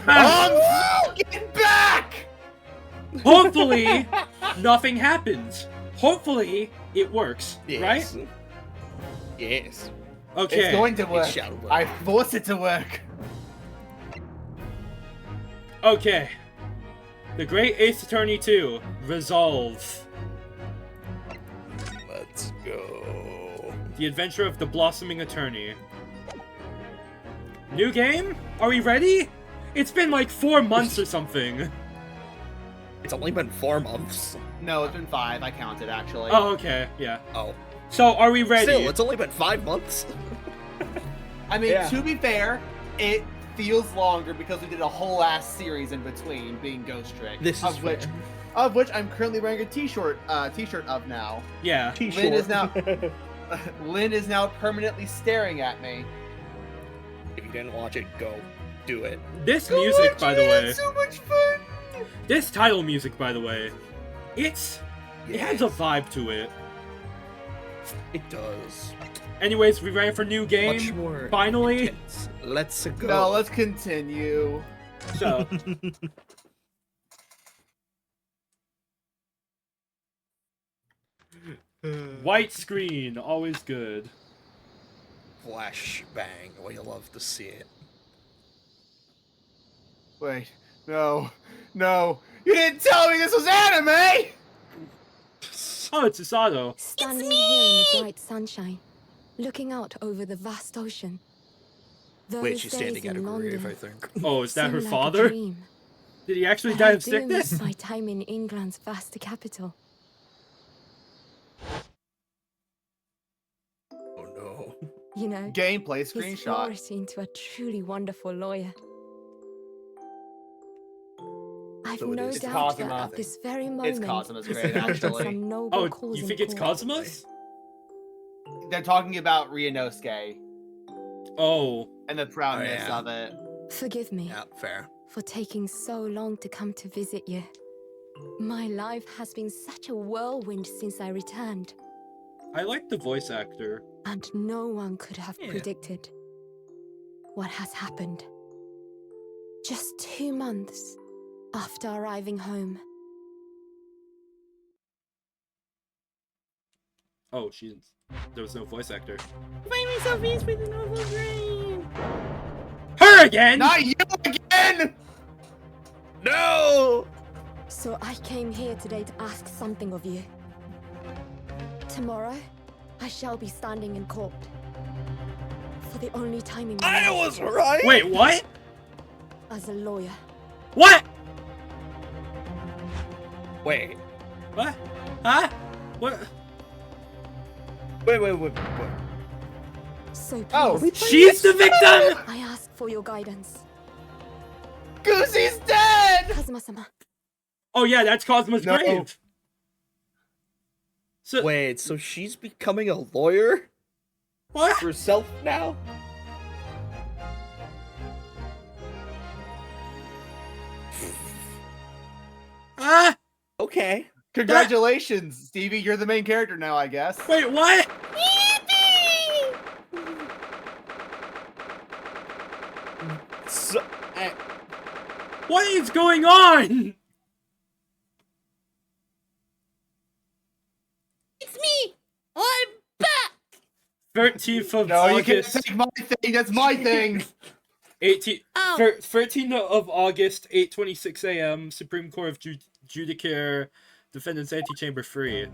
Get back! Hopefully, nothing happens. Hopefully, it works, Yes. right? Yes. Okay. It's going to work. shall work. I force it to work. Okay. The Great Ace Attorney 2. Resolve. Let's go. The Adventure of the Blossoming Attorney. New game? Are we ready? It's been like 4 months or something. It's only been 4 months. No, it's been 5. I counted, actually. Oh, okay. Yeah. Oh. So, are we ready? Still, it's only been 5 months. I mean, Yeah. to be fair, it feels longer because we did a whole ass series in between being Ghost Trick. This is fair. Of which I'm currently wearing a t-shirt of now. Yeah. Lynn is now Lynn is now permanently staring at me. If you didn't watch it, go do it. This music, by the way. So much fun. This title music, by the way. It has a vibe to it. It does. Anyways, we ready for new game? Much more Finally. intense. Let's go. No, let's continue. So. White screen, always good. Flash bang. We love to see it. Wait, no, you didn't tell me this was anime. Oh, it's Isato. Standing here in the bright sunshine, looking out over the vast ocean. Those Wait, she's days standing at a in grave, London I think. Oh, is that seem her like a father? dream. Did he actually But die I of do sickness? miss my time in England's vast capital. Oh no. You know, Gameplay he's screenshot. flourished into a truly wonderful lawyer. I've So it no is doubt that Kazuma. at this very moment, It's Kazuma's he's great, fighting actually. some noble Oh, cause you in think it's court. Kazuma's? They're talking about Ryunosuke Oh. and the proudness yeah. of it. Forgive me Yeah, fair. for taking so long to come to visit you. My life has been such a whirlwind since I returned, I like the voice actor. and no one could have Yeah. predicted what has happened. Just 2 months after arriving home. Oh, there was no voice actor. Find myself east with an awful dream. Her again! Not you again! No! So I came here today to ask something of you. Tomorrow, I shall be standing in court. For the only time in my I life was right! Wait, what? as a lawyer. What? Wait. What? Huh? What? Wait. So please, Oh, She's the victim! I ask for your guidance. Goosey's dead! Kazuma-sama, Oh yeah, that's Kazuma's No. grave. So, Wait, so she's becoming a lawyer what? herself now? Ah! Okay. Congratulations, Stevie. You're the main character now, I guess. Wait, what? So, What is going on? it's me! I'm back! 13th of No, you can't August. take my thing. That's my thing. 13th of August, 8:26 a.m. Supreme Court of Judiciary, defendants Antechamber free.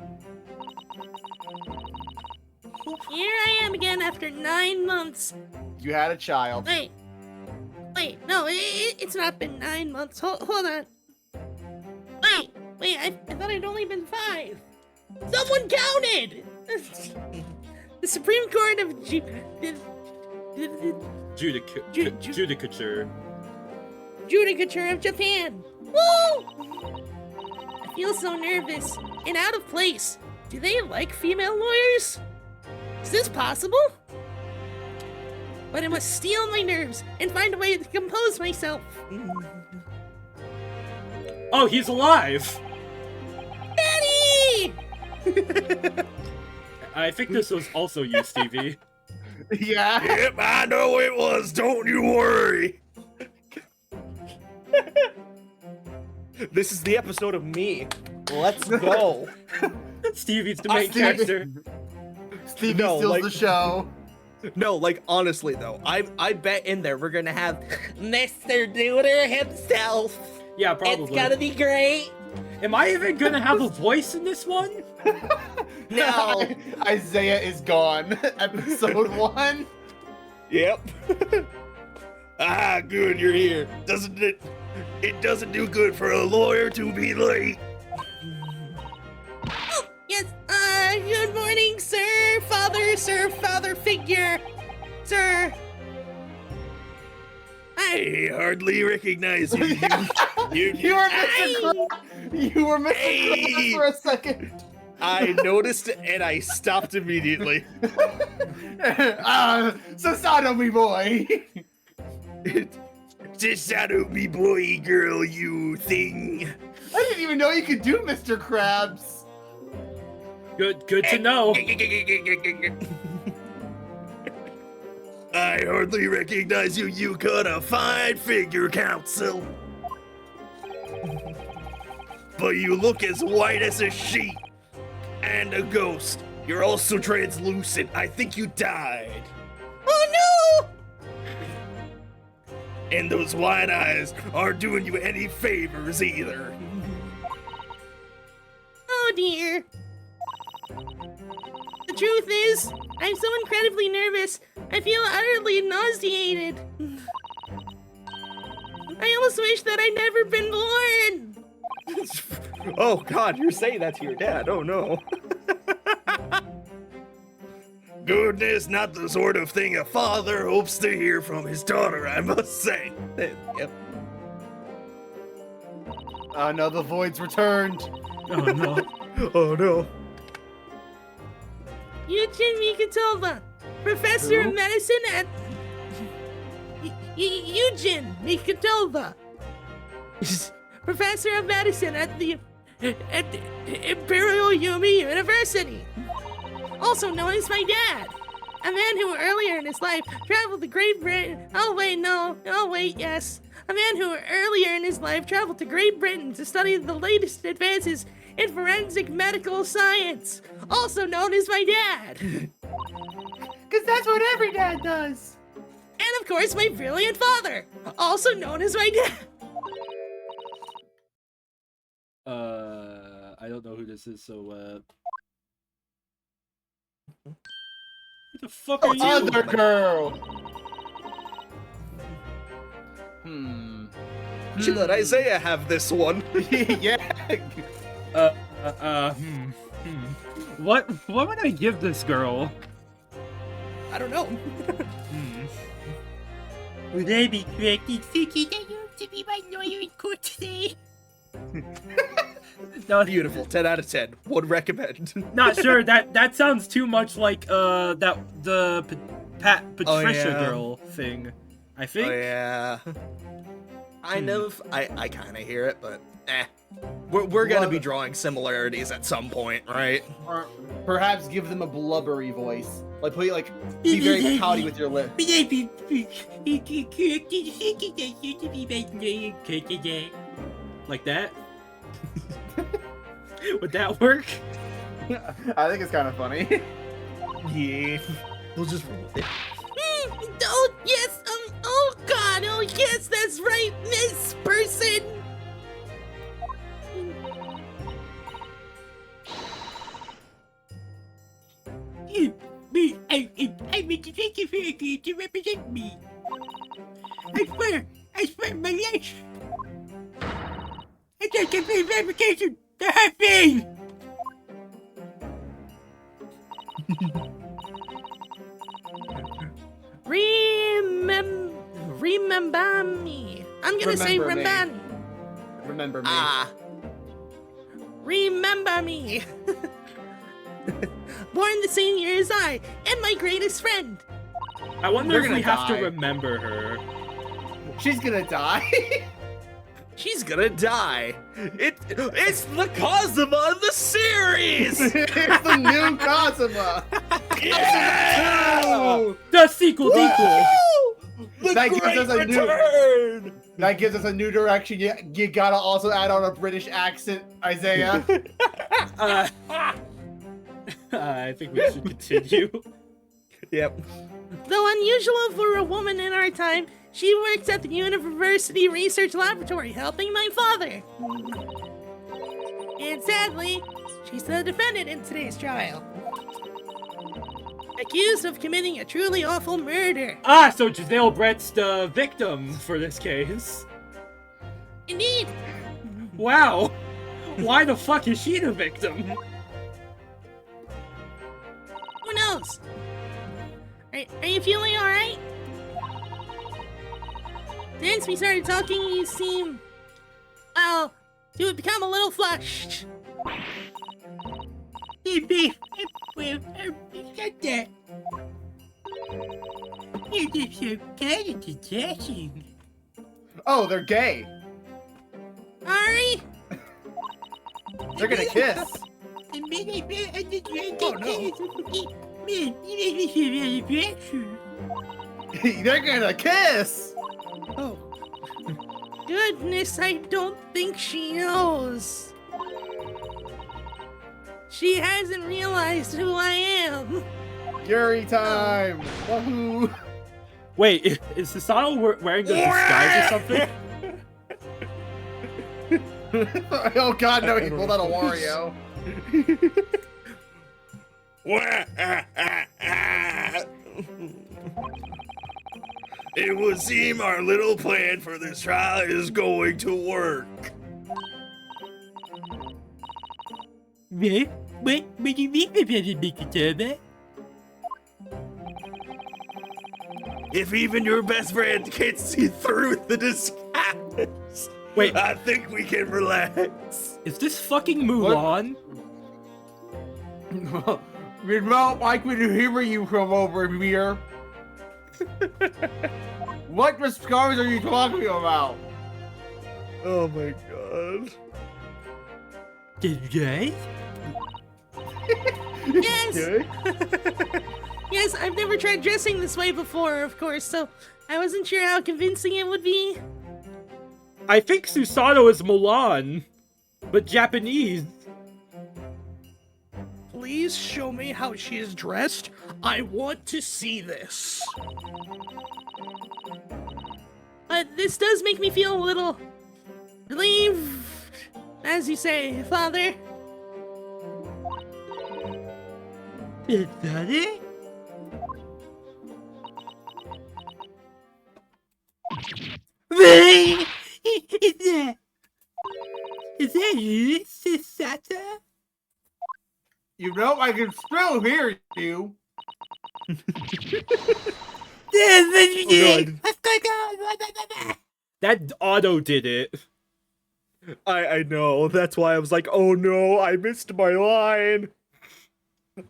Here I am again after 9 months. You had a child. Wait, no, it's not been 9 months. Hold on. Wait, I thought I'd only been 5. Someone counted! The Supreme Court of Judicature. Judicature of Japan. Woo! I feel so nervous and out of place. Do they like female lawyers? Is this possible? But I must steel my nerves and find a way to compose myself. Oh, he's alive! Daddy! I think this was also you, Stevie. Yeah. Yep, I know it was. Don't you worry. This is the episode of me. Let's go. Stevie's the main Stevie. character. Stevie No, steals like- the show. No, like honestly though, I bet in there we're gonna have Mr. Duder himself. Yeah, probably. It's gonna be great. Am I even gonna have a voice in this one? No. Isaiah is gone. Episode 1. Yep. Ah, good, you're here. Doesn't it? It doesn't do good for a lawyer to be late. Yes, good morning, sir, father figure. Sir. I hardly recognize you. You were missing You were missing Hey. for a second. I noticed it and I stopped immediately. Sasano, me boy. Sasano, me boy, girl, you thing. I didn't even know you could do Mr. Krabs. Good to know. I hardly recognize you. You got a fine figure, Council. But you look as white as a sheet. And a ghost. You're also translucent. I think you died. Oh no! And those white eyes aren't doing you any favors either. Oh dear. The truth is, I'm so incredibly nervous, I feel utterly nauseated. I almost wish that I'd never been born. Oh God, you're saying that to your dad. Oh no. Goodness, not the sort of thing a father hopes to hear from his daughter, I must say. Yep. Oh no, the void's returned. Oh no. Oh no. Eugen Mikatova, professor Who? of medicine at... Eugen Mikatova, professor of medicine at the Imperial Yumi University, also known as my dad. A man who earlier in his life traveled to Great Britain. Oh wait, no. Oh wait, yes. A man who earlier in his life traveled to Great Britain to study the latest advances in forensic medical science, also known as my dad. Because that's what every dad does. And of course, my brilliant father, also known as my dad. I don't know who this is, so who the fuck are you? Other girl. Should let Isaiah have this one. Yeah. What would I give this girl? I don't know. Would I be corrected? Suki, I hope to be my lawyer in court today. No, Beautiful. 10 out of 10. Would recommend. not sure. That sounds too much like the Patricia yeah. girl thing. I think. Oh yeah. Kind of. I kind of hear it, but We're gonna be drawing similarities at some point, right? Or perhaps give them a blubbery voice. Like be very pouty with your lips. Like that? Would that work? I think it's kind of funny. Yeah. We'll just roll with it. Oh, yes, oh god, oh yes, that's right, Miss Person. I make the thank you for agreeing to represent me. I swear my life. I just get my verification. The happy. Remember me. I'm gonna say Remember me. remember. Remember me. Ah. Remember me. Born the same year as I, and my greatest friend. I wonder We're if gonna we have die. to remember her. She's gonna die. She's gonna die. It's the Kazuma of the series. It's the new Kazuma. Yeah! The sequel. The That gives great us a new- return. That gives us a new direction. You gotta also add on a British accent, Isaiah. I think we should continue. Yep. Though unusual for a woman in our time, she works at the University Research Laboratory helping my father. And sadly, she's the defendant in today's trial. Accused of committing a truly awful murder. Ah, so Giselle Brett's the victim for this case. Indeed. Wow. Why the fuck is she the victim? Who knows? Are you feeling alright? Since we started talking, you seem, well, to have become a little flushed. Oh, they're gay. Ari? They're gonna kiss. They're gonna kiss. Oh. Goodness, I don't think she knows. She hasn't realized who I am. Yuri time. Wahoo. Wait, is Susanoo wearing the disguise or something? Oh god, no, he pulled out a Wario. It would seem our little plan for this trial is going to work. What do you mean by that? If even your best friend can't see through the disguise, Wait, I think we can relax. is this fucking Mulan? We'd not like me to hear you from over here. What disguise are you talking about? Oh my god. Disguise? Yes! Okay. Yes, I've never tried dressing this way before, of course, so I wasn't sure how convincing it would be. I think Susanoo is Mulan, but Japanese. Please show me how she is dressed. I want to see this. But this does make me feel a little relieved, as you say, Father. Is that it? Is that you, Sisata? You know, I can still hear you. That auto did it. I know. That's why I was like, oh no, I missed my line.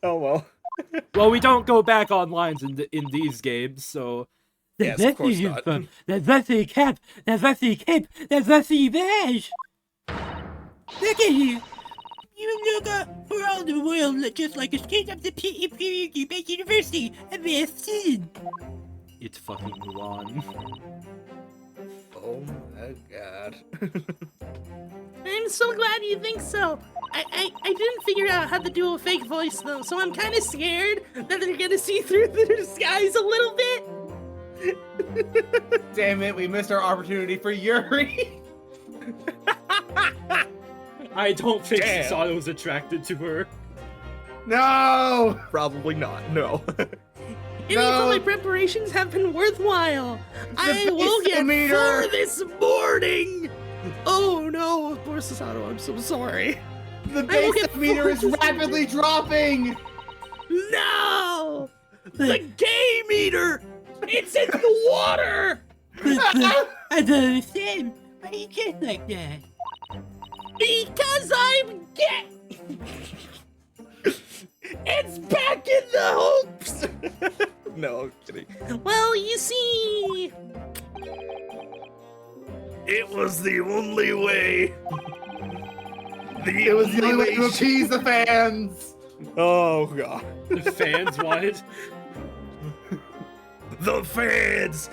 Oh well. Well, we don't go back on lines in these games, so. Yes, of course not. That's the cap. That's the cape. That's the badge. Look at you. You look around the world just like a student of the P.E.P. University of Medicine. It's fucking Mulan. Oh my god. I'm so glad you think so. I didn't figure out how to do a fake voice, though, so I'm kind of scared that they're gonna see through the disguise a little bit. Damn it, we missed our opportunity for Yuri. I don't think Damn. Susanoo's attracted to her. No! Probably not. No. Any of my preparations have been worthwhile. I will get meter. four this morning. Oh no, poor Susanoo, I'm so sorry. The will base get meter is forced. rapidly dropping! No! The gay meter! It's in the water! I don't understand. Why do you get like that? Because I'm gay! It's back in the hoops! No, I'm kidding. Well, you see... It was the only way. It was the only way to appease the fans! Oh god. The fans wanted. The fans!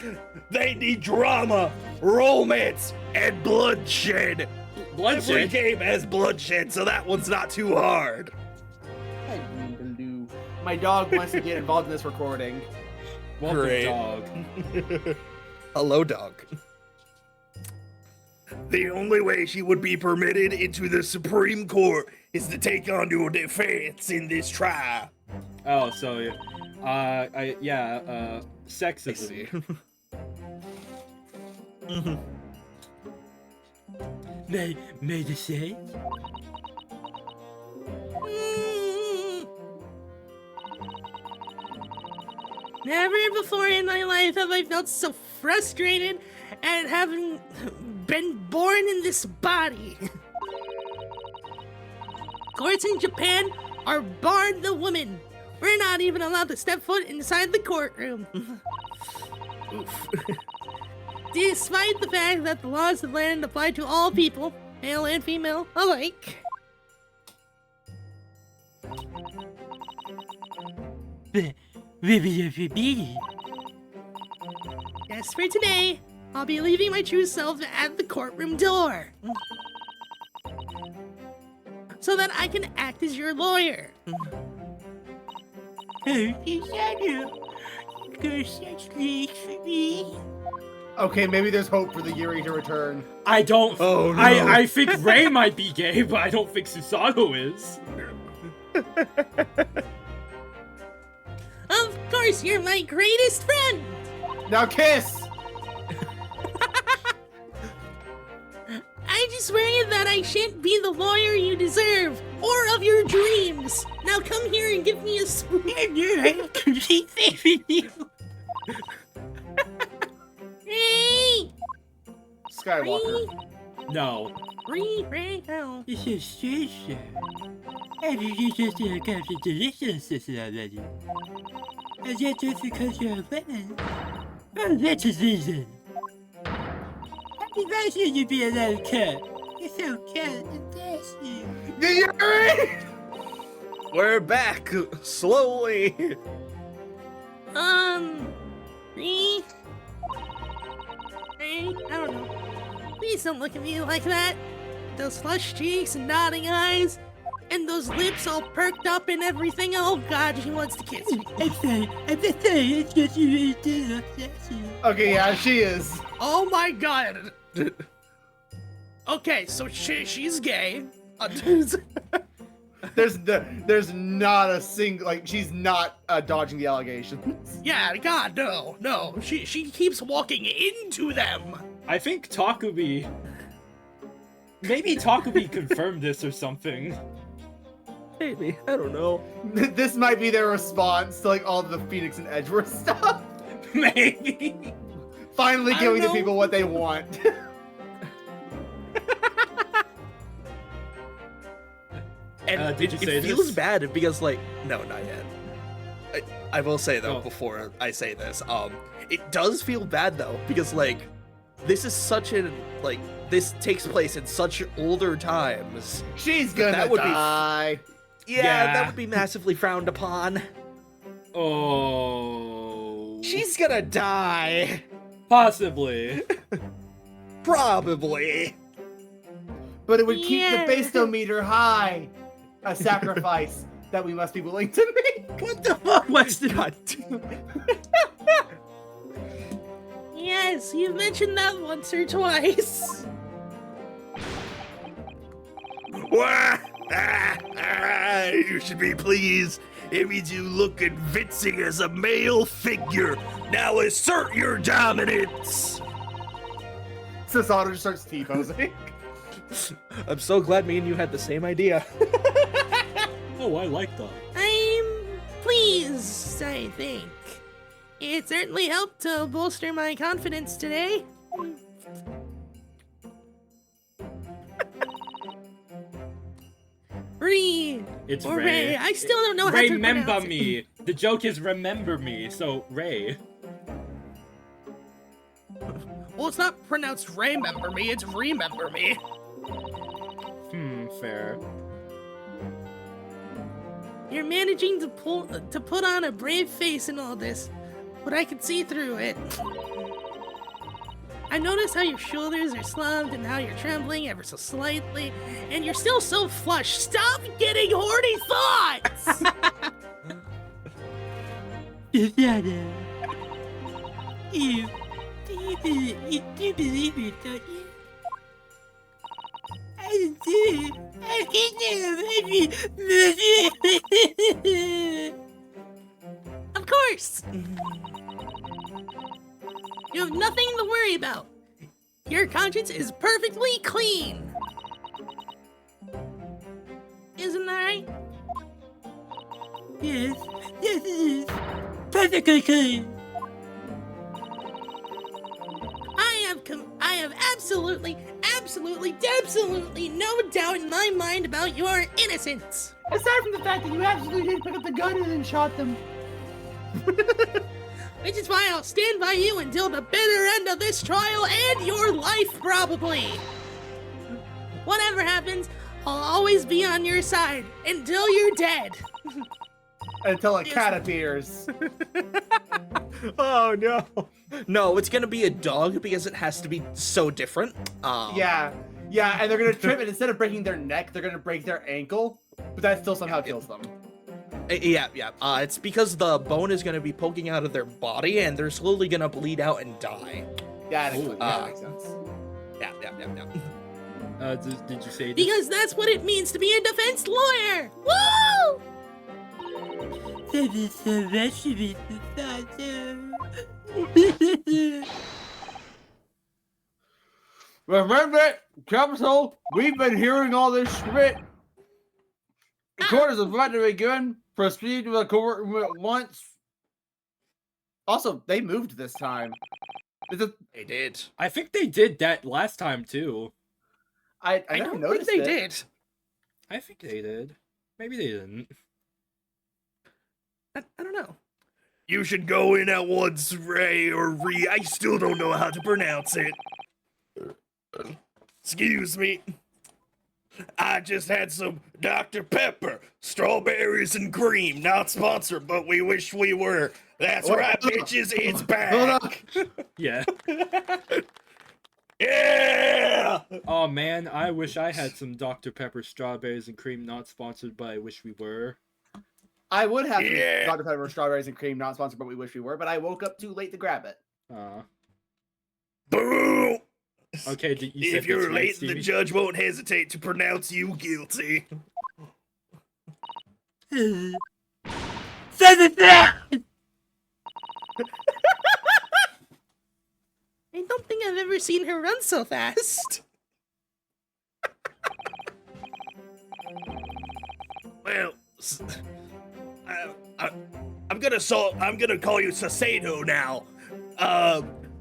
They need drama, romance, and bloodshed. Every Bloodshed? game has bloodshed, so that one's not too hard. My dog wants to get involved in this recording. Welcome, Great. dog. Hello, dog. The only way she would be permitted into the Supreme Court is to take on your defense in this trial. Oh, so sexism. I see. May I say? Never before in my life have I felt so frustrated at having been born in this body. Courts in Japan are barred the women. We're not even allowed to step foot inside the courtroom. Oof. Despite the fact that the laws of the land apply to all people, male and female alike. As for today, I'll be leaving my true self at the courtroom door. So that I can act as your lawyer. Okay, maybe there's hope for the Yuri to return. I don't. Oh, no. I think Ray might be gay, but I don't think Susanoo is. Of course, you're my greatest friend! Now kiss! I just worry that I shan't be the lawyer you deserve, or of your dreams. Now come here and give me a Ray! Skywalker. No. Ray, oh. This is strange. I think it's just a kind of delicious already. And yet just because you're a woman. Oh, that's a reason. I think I shouldn't be allowed cat. You're so cat and dashy. Yuri! We're back, slowly. Ray? I don't know. Please don't look at me like that. Those flushed cheeks and nodding eyes, and those lips all perked up and everything. Oh God, she wants to kiss me. I'm sorry, it's just you really did upset you. Okay, yeah, she is. Oh my God. Okay, so she's gay. There's not a single, like, she's not dodging the allegations. Yeah, God, no. She keeps walking into them. I think Takubi. Maybe Takubi confirmed this or something. Maybe, I don't know. This might be their response to, like, all the Phoenix and Edgeworth stuff. Maybe. Finally I giving the don't know. people what they want. And did you say it feels this? bad because, like, no, not yet. I will say though, before I say this, it does feel bad though because, like, this is such a, like, this takes place in such older times. She's gonna That would be- die. Yeah, that would be massively frowned upon. Oh. She's gonna die. Possibly. Probably. But it would keep Yeah. the bastometer high. A sacrifice that we must be willing to make. What the fuck was the God. Yes, you've mentioned that once or twice. Wah! You should be pleased. It means you look convincing as a male figure. Now assert your dominance. Susanoo just starts T-posing. I'm so glad me and you had the same idea. Oh, I like that. I'm pleased, I think. It certainly helped to bolster my confidence today. Ree! It's Or Ray. Ray. I still don't know how to Remember pronounce it. me. The joke is remember me, so Ray. Well, it's not pronounced remember me, it's remember me. Fair. You're managing to put on a brave face in all this, but I can see through it. I notice how your shoulders are slumped and how you're trembling ever so slightly, and you're still so flushed. Stop getting horny thoughts! Hosonaga, you do believe it, don't you? I do. I can't. Of course! You have nothing to worry about. Your conscience is perfectly clean. Isn't that right? Yes, yes it is. Perfectly clean. I have absolutely no doubt in my mind about your innocence. Aside from the fact that you absolutely did pick up the gun and then shot them. Which is why I'll stand by you until the bitter end of this trial and your life, probably. Whatever happens, I'll always be on your side until you're dead. Until a cat appears. Oh no. No, it's gonna be a dog because it has to be so different. Yeah, and they're gonna trip, and instead of breaking their neck, they're gonna break their ankle, but that still somehow kills them. Yeah. It's because the bone is gonna be poking out of their body, and they're slowly gonna bleed out and die. Yeah, that makes sense. Yeah. Did you say this? Because that's what it means to be a defense lawyer. Woo! That is so much to be Remember, Capital, we've been hearing all this shit. The court is about to begin. Proceed to the courtroom at once. Also, they moved this time. They did. I think they did that last time too. I I never don't noticed think they it. did. I think they did. Maybe they didn't. I don't know. You should go in at once, Ray or Ree. I still don't know how to pronounce it. Excuse me. I just had some Dr. Pepper, strawberries and cream. Not sponsored, but we wish we were. That's right, bitches. It's back. Yeah. Yeah. Oh man, I wish I had some Dr. Pepper strawberries and cream, not sponsored, but I wish we were. I would have Yeah. Dr. Pepper, strawberries, and cream, not sponsored, but we wish we were. But I woke up too late to grab it. Boo. Okay, you said If you're that's right, late, the Stevie. judge won't hesitate to pronounce you guilty. Says it there! I don't think I've ever seen her run so fast. Well, I'm gonna call you Sasado now.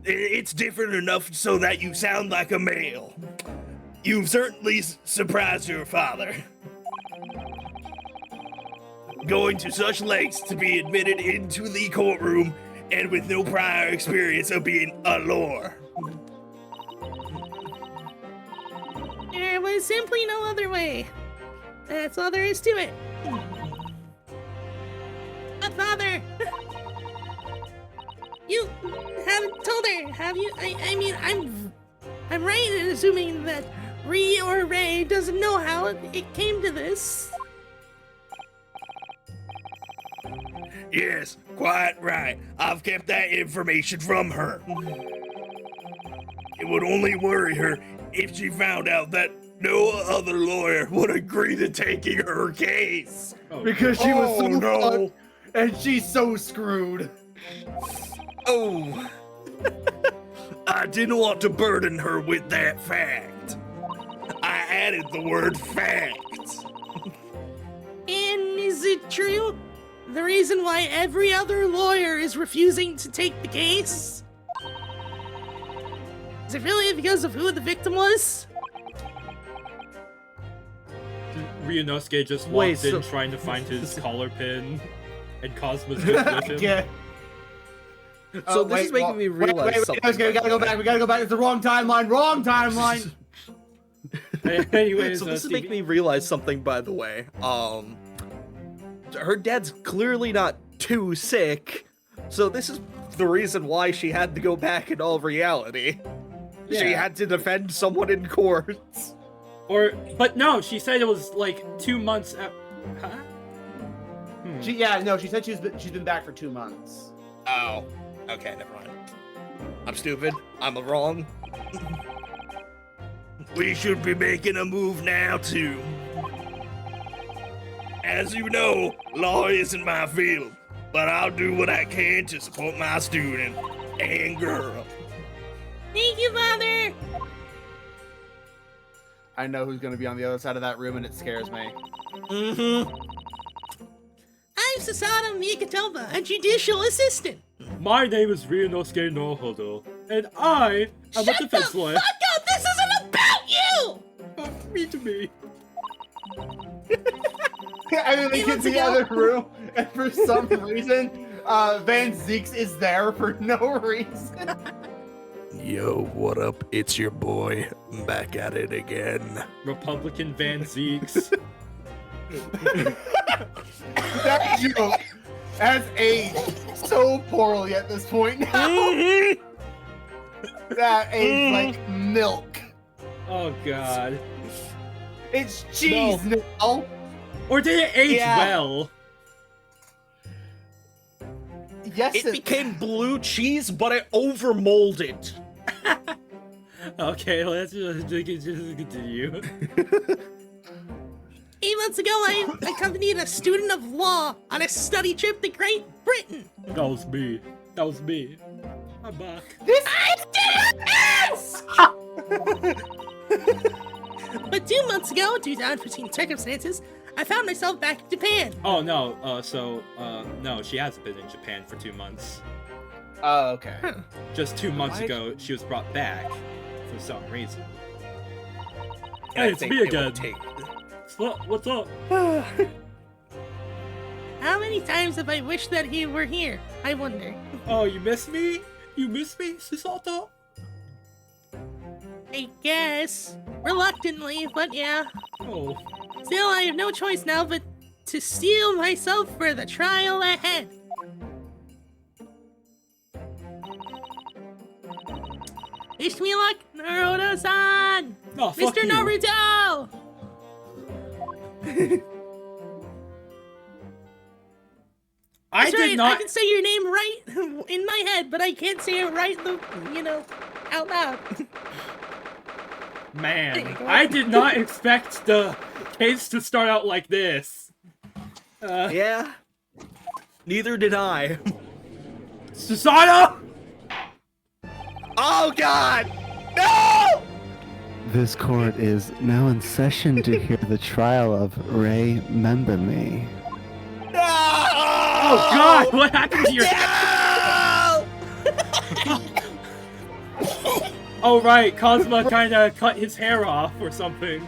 It's different enough so that you sound like a male. You've certainly surprised your father. Going to such lengths to be admitted into the courtroom and with no prior experience of being a lawyer. There was simply no other way. That's all there is to it. But father, you haven't told her, have you? I mean, I'm right in assuming that Ree or Ray doesn't know how it came to this. Yes, quite right. I've kept that information from her. It would only worry her if she found out that no other lawyer would agree to taking her case. Because she was so no. fucked, and she's so screwed. Oh. I didn't want to burden her with that fact. I added the word fact. And is it true? The reason why every other lawyer is refusing to take the case? Is it really because of who the victim was? Ryunosuke just Wait, walked in so- trying to find his collar pin, and Cosmo's just with him. Yeah. So this is making me realize something. Okay, we gotta go back. We gotta go back. It's the wrong timeline. Wrong timeline. Anyways, So this is Stevie- making me realize something, by the way. Her dad's clearly not too sick, so this is the reason why she had to go back in all reality. She Yeah. had to defend someone in court. But no, she said it was like 2 months. Huh? No, she said she's been back for 2 months. Oh, okay, never mind. I'm stupid. I'm wrong. We should be making a move now, too. As you know, law isn't my field, but I'll do what I can to support my student and girl. Thank you, Father! I know who's gonna be on the other side of that room, and it scares me. Mm-hmm. I'm Sasada Mikatoba, a judicial assistant. My name is Ryunosuke Nohodo, and I am a defense lawyer. Fuck up! This isn't about you! Me to me. And then they Hey, get let's to the go. other room, and for some reason, Van Zeeks is there for no reason. Yo, what up? It's your boy. Back at it again. Republican Van Zeeks. That joke has aged so poorly at this point now. That aged like milk. Oh god. It's cheese now. Or did it age Yeah. well? Yes, It became blue cheese, but it overmolded. Okay, let's just continue. 8 months ago, I accompanied a student of law on a study trip to Great Britain. That was me. That was me. I'm back. I didn't ask! But 2 months ago, due to unforeseen circumstances, I found myself back in Japan. Oh no, no, she hasn't been in Japan for 2 months. Oh, okay. Just 2 months Why- ago, she was brought back for some reason. And I Hey, it's think me it will again. take- What's up? How many times have I wished that he were here? I wonder. Oh, you miss me? You miss me, Susato? I guess. Reluctantly, but yeah. Oh, Still, I have no choice now but to steel myself for the trial ahead. Wish me luck, Naruto-san! oh fuck Mr. you. Naruto! I That's did right, I not. can say your name right in my head, but I can't say it right, out loud. Man, I did not expect the case to start out like this. Yeah. Neither did I. Susato! Oh god! No! This court is now in session to hear the trial of Ray Membame. No! Oh god, what happened to your No! Oh right, Kazuma kinda cut his hair off or something.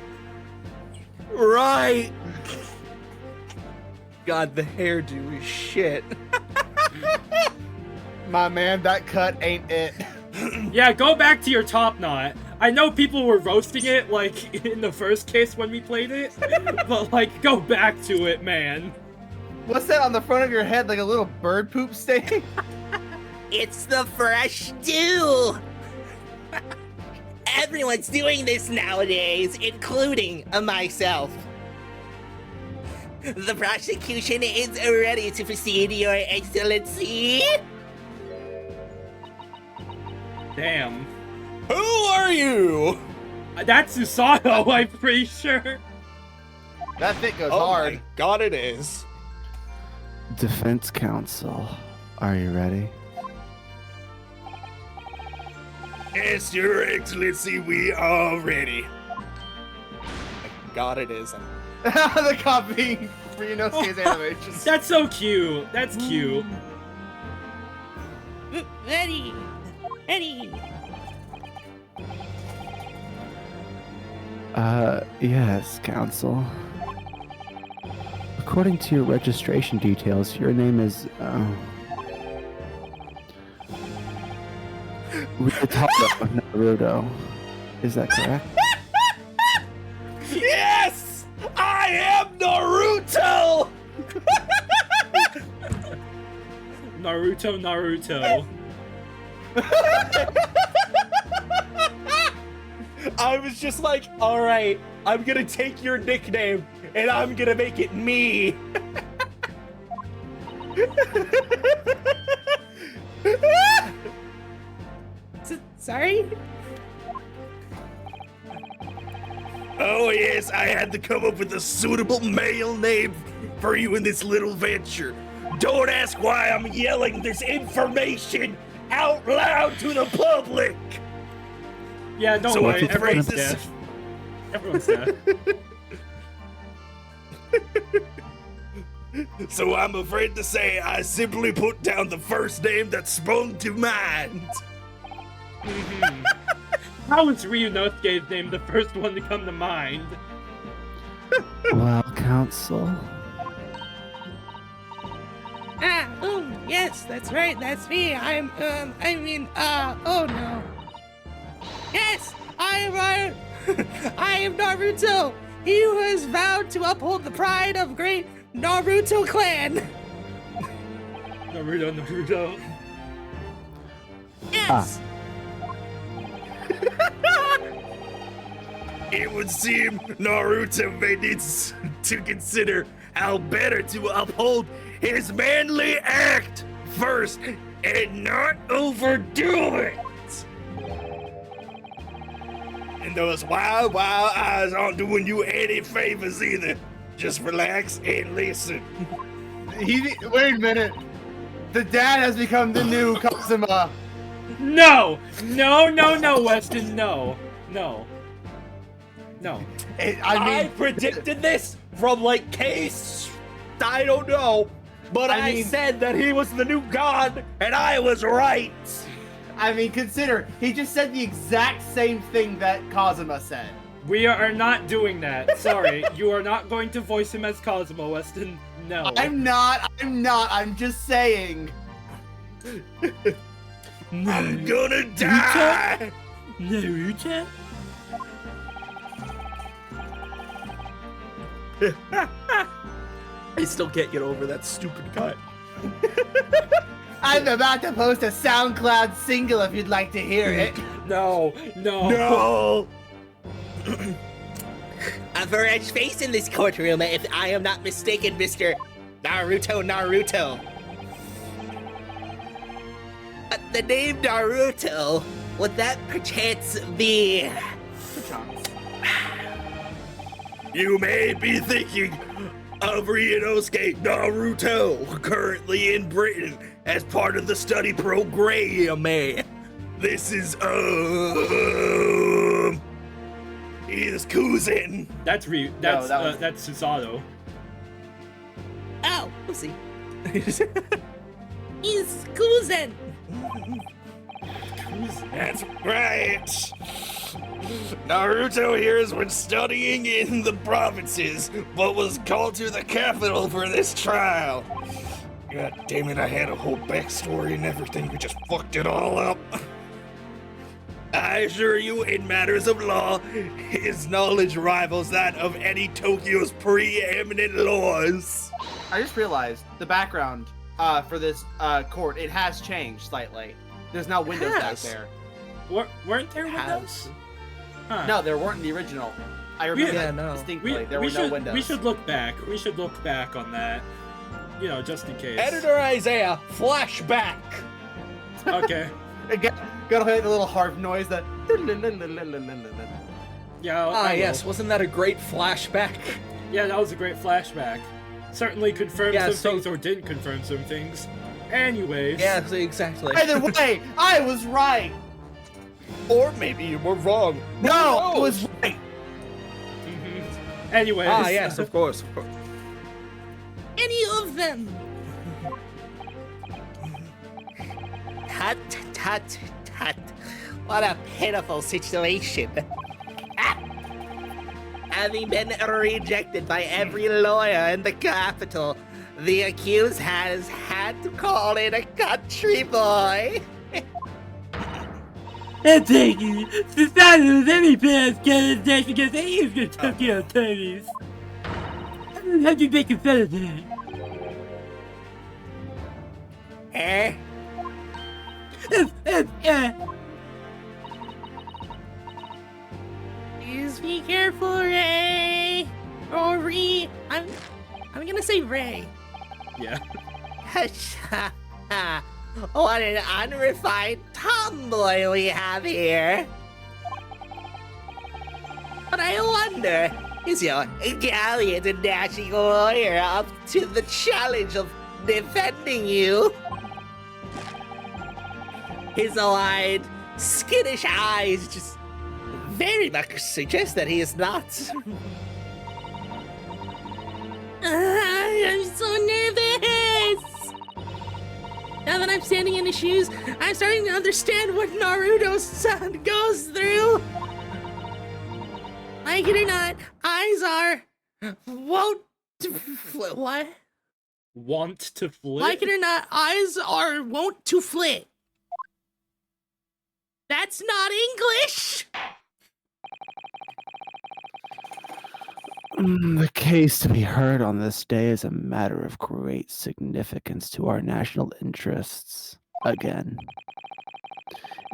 Right. God, the hairdo is shit. My man, that cut ain't it. Yeah, go back to your top knot. I know people were roasting it, like, in the first case when we played it, but, like, go back to it, man. What's that on the front of your head, like a little bird poop stain? It's the fresh dew! Everyone's doing this nowadays, including myself. The prosecution is ready to proceed, Your Excellency. Damn. Who are you? That's Susato, I'm pretty sure. That fit goes Oh hard. my god, it is. Defense counsel, are you ready? Yes, Your Excellency, we are ready. God, it is. The copy for Yunosuke's animations. That's so cute. That's cute. Ready! Ready! Yes, counsel. According to your registration details, your name is, Ryutaro Naruto. Is that correct? Yes! I am Naruto! Naruto. I was just like, all right, I'm gonna take your nickname and I'm gonna make it me. Sorry? Oh yes, I had to come up with a suitable male name for you in this little venture. Don't ask why I'm yelling this information out loud to the public. Yeah, don't So worry. I'm afraid Everyone's this- deaf. Everyone's deaf. So I'm afraid to say I simply put down the first name that sprung to mind. How was Ryunosuke's name the first one to come to mind? Well, Council. Yes, that's right, that's me. oh no. Yes, I am Naruto. He who has vowed to uphold the pride of great Naruto clan. Naruto. Yes. It would seem Naruto may need to consider how better to uphold his manly act first and not overdo it. And those wild eyes aren't doing you any favors either. Just relax and listen. Wait a minute. The dad has become the new Kazuma. No, Weston, no. I predicted this from like case. I don't know, but I said that he was the new god, and I was right. I mean, consider, he just said the exact same thing that Kazuma said. We are not doing that. Sorry, you are not going to voice him as Kazuma, Weston. No. I'm not, I'm just saying. I'm gonna die! Naruto? I still can't get over that stupid cut. I'm about to post a SoundCloud single if you'd like to hear it. No. No! A fresh face in this courtroom, if I am not mistaken, Mr. Naruto. The name Naruto, would that perchance be... You may be thinking of Ryunosuke Naruto, currently in Britain as part of the study program. This is, he's Kuzin. That's Susato. Oh, oopsie. He's Kuzen. That's right. Naruto here has been studying in the provinces, but was called to the capital for this trial. God damn it, I had a whole backstory and everything, we just fucked it all up. I assure you, in matters of law, his knowledge rivals that of any Tokyo's preeminent laws. I just realized the background for this court, it has changed slightly. There's now windows back there. Weren't there windows? Huh. No, there weren't in the original. I remember that distinctly. There were no windows. We should look back. We should look back on that. You know, just in case. Editor Isaiah, flashback. Okay. Gotta play the little harp noise that. Yeah. Yes, wasn't that a great flashback? Yeah, that was a great flashback. Certainly confirmed some things or didn't confirm some things. Anyways. Yeah, exactly. Either way, I was right. Or maybe you were wrong. No, I was right. Anyways. Yes, of course. Any of them. Tut. What a pitiful situation. Having been rejected by every lawyer in the capital, the accused has had to call in a country boy. And thank you. Susato was any past candidates against any of your Tokyo attorneys. I don't have to make a fun of that. Please be careful, Ray. Or Ree. I'm gonna say Ray. Yeah. What an unrefined tomboy we have here. But I wonder, is your gallant and dashing warrior up to the challenge of defending you? His wide, skittish eyes just very much suggest that he is not. I'm so nervous! Now that I'm standing in his shoes, I'm starting to understand what Naruto's son goes through. Like it or not, eyes are what? Want to flip? Like it or not, eyes are wont to flit. That's not English! The case to be heard on this day is a matter of great significance to our national interests. Again.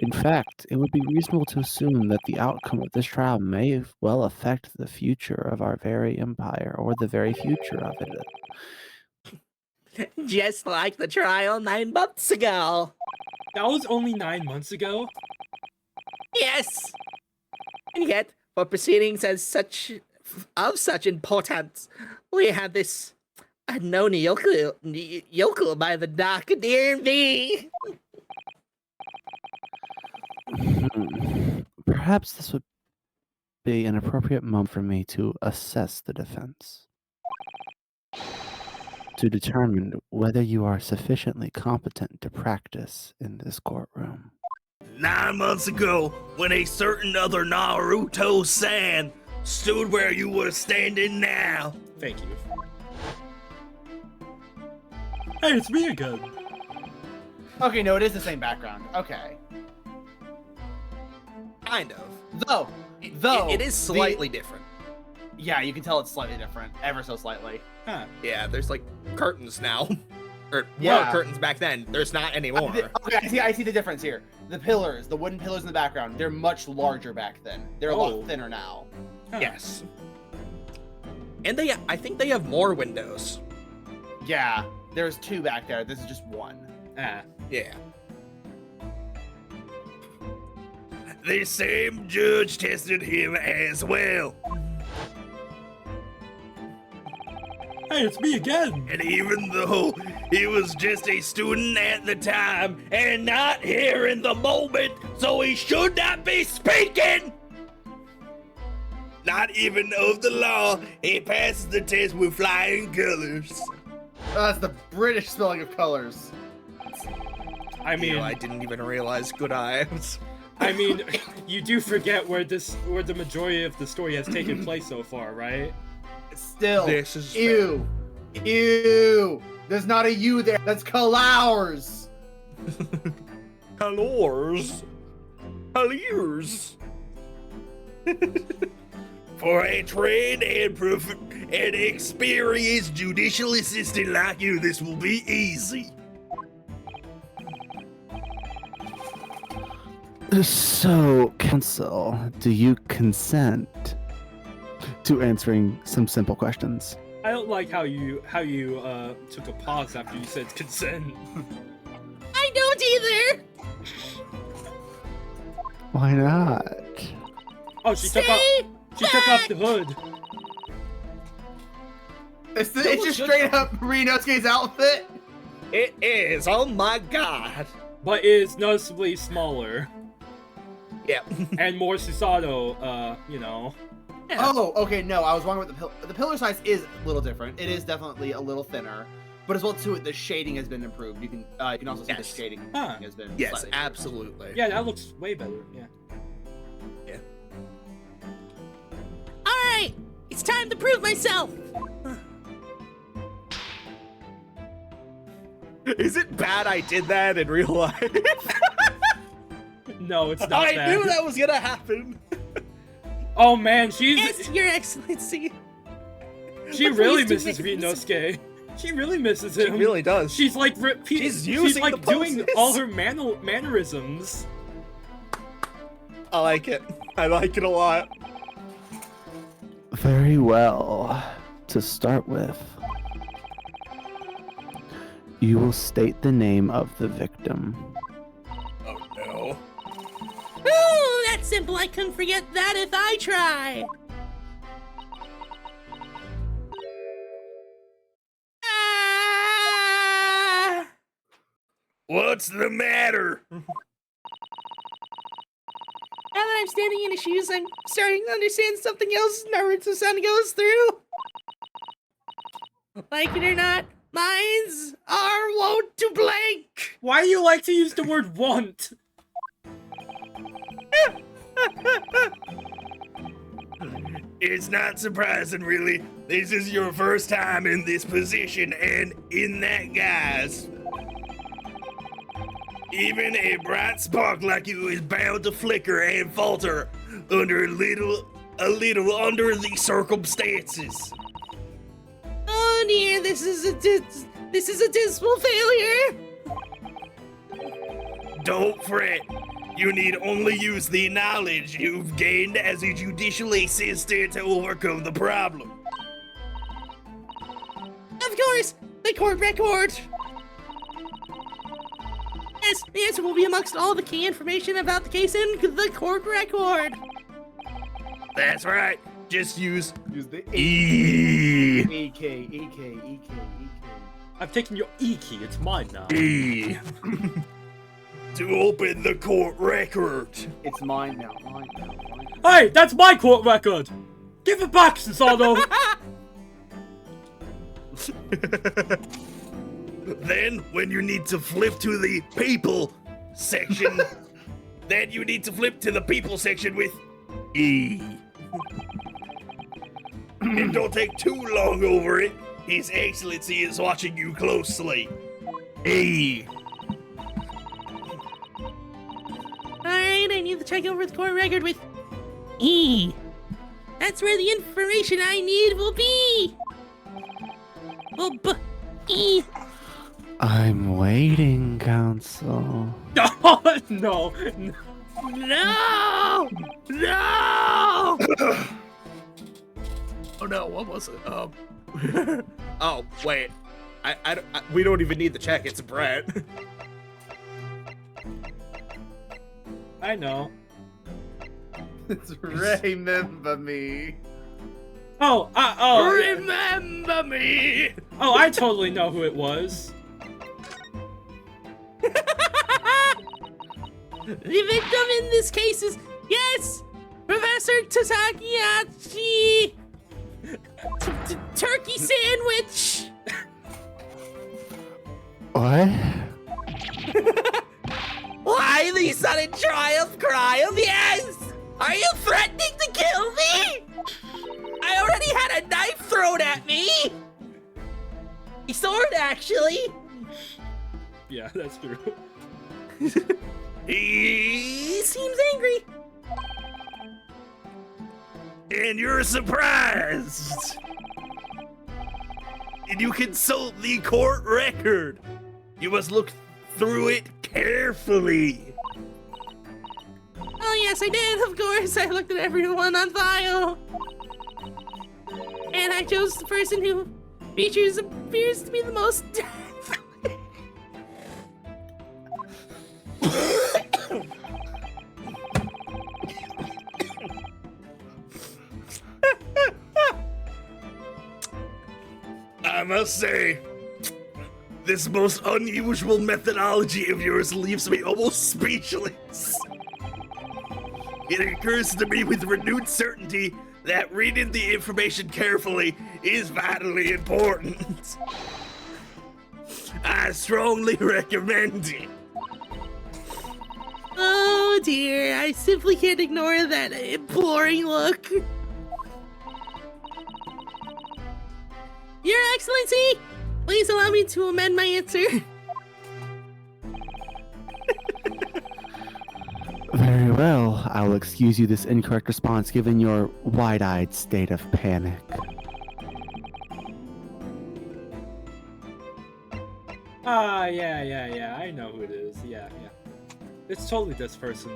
In fact, it would be reasonable to assume that the outcome of this trial may well affect the future of our very empire, or the very future of it. Just like the trial 9 months ago. That was only 9 months ago? Yes. And yet, for proceedings of such importance, we have this unknown yokel by the dock near me. Perhaps this would be an appropriate moment for me to assess the defense. To determine whether you are sufficiently competent to practice in this courtroom. 9 months ago, when a certain other Naruto-san stood where you were standing now. Thank you. Hey, it's me again. Okay, no, it is the same background. Okay. Kind of. Though, It is slightly different. Yeah, you can tell it's slightly different, ever so slightly. Huh. Yeah, there's like curtains now. Or Yeah. were curtains back then. There's not anymore. Okay, I see the difference here. The pillars, the wooden pillars in the background, they're much larger back then. They're a Oh. lot thinner now. Huh. Yes. And I think they have more windows. Yeah, there's 2 back there. This is just 1. Ah. Yeah. The same judge tested him as well. Hey, it's me again. And even though he was just a student at the time and not here in the moment, so he should not be speaking, not even of the law, he passes the test with flying colors. That's the British spelling of colors. I mean, I didn't even realize good eyes. I mean, you do forget where the majority of the story has taken place so far, right? Still, This is ew. Ew. There's not a U there. That's colors. Colors. Colors. For a trained and experienced judicial assistant like you, this will be easy. So, counsel, do you consent to answering some simple questions? I don't like how you took a pause after you said consent. I don't either! Why not? Oh, she took off the hood. It's just straight up Rinosuke's outfit. It is, oh my god. But is noticeably smaller. Yeah. And more Susato, you know. Oh, okay, no, I was wrong with the pillar size is a little different. It is definitely a little thinner, but as well too, the shading has been improved. You can also see the Yes. shading Huh. has been Yes, slightly absolutely. Yeah, that looks way better. Yeah. Alright, it's time to prove myself! Is it bad I did that in real life? No, it's not I bad. knew that was gonna happen. Oh man, she's Yes, Your Excellency! she But really please do misses make this- Rinosuke. She really misses She him. really does. She's like She's using like the doing poses. all her mannerisms. I like it. I like it a lot. Very well. To start with, you will state the name of the victim. Oh no. Oh, that's simple. I couldn't forget that if I try. Ah! What's the matter? Now that I'm standing in his shoes, I'm starting to understand something else Naruto-san goes through. Like it or not, minds are wont to blank. Why do you like to use the word want? It's not surprising, really. This is your first time in this position and in that guise. Even a bright spark like you is bound to flicker and falter under a little under the circumstances. Oh dear, this is a dismal failure. Don't fret. You need only use the knowledge you've gained as a judicial assistant to overcome the problem. Of course, the court record. Yes, the answer will be amongst all the key information about the case in the court record. That's right. Just use Use the E. EK. I've taken your E key, it's mine now. E. To open the court record. It's mine now. Hey, that's my court record! Give it back, Susanoo! Then, when you need to flip to the people section, then you need to flip to the people section with E. And don't take too long over it. His Excellency is watching you closely. E. Alright, I need to check over the court record with E. That's where the information I need will be. Oh, E. I'm waiting, Counsel. Oh, no. No! No! Oh no, what was it? Oh, wait. We don't even need the check, it's Brett. I know. It's remember me. Oh, Remember me! oh, I totally know who it was. The victim in this case is, yes, Professor Tasakiyachi! Turkey sandwich! What? Why the sudden triumph cry of yes? Are you threatening to kill me? I already had a knife thrown at me. A sword, actually. Yeah, that's true. He Seems angry. and you're surprised. And you consult the court record. You must look through it carefully. Oh yes, I did, of course. I looked at everyone on file. And I chose the person who appears to be the most I must say, this most unusual methodology of yours leaves me almost speechless. It occurs to me with renewed certainty that reading the information carefully is vitally important. I strongly recommend it. Oh dear, I simply can't ignore that imploring look. Your Excellency, please allow me to amend my answer. Very well. I will excuse you this incorrect response given your wide-eyed state of panic. Yeah, I know who it is. Yeah. It's totally this person.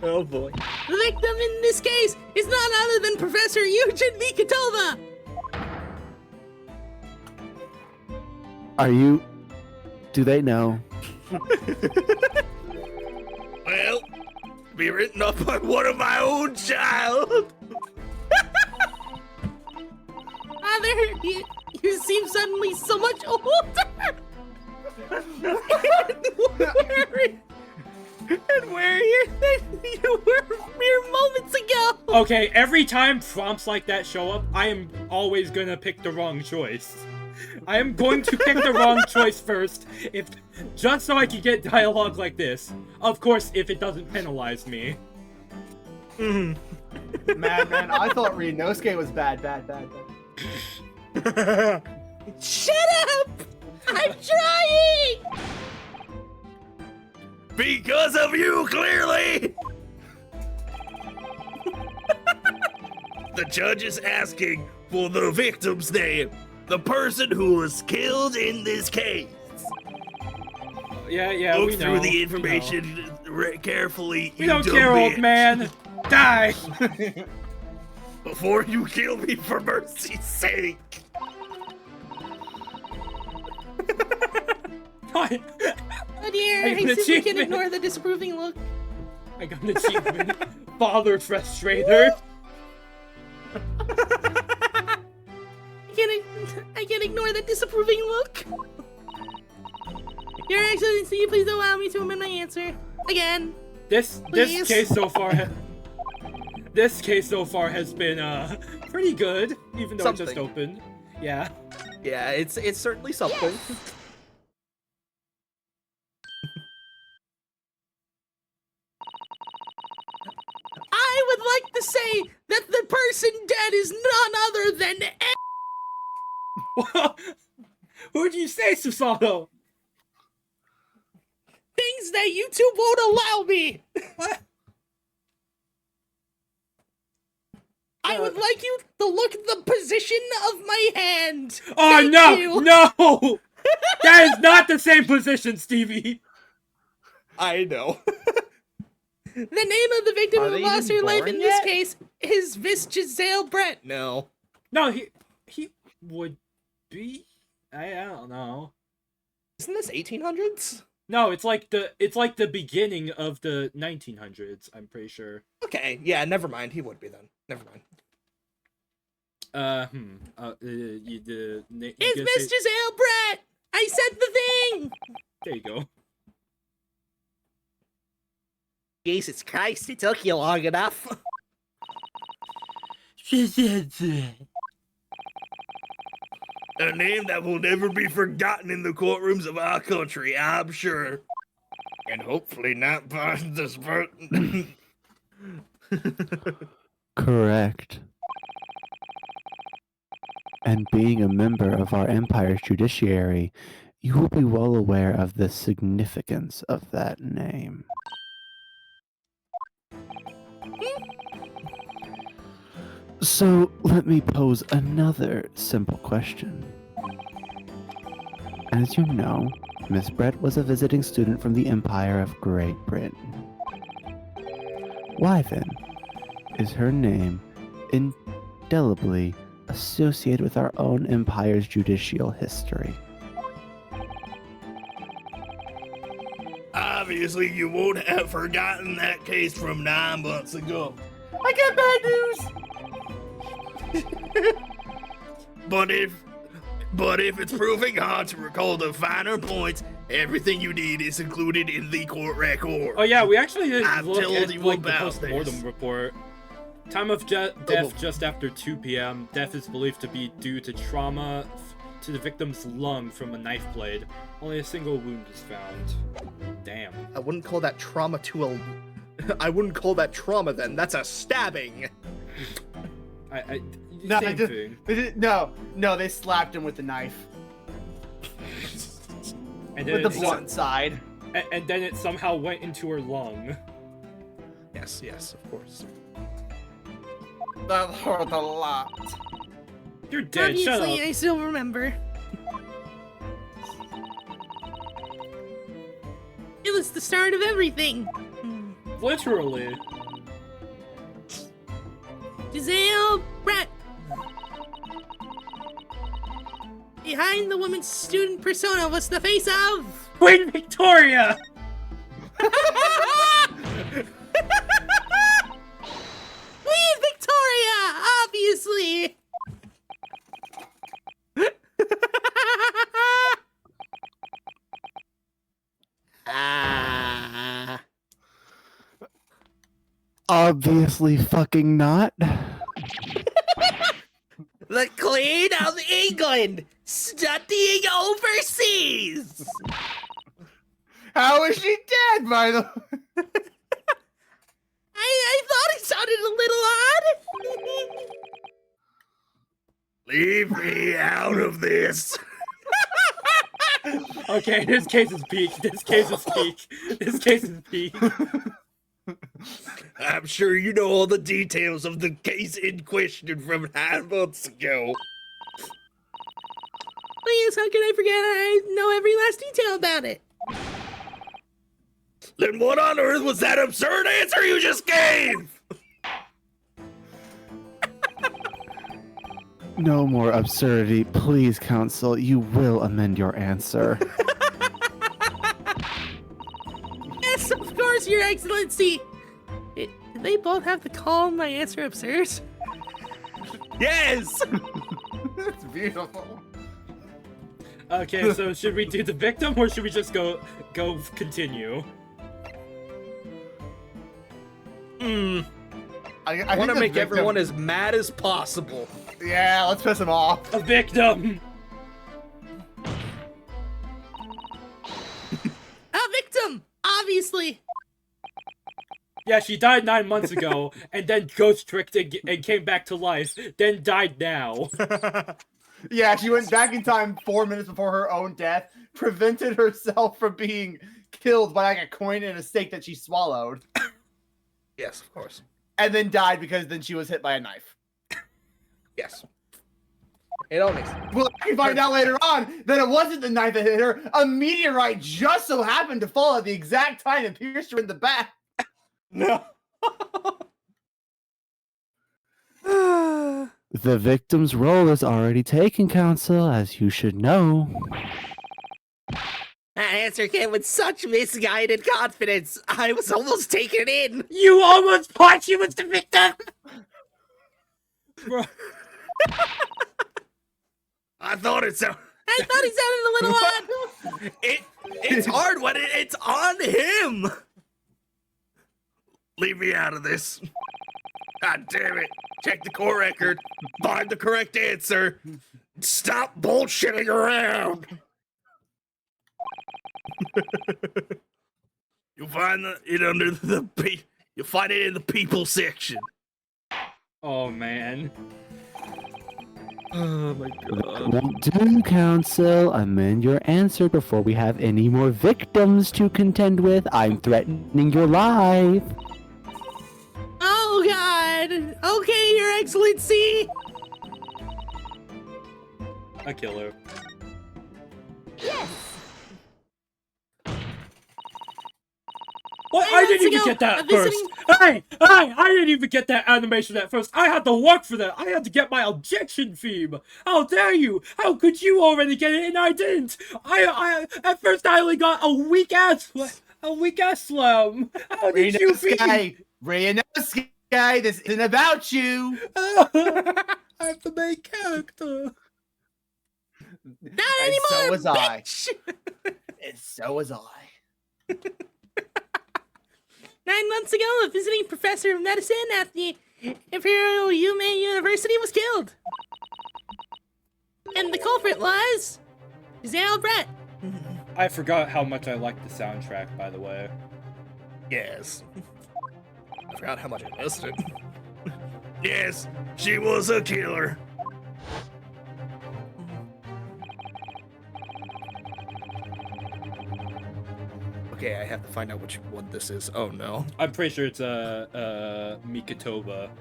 Oh boy. The victim in this case is none other than Professor Eugen Nikitova! Do they know? Well, be written up by one of my own child. Father, you seem suddenly so much older! and where you were mere moments ago! Okay, every time prompts like that show up, I am always gonna pick the wrong choice. I am going to pick the wrong choice first, just so I can get dialogue like this. Of course, if it doesn't penalize me. Man, I thought Ryunosuke was bad. Shut up! I'm trying! Because of you, clearly! The judge is asking for the victim's name. The person who was killed in this case. Yeah, Look we know. through the information carefully. We don't care, old man. Die! Before you kill me, for mercy's sake. What? Oh dear, I I got an simply can achievement. ignore the disapproving look. I got an achievement. Father Frustrator. I can't ignore the disapproving look. Your Excellency, please allow me to amend my answer. Again. This Please. case so far has been pretty good, even though it just Something. opened. Yeah. Yeah, it's certainly something. I would like to say that the person dead is none other than Who'd you say, Susato? things that YouTube won't allow me. What? I would like you to look at the position of my hand. Oh Thank no! you. No! That is not the same position, Stevie. I know. The name of the victim Are who they lost even her life born in this yet? case is Miss Giselle Brett. No. No, he would be. I don't know. Isn't this 1800s? No, it's like the beginning of the 1900s. I'm pretty sure. Okay, yeah, never mind. He would be then. Never mind. It's Miss Giselle Brett. I said the thing. There you go. Jesus Christ, it took you long enough. A name that will never be forgotten in the courtrooms of our country, I'm sure. And hopefully not by this person. Correct. And being a member of our empire's judiciary, you will be well aware of the significance of that name. So, let me pose another simple question. As you know, Miss Brett was a visiting student from the Empire of Great Britain. Why then is her name indelibly associated with our own empire's judicial history? Obviously, you won't have forgotten that case from 9 months ago. I got bad news. But if it's proving hard to recall the finer points, everything you need is included in the court record. Oh yeah, we actually didn't I've look told at you like the about post-mortem this. report. Time of death just after 2 p.m. Death is believed to be due to trauma to the victim's lung from a knife blade. Only a single wound is found. Damn. I wouldn't call that trauma I wouldn't call that trauma then. That's a stabbing. No, Same thing. no, they slapped him with the knife. And then With the it- blunt side. and then it somehow went into her lung. Yes, of course. That hurt a lot. You're dead. Shut up. Obviously, I still remember. It was the start of everything. Literally. Giselle Brett. Behind the woman's student persona was the face of... Queen Victoria! Queen Victoria, obviously. Obviously fucking not. The Queen of England, studying overseas. How is she dead, by the way? I thought it sounded a little odd. Leave me out of this. Okay, this case is peak. This case is peak. This case is peak. I'm sure you know all the details of the case in question from 9 months ago. Oh yes, how could I forget? I know every last detail about it. Then what on earth was that absurd answer you just gave? No more absurdity. Please, Counsel, you will amend your answer. Yes, of course, Your Excellency. Did they both have to call my answer absurd? Yes! That's beautiful. Okay, so should we do the victim or should we just go continue? I I want to think the make victim- everyone as mad as possible. Yeah, let's piss him off. A victim! A victim, obviously. Yeah, she died 9 months ago, and then ghost tricked and came back to life, then died now. Yeah, she went back in time 4 minutes before her own death, prevented herself from being killed by like a coin and a steak that she swallowed, Yes, of course. and then died because then she was hit by a knife. Yes. It all makes sense. Well, you find out later on that it wasn't the knife that hit her. A meteorite just so happened to fall at the exact time and pierced her in the back. No. The victim's role is already taken, Counsel, as you should know. That answer came with such misguided confidence. I was almost taken in. You almost thought she was the victim! Bro. I thought it sounded... I thought he sounded a little odd. It's hard when it's on him. Leave me out of this. God damn it. Check the court record. Find the correct answer. Stop bullshitting around. You'll find it under you'll find it in the people section. Oh, man. Oh my That god. won't do, Counsel. Amend your answer before we have any more victims to contend with. I'm threatening your life. Oh God. Okay, Your Excellency. A killer. What? I didn't even get that first. Hey! I didn't even get that animation at first. I had to work for that. I had to get my objection theme. How dare you? How could you already get it and I didn't? At first I only got a weak ass slam. How did you beat? Ryanosuke, this isn't about you. I'm the main character. Not And anymore, so was I. bitch. And so was I. 9 months ago, a visiting professor of medicine at the Imperial Yume University was killed. And the culprit was... Giselle Brett. I forgot how much I liked the soundtrack, by the way. Yes. I forgot how much I missed it. Yes, she was a killer. Okay, I have to find out which one this is. Oh no. I'm pretty sure it's Mikitoba.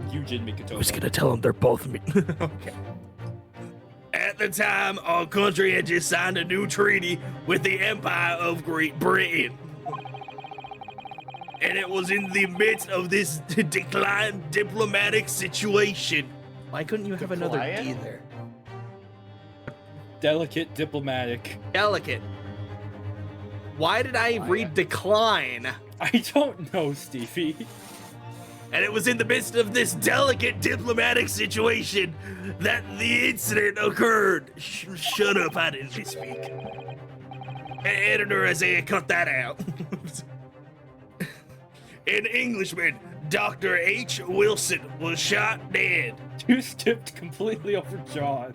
Yujin Mikitoba. I was gonna tell them they're both me. Okay. At the time, our country had just signed a new treaty with the Empire of Great Britain. And it was in the midst of this declined diplomatic situation. Why couldn't you have another D Decline? there? Delicate diplomatic. Delicate. Why did I read decline? I don't know, Stevie. And it was in the midst of this delicate diplomatic situation that the incident occurred. Shut up, I didn't misspeak. Editor Isaiah, cut that out. An Englishman, Dr. H. Wilson, was shot dead. You skipped completely over John.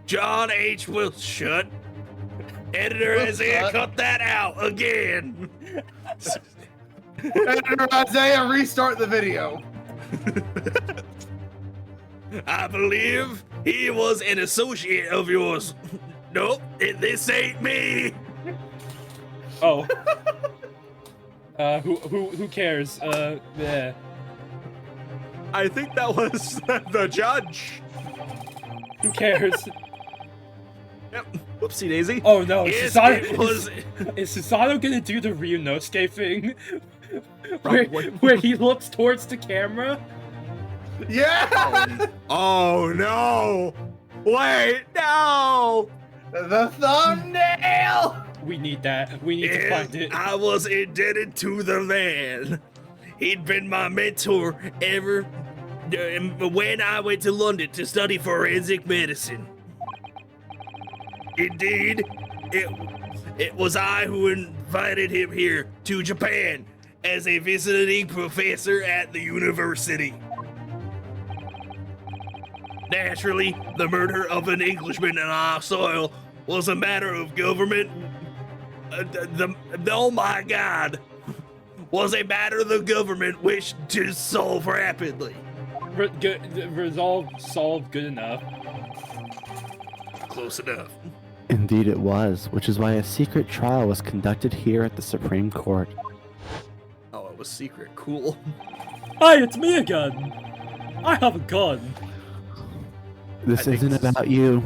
John H. Wilson, shut. Editor Isaiah, cut that out again. Editor Isaiah, restart the video. I believe he was an associate of yours. Nope, this ain't me. Oh. Who cares? Yeah. I think that was the judge. Who cares? Yep. Whoopsie daisy. Oh no, Yes, Susanoo, it was. is Susanoo gonna do the Ryunosuke thing? Probably. Where he looks towards the camera? Yeah! Oh no! Wait, no! The thumbnail! We need that. We need to find it. I was indebted to the man. He'd been my mentor ever when I went to London to study forensic medicine. Indeed, it was I who invited him here to Japan as a visiting professor at the university. Naturally, the murder of an Englishman on our soil was a matter of government. Oh my God, was a matter the government wished to solve rapidly. Solved good enough. Close enough. Indeed it was, which is why a secret trial was conducted here at the Supreme Court. Oh, it was secret. Cool. Hi, it's me again. I have a gun. This think isn't this is- about you.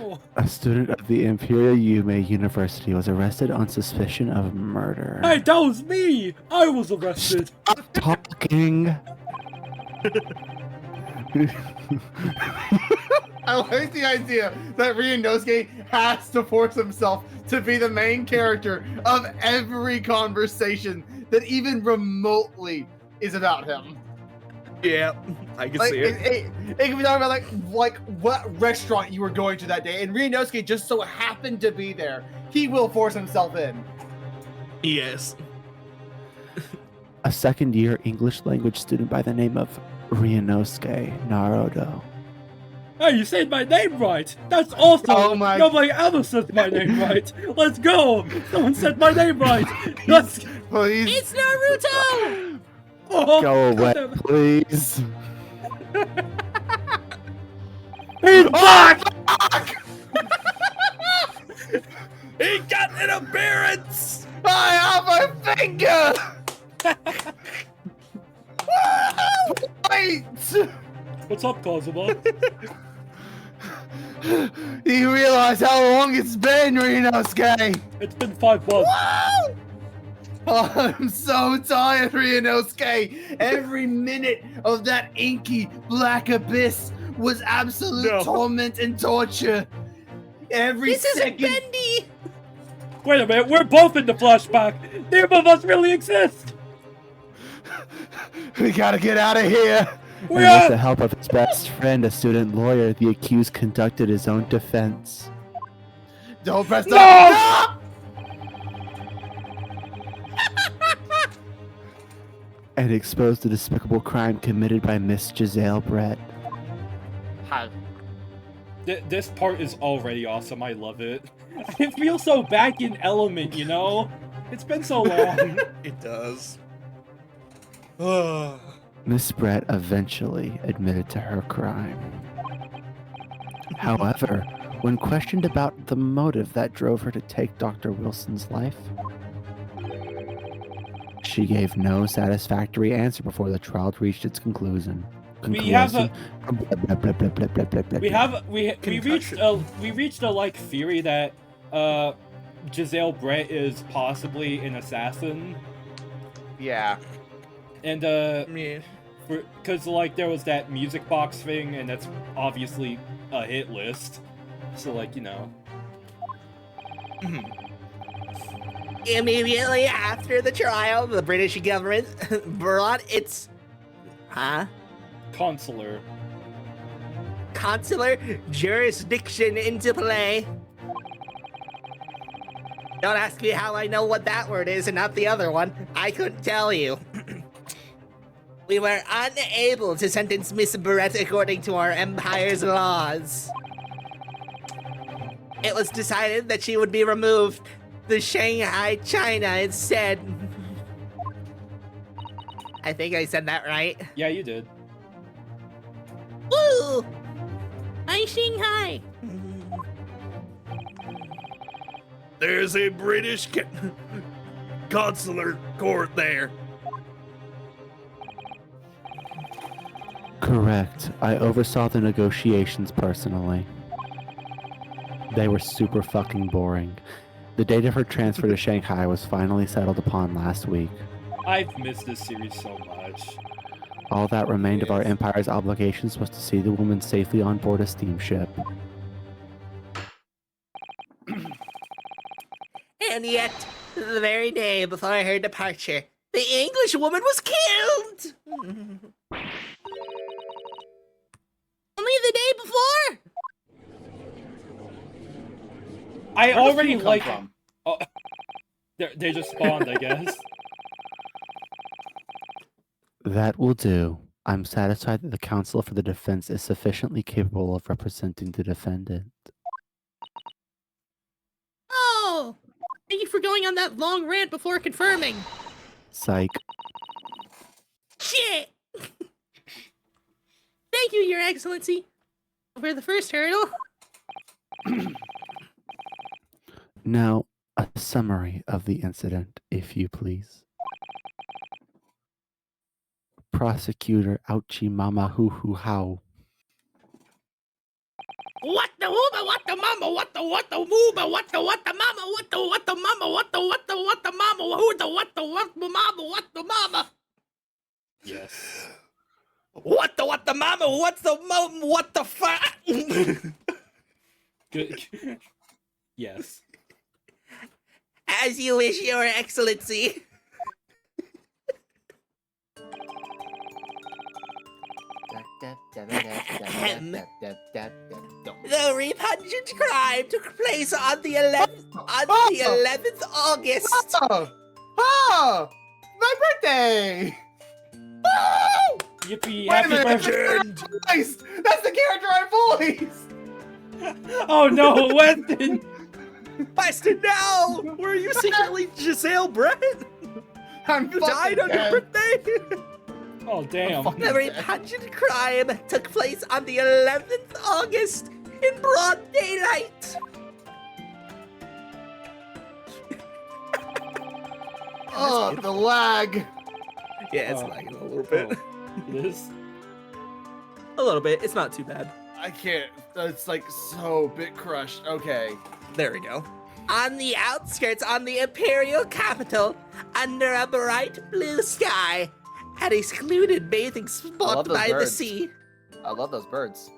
Oh, A student of the Imperial Yume University was arrested on suspicion of murder. hey, that was me. I was arrested. Talking. I like the idea that Ryunosuke has to force himself to be the main character of every conversation that even remotely is about him. Yeah, I can Like, see it. it can be talking about like what restaurant you were going to that day, and Ryunosuke just so happened to be there. He will force himself in. Yes. A second-year English language student by the name of Ryunosuke Naruto. Hey, you said my name right. That's awesome. Oh my- Nobody ever said my name right. Let's go. Someone said my name right. Let's. Please. It's Naruto! Oh, Go away, goddamn. please. He's back. He got an appearance! I have a finger. Wait. What's up, Kazuma? Do you realize how long it's been, Ryunosuke? It's been 5 months. Oh, I'm so tired, Ryunosuke. Every minute of that inky black abyss was absolute torment and torture. Every This isn't second. Bendy! Wait a minute, we're both in the flashback. Neither of us really exist. We gotta get out of here. And We with are. the help of his best friend, a student lawyer, the accused conducted his own defense. Don't press the. No! And exposed the despicable crime committed by Miss Giselle Brett. This part is already awesome. I love it. I feel so back in Element, you know? It's been so long. It does. Miss Brett eventually admitted to her crime. However, when questioned about the motive that drove her to take Dr. Wilson's life, she gave no satisfactory answer before the trial reached its conclusion. We have a- We we reached a like theory that Giselle Brett is possibly an assassin. Yeah. And Yeah. because like there was that music box thing, and that's obviously a hit list. So like, you know. Immediately after the trial, the British government brought its Consular. consular jurisdiction into play. Don't ask me how I know what that word is and not the other one. I couldn't tell you. We were unable to sentence Miss Barrett according to our empire's laws. It was decided that she would be removed to Shanghai, China instead. I think I said that right. Yeah, you did. Woo! Hi, Shanghai. There's a British consular court there. Correct. I oversaw the negotiations personally. They were super fucking boring. The date of her transfer to Shanghai was finally settled upon last week. I've missed this series so much. All that remained of our empire's obligations was to see the woman safely on board a steamship. And yet, the very day before her departure, the English woman was killed! Only the day before? I Where does already Steam come like. from? Oh, they just spawned, I guess. That will do. I'm satisfied that the counsel for the defense is sufficiently capable of representing the defendant. Oh! Thank you for going on that long rant before confirming. Psych. Shit! Thank you, Your Excellency. For the first hurdle. Now, a summary of the incident, if you please. Prosecutor Ouchie Mama Hoo Hoo How. What the hooba, what the mama, what the mooba, what the mama, what the mama, what the mama, who the mama, what the mama. Yes. What the mama, what's the mom, what the fuck? Good. Yes. As you wish, Your Excellency. The repugnant crime took place on the 11th August. Oh! My birthday! Woo! Yippee! Wait a Happy minute, birthday! Christ! That's the character I voiced! Oh no, Weston! Weston, no! Were you secretly Giselle Brett? I'm You died on your birthday? Oh damn! The repugnant crime took place on the 11th August in broad daylight. Oh, the lag! Yeah, it's Oh. lagging a little bit. It is. A little bit. It's not too bad. I can't. It's like so bit crushed. Okay. There we go. On the outskirts on the imperial capital, under a bright blue sky, at a secluded bathing spot those by the birds. sea. I love those birds.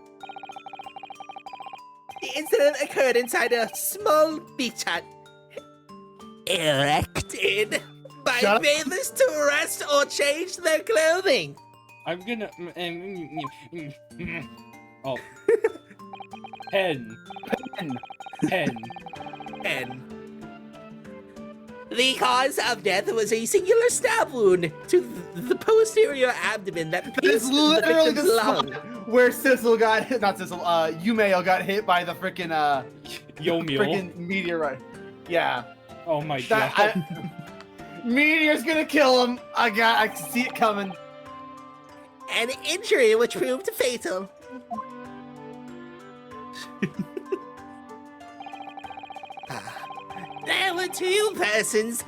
The incident occurred inside a small beach hut, erected by Shut up. bathers to rest or change their clothing. I'm gonna. Oh. Pen. Pen. And the cause of death was a singular stab wound to the posterior abdomen that It's pierced the literally the victim's spot lung. where Sissel got hit. Not Sissel. Yumeo got hit by the freaking Yo-mule. freaking meteorite. Yeah. Oh my That, god. Meteor's gonna kill him. I can see it coming. An injury which proved fatal. There were two persons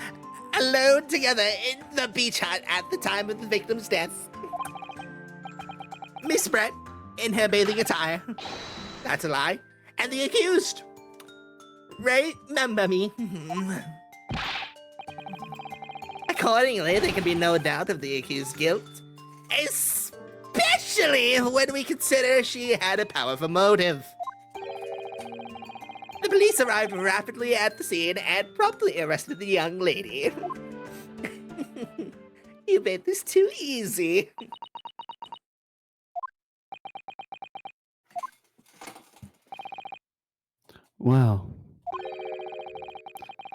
alone together in the beach hut at the time of the victim's death. Miss Brett, in her bathing attire. That's a lie. And the accused. Remember me. A Accordingly, there can be no doubt of the accused's guilt, especially when we consider she had a powerful motive. The police arrived rapidly at the scene and promptly arrested the young lady. You made this too easy. Well,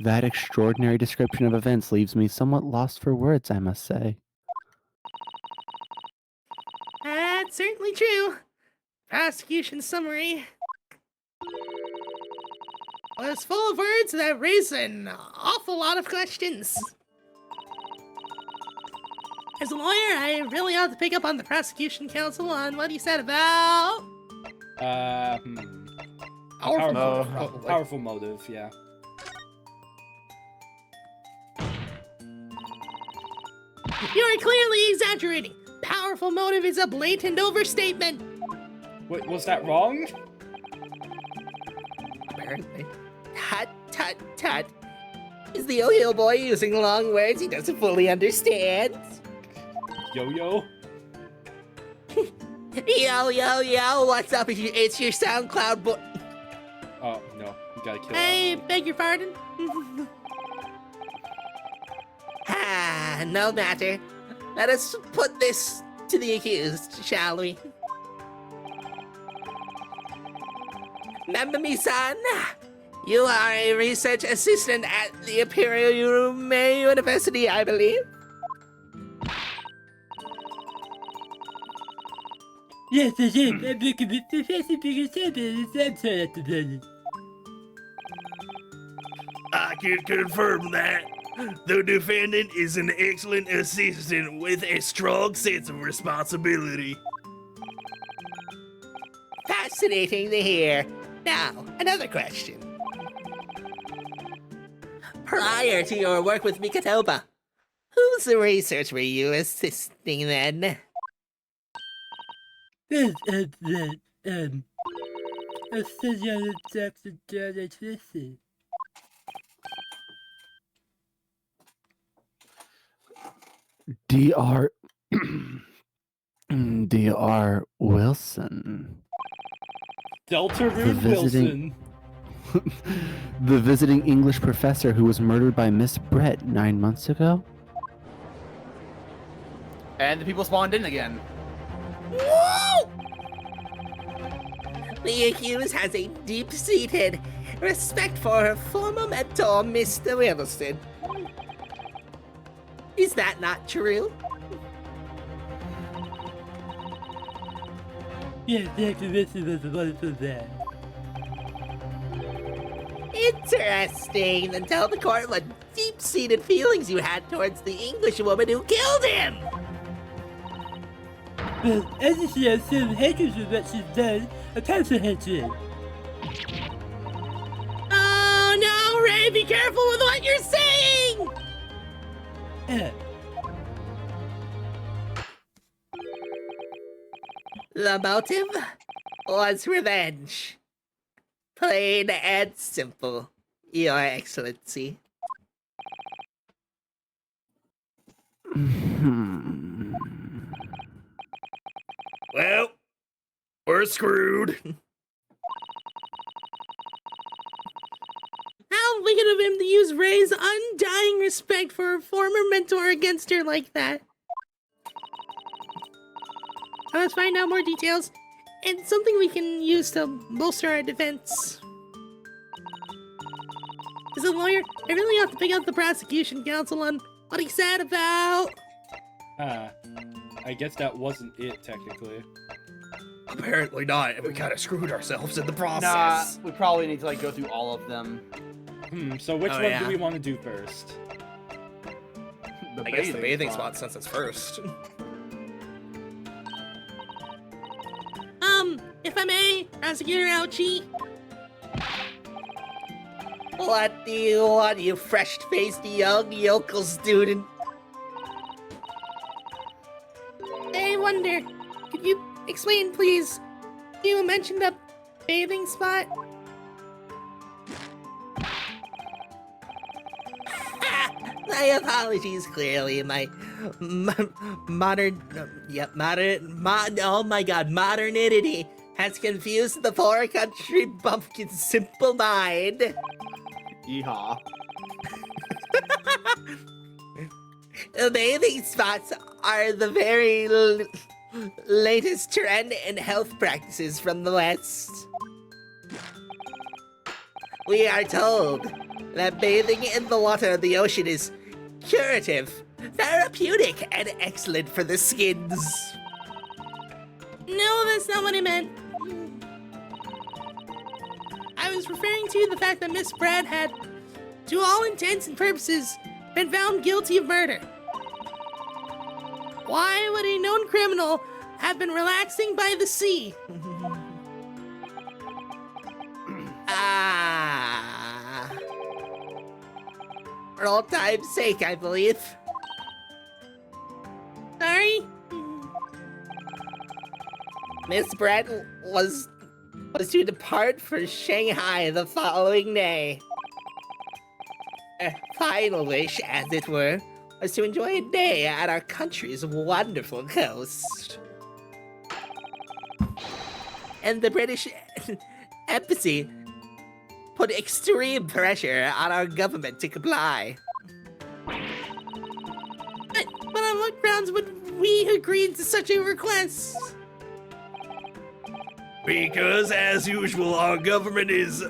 that extraordinary description of events leaves me somewhat lost for words, I must say. That's certainly true. Prosecution summary was full of words that raise an awful lot of questions. As a lawyer, I really ought to pick up on the prosecution counsel on what he said about... Powerful motive, yeah. You are clearly exaggerating. Powerful motive is a blatant overstatement. Wait, was that wrong? Apparently. Tut, tut, tut. Is the yo-yo boy using long words he doesn't fully understand? Yo-yo? Yo, yo, yo, what's up? It's your SoundCloud boy. Oh, no. You gotta kill I beg your pardon? No matter. Let us put this to the accused, shall we? Remember me, son? You are a research assistant at the Imperial University, I believe. Yes, I am. I'm looking at Professor Bigger. I can confirm that. The defendant is an excellent assistant with a strong sense of responsibility. Fascinating to hear. Now, another question. Prior to your work with Mikatoba, whose research were you assisting then? Dr. Dr. Wilson. Deltarune visiting- Wilson. The visiting English professor who was murdered by Miss Brett 9 months ago? And the people spawned in again. Whoa! The accused has a deep-seated respect for her former mentor, Mr. Wilson. Is that not true? Yes, Dr. Wilson was wonderful there. Interesting. Then tell the court what deep-seated feelings you had towards the English woman who killed him. Well, as you see, I've some hatred for what she's done. A cancer hatred. Oh no, Ray, be careful with what you're saying! The motive was revenge. Plain and simple, Your Excellency. Well, we're screwed. How wicked of him to use Ray's undying respect for her former mentor against her like that. Let's find out more details, and something we can use to bolster our defense. As a lawyer, I really ought to pick up the prosecution counsel on what he said about... I guess that wasn't it, technically. Apparently not, and we kind of screwed ourselves in the Nah, process. we probably need to like go through all of them. So which Oh, one yeah. do we want to do first? The I guess the bathing spot since it's first. If I may, Prosecutor Ouchie. What do you want, you fresh-faced young yokel student? I wonder, could you explain, please? You mentioned a bathing spot? My apologies, clearly. My modernity has confused the poor country bumpkin's simple mind. Yeehaw. The bathing spots are the very latest trend in health practices from the West. We are told that bathing in the water of the ocean is curative, therapeutic, and excellent for the skins. No, that's not what I meant. I was referring to the fact that Miss Brad had, to all intents and purposes, been found guilty of murder. Why would a known criminal have been relaxing by the sea? For old time's sake, I believe. Sorry? Miss Brett was to depart for Shanghai the following day. Her final wish, as it were, was to enjoy a day at our country's wonderful coast. And the British embassy put extreme pressure on our government to comply. But on what grounds would we agree to such a request? Because, as usual, our government is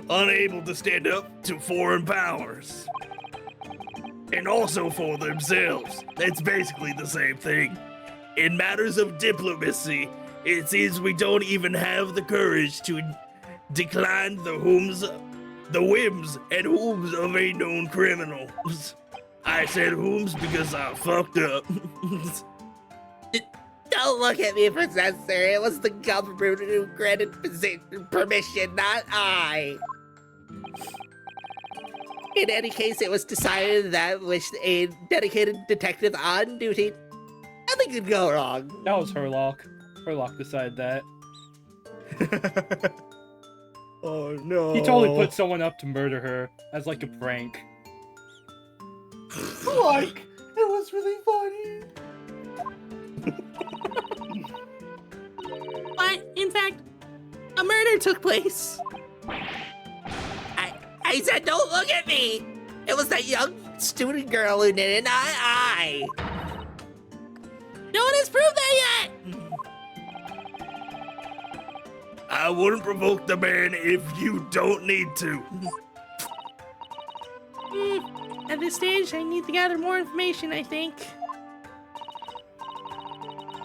unable to stand up to foreign powers. And also for themselves. It's basically the same thing. In matters of diplomacy, it seems we don't even have the courage to decline the whims and whooms of a known criminal. I said whooms because I fucked up. Don't look at me, Professor. It was the government who granted permission, not I. In any case, it was decided that with a dedicated detective on duty, nothing could go wrong. That was Herlock. Herlock decided that. Oh no. He totally put someone up to murder her as like a prank. Like, it was really funny. But, in fact, a murder took place. I said, don't look at me! It was that young student girl who did it, not I! No one has proved that yet! I wouldn't provoke the man if you don't need to. At this stage, I need to gather more information, I think.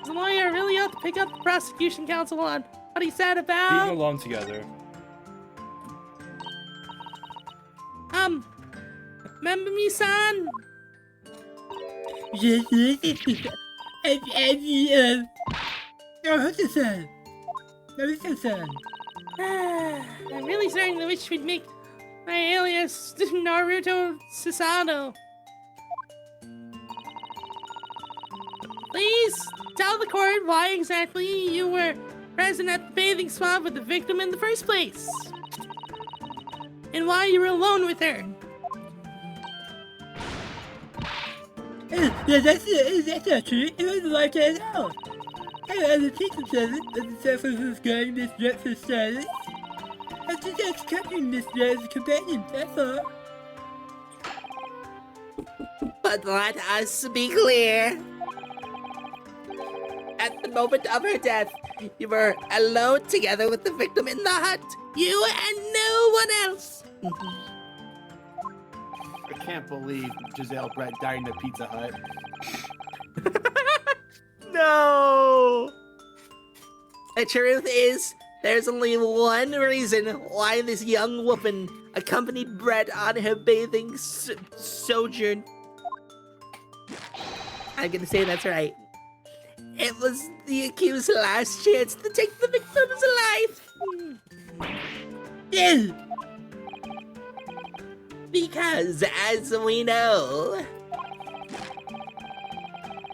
The lawyer really ought to pick up the prosecution counsel on what he said Being about... alone together. Remember me, son? Yes, Hosonaga. I'm really starting to wish we'd make my alias Naruto Sasano. Please tell the court why exactly you were present at the bathing spot with the victim in the first place. And why you were alone with her. Yeah, that's not true. It was like that at all. As a teacher says it, that the surface was going this dreadful status. I just accepting this as a companion, that's all. But let us be clear. At the moment of her death, you were alone together with the victim in the hut. You and no one else. I can't believe Giselle Brett died in a Pizza Hut. No! The truth is, there's only one reason why this young woman accompanied Brett on her bathing sojourn. I'm gonna say that's right. It was the accused's last chance to take the victim's life. Yeah. Because, as we know,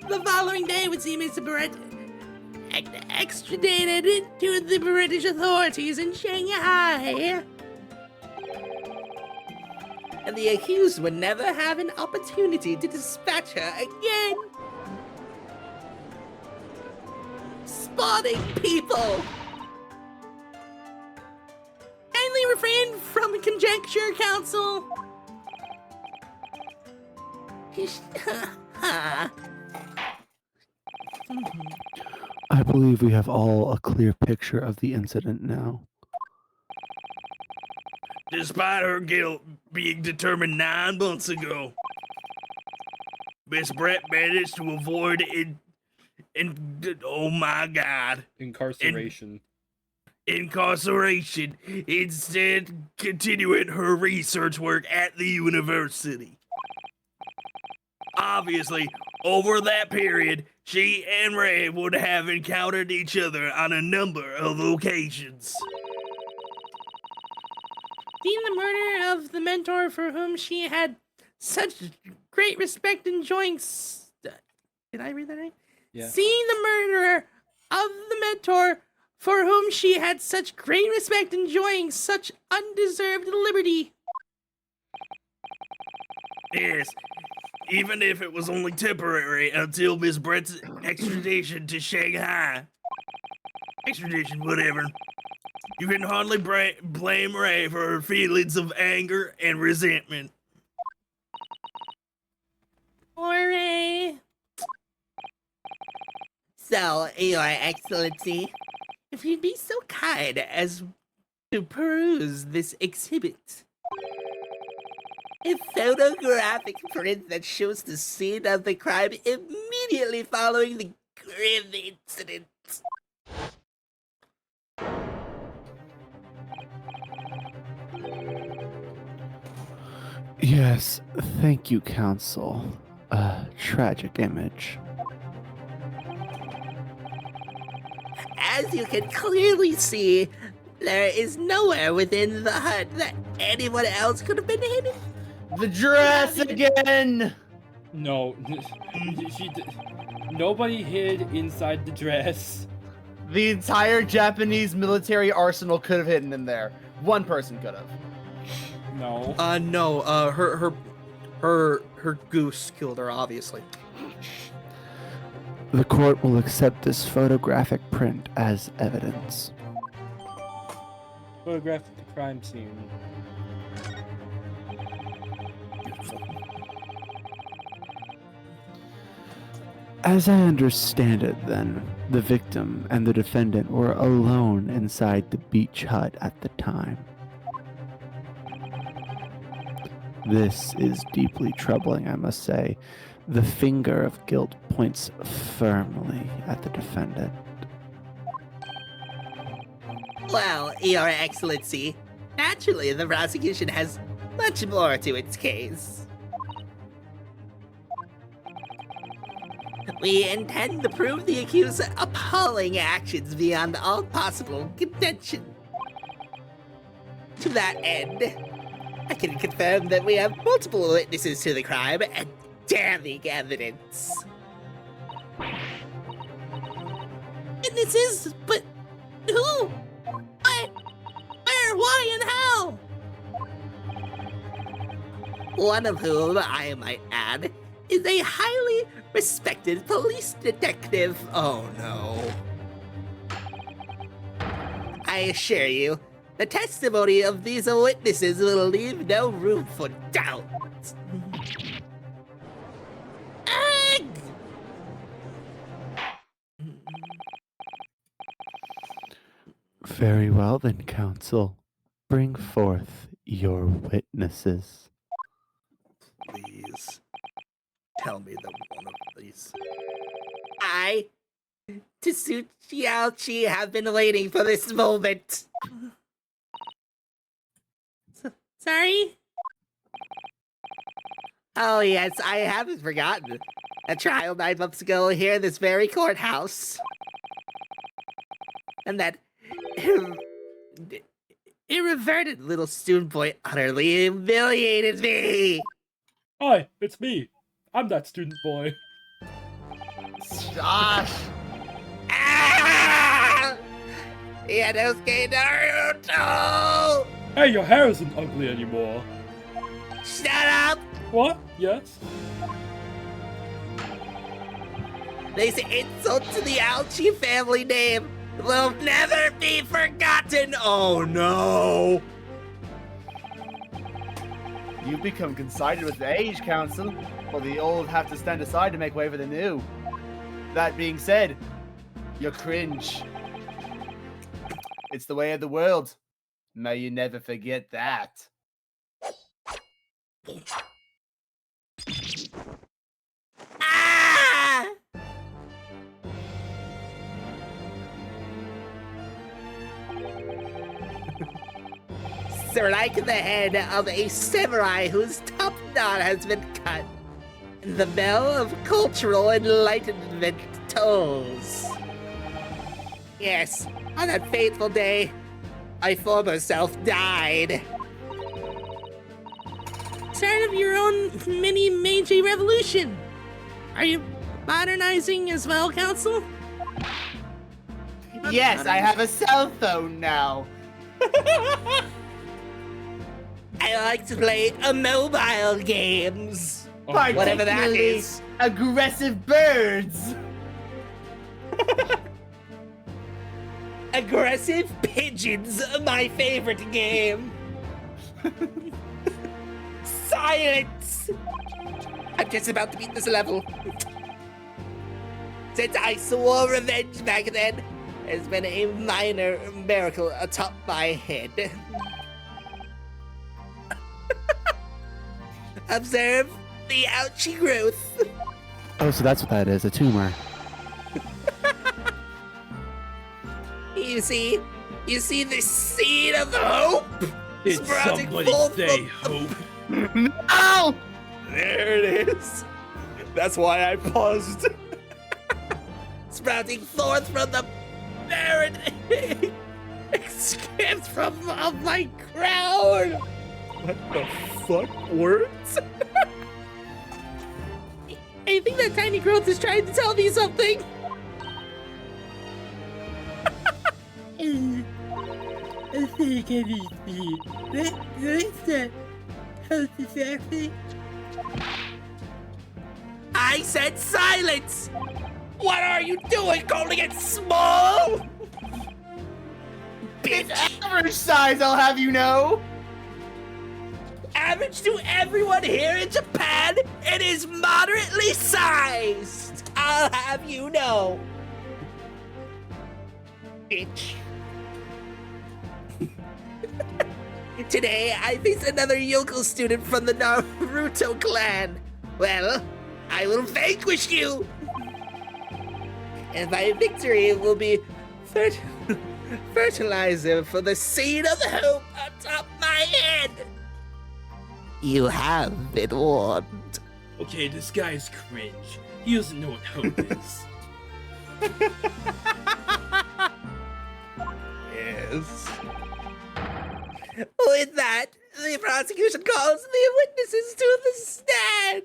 The following day would see Mr. Brett extradited to the British authorities in Shanghai. and the accused would never have an opportunity to dispatch her again. Spotting people! Kindly refrain from conjecture, Council. I believe we have all a clear picture of the incident now. Despite her guilt being determined 9 months ago, Miss Brett managed to avoid oh my god, Incarceration. incarceration, instead continuing her research work at the university. Obviously, over that period, she and Ray would have encountered each other on a number of occasions. Seeing the murder of the mentor for whom she had such great respect enjoying... Did I read that right? Yeah. Seeing the murderer of the mentor for whom she had such great respect enjoying such undeserved liberty. Yes, even if it was only temporary until Miss Brett's extradition to Shanghai. Extradition, whatever. You can hardly blame Ray for her feelings of anger and resentment. Ray. So, Your Excellency, if you'd be so kind as to peruse this exhibit. A photographic print that shows the scene of the crime immediately following the grim incident. Yes, thank you, Council. A tragic image. As you can clearly see, there is nowhere within the hut that anyone else could have been hidden. The dress again! No, nobody hid inside the dress. The entire Japanese military arsenal could have hidden in there. One person could have. No. No, her goose killed her, obviously. The court will accept this photographic print as evidence. Photograph of the crime scene. As I understand it, then, the victim and the defendant were alone inside the beach hut at the time. This is deeply troubling, I must say. The finger of guilt points firmly at the defendant. Well, Your Excellency, naturally the prosecution has much more to its case. We intend to prove the accused's appalling actions beyond all possible contention. To that end, I can confirm that we have multiple witnesses to the crime and damning evidence. Witnesses? But who? What? Where? Why? And how? One of whom, I might add, is a highly respected police detective. Oh no. I assure you, the testimony of these witnesses will leave no room for doubt. Egg! Very well then, counsel. Bring forth your witnesses. Please. Tell me that one of these. I, Tsuchiauchi, have been waiting for this moment. Sorry? Oh yes, I haven't forgotten. A trial 9 months ago here in this very courthouse. And that irreverent little student boy utterly humiliated me. Hi, it's me. I'm that student boy. Josh! Ah! Inosuke Naruto! Hey, your hair isn't ugly anymore. Shut up! What? Yes? This insult to the Alchi family name will never be forgotten! Oh no! You've become coincided with the Age Council, while the old have to stand aside to make way for the new. That being said, you're cringe. It's the way of the world. May you never forget that. Ah! Strike the head of a samurai whose top knot has been cut. The bell of cultural enlightenment tolls. Yes, on that fateful day, my former self died. Start of your own mini Meiji revolution. Are you modernizing as well, Council? Yes, I have a cell phone now. I like to play mobile games. Whatever that Particularly is. aggressive birds. Aggressive pigeons, my favorite game. Silence! I'm just about to beat this level. Since I swore revenge back then, there's been a minor miracle atop my head. Observe the ouchy growth. Oh, so that's what that is, a tumor. You see the seed of hope? Did sprouting somebody forth say from- hope? Ow! There it is. That's why I paused. Sprouting forth from the barren escapes from my crown. What the fuck? Words? I think that tiny growth is trying to tell me something. I think I need to. What's that? How's exactly? I said silence. What are you doing, calling it small? It's Bitch. average size, I'll have you know. Average to everyone here in Japan, it is moderately sized. I'll have you know. Bitch. Today, I face another yokel student from the Naruto clan. Well, I will vanquish you. And my victory will be fertilizer for the seed of hope atop my head. You have been warned. Okay, this guy's cringe. He doesn't know what hope is. Yes. With that, the prosecution calls the witnesses to the stand.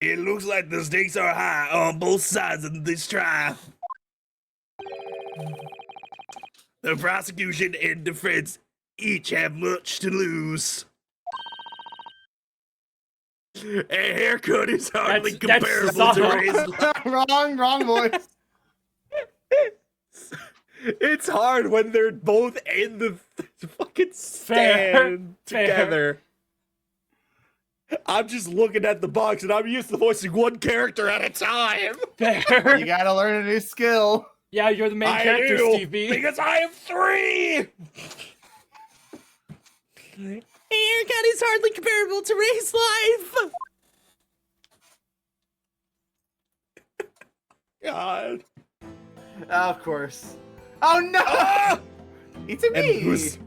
It looks like the stakes are high on both sides of this trial. The prosecution and defense each have much to lose. A haircut is hardly That's comparable to subtle. raise. wrong voice. It's hard when they're both in the fucking Fair. stand Fair. together. I'm just looking at the box and I'm used to voicing one character at a time. There. You gotta learn a new skill. Yeah, you're the main I character, do, Steve B. because I have 3. A haircut is hardly comparable to Ray's life. God. Of course. Oh no! It's a And me. who's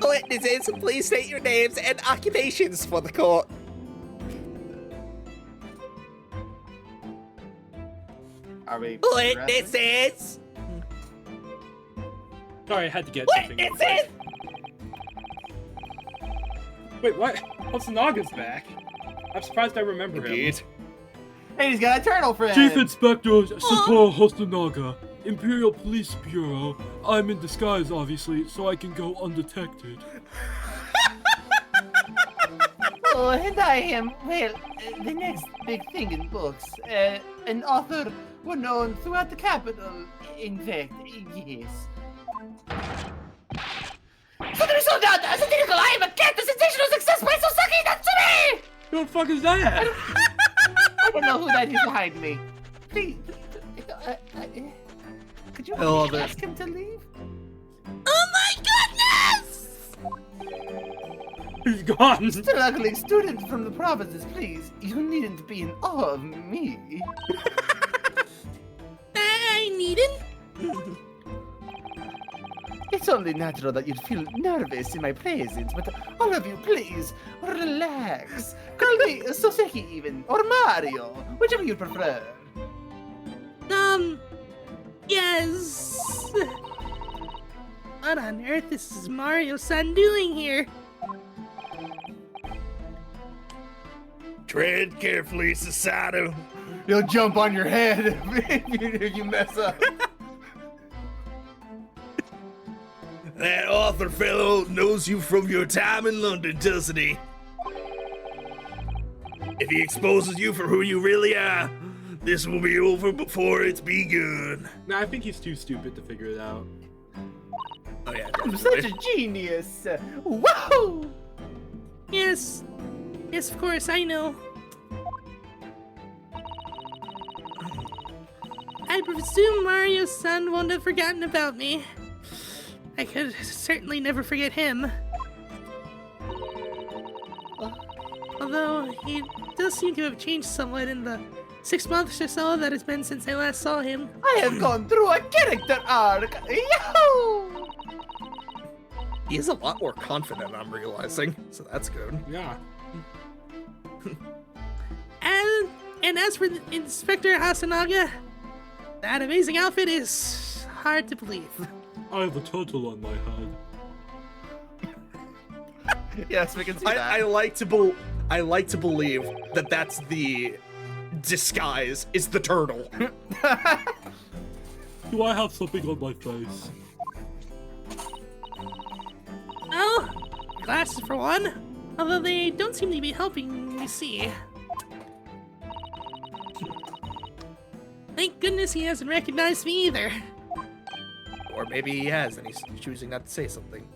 Witnesses, please state your names and occupations for the court. Are we? Witnesses! Sorry, I had to get something. Witnesses! Wait, what? Hosanaga's back. I'm surprised I remember him. Indeed. Hey, he's got a turtle friend. Chief Inspector Sapporo Hosonaga. Imperial Police Bureau. I'm in disguise, obviously, so I can go undetected. Oh, and I am, well, the next big thing in books. An author well known throughout the capital, in fact, yes. So the result out as a typical, I am a cat, the sensational success by Sosaki Natsumi! Who the fuck is that? I don't know who that is behind me. Please, could you ask him to leave? Oh my goodness! He's gone. Struggling student from the provinces, please. You needn't be in awe of me. I needn't. It's only natural that you'd feel nervous in my presence, but all of you, please, relax. Call me Soseki even, or Mario, whichever you prefer. Yes. What on earth is Mario-san doing here? Tread carefully, Sasato. He'll jump on your head if you mess up. That author fellow knows you from your time in London, doesn't he? If he exposes you for who you really are, this will be over before it's begun. Nah, I think he's too stupid to figure it out. Oh yeah, I'm such a genius. Whoa! Yes. Yes, of course, I know. I presume Mario-san won't have forgotten about me. I could certainly never forget him. Although, he does seem to have changed somewhat in the 6 months or so that it's been since I last saw him. I have gone through a character arc. Yahoo! He is a lot more confident, I'm realizing, so that's good. Yeah. And as for the Inspector Hosonaga, that amazing outfit is hard to believe. I have a turtle on my head. Yes, we can see that. I like to believe that that's the disguise, is the turtle. Do I have something on my face? Oh, glasses for one. Although they don't seem to be helping me see. Thank goodness he hasn't recognized me either. Or maybe he has, and he's choosing not to say something.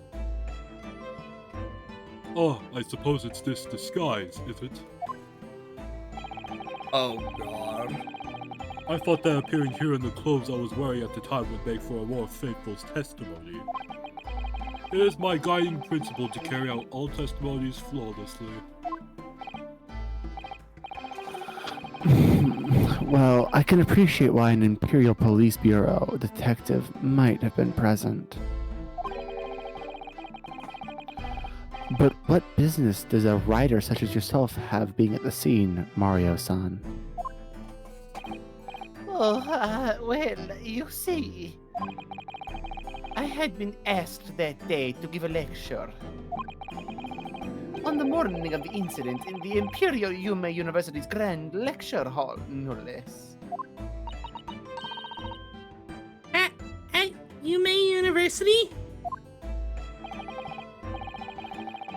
Oh, I suppose it's this disguise, is it? Oh god. I thought that appearing here in the clothes I was wearing at the time would make for a more faithful testimony. It is my guiding principle to carry out all testimonies flawlessly. Well, I can appreciate why an Imperial Police Bureau detective might have been present. But what business does a writer such as yourself have being at the scene, Mario-san? Oh, well, you see, I had been asked that day to give a lecture. On the morning of the incident in the Imperial Yume University's Grand Lecture Hall, no less. At Yume University?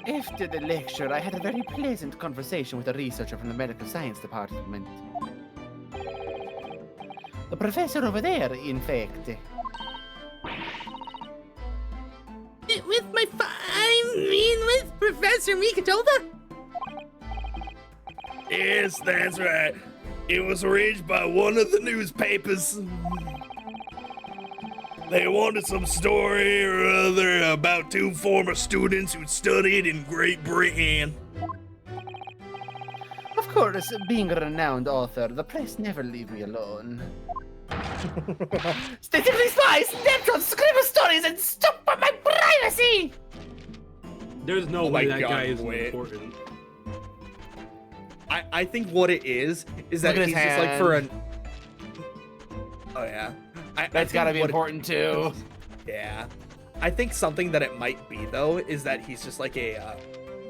After the lecture, I had a very pleasant conversation with a researcher from the Medical Science Department. The professor over there, in fact. With Professor Mikatoba? Yes, that's right. It was arranged by one of the newspapers. They wanted some story or other about two former students who studied in Great Britain. Of course, being a renowned author, the press never leave me alone. Statistically spies, Neptune, scribble stories, and stop on my privacy! There's no Oh way my that God, guy isn't wait. important. I think what it is that Look at he's his just like for hand. an. Oh yeah. That's gotta be important too. Yeah. I think something that it might be though is that he's just like a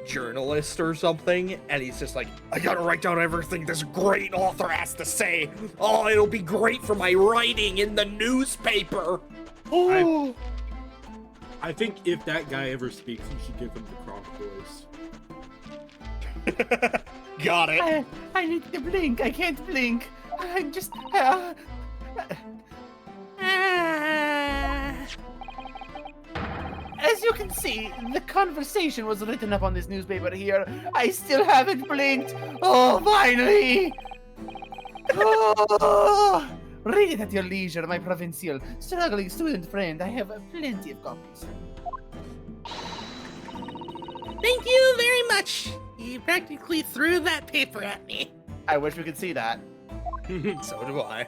journalist or something, and he's just like, I gotta write down everything this great author has to say. Oh, it'll be great for my writing in the newspaper. Oh. I think if that guy ever speaks, you should give him the Chronic voice. Got it. I need to blink. I can't blink. I'm just. As you can see, the conversation was written up on this newspaper here. I still haven't blinked. Oh, finally! Oh, read it at your leisure, my provincial, struggling student friend. I have plenty of copies. Thank you very much. You practically threw that paper at me. I wish we could see that. So do I.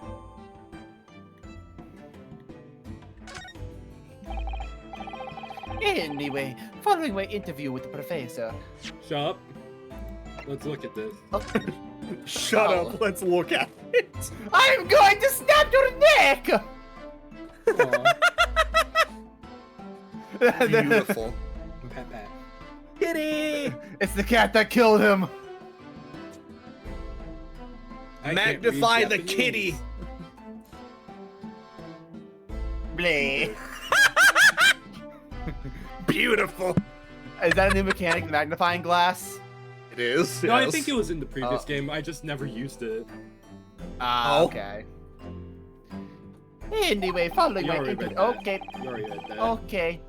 Anyway, following my interview with the professor. Shut up. Let's look at this. Shut up. Let's look at it. I'm going to snap your neck! Beautiful. Pat pat. Kitty! It's the cat that killed him. I can't Magnify read the Japanese. kitty. Bleh. Beautiful. Is that a new mechanic, the magnifying glass? It is. No, I yes. think it was in the previous game. I just never used it. Ah, Oh. okay. Anyway, following You my already interview. read that. Okay, You already read that. okay.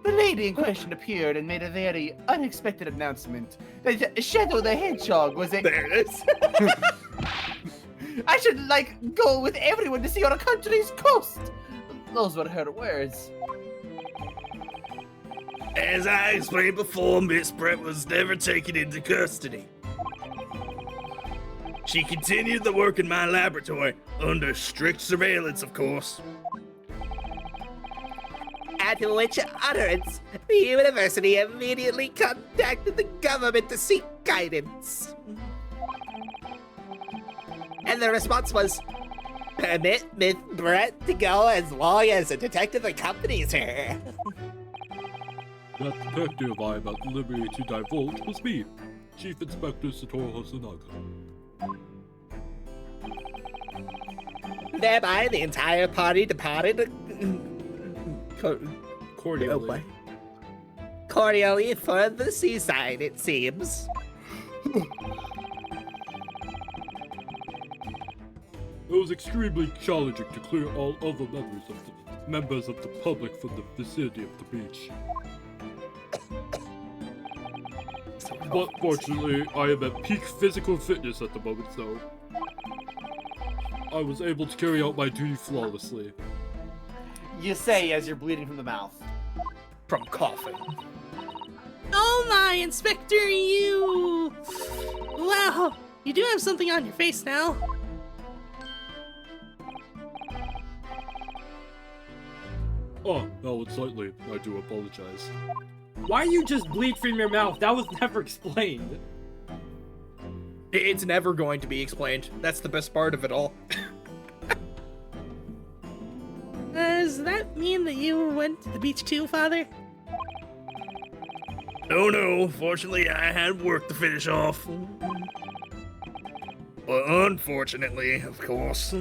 The lady in question appeared and made a very unexpected announcement that Shadow the Hedgehog was a. There it is. I should, go with everyone to see our country's coast. Those were her words. As I explained before, Miss Brett was never taken into custody. She continued the work in my laboratory, under strict surveillance, of course. At which utterance, the university immediately contacted the government to seek guidance. And the response was, permit Miss Brett to go as long as the detective accompanies her. That detective I am at liberty to divulge was me, Chief Inspector Satoru Hosonaga. Thereby, the entire party departed Cordially. cordially for the seaside, it seems. It was extremely challenging to clear all other members of the public from the vicinity of the beach. But fortunately, I am at peak physical fitness at the moment, so I was able to carry out my duty flawlessly. You say as you're bleeding from the mouth. From coughing. Oh my, Inspector, you... Wow, you do have something on your face now. Oh, no, it's slightly. I do apologize. Why you just bleed from your mouth? That was never explained. It's never going to be explained. That's the best part of it all. Does that mean that you went to the beach too, Father? No, fortunately I had work to finish off. But unfortunately, of course,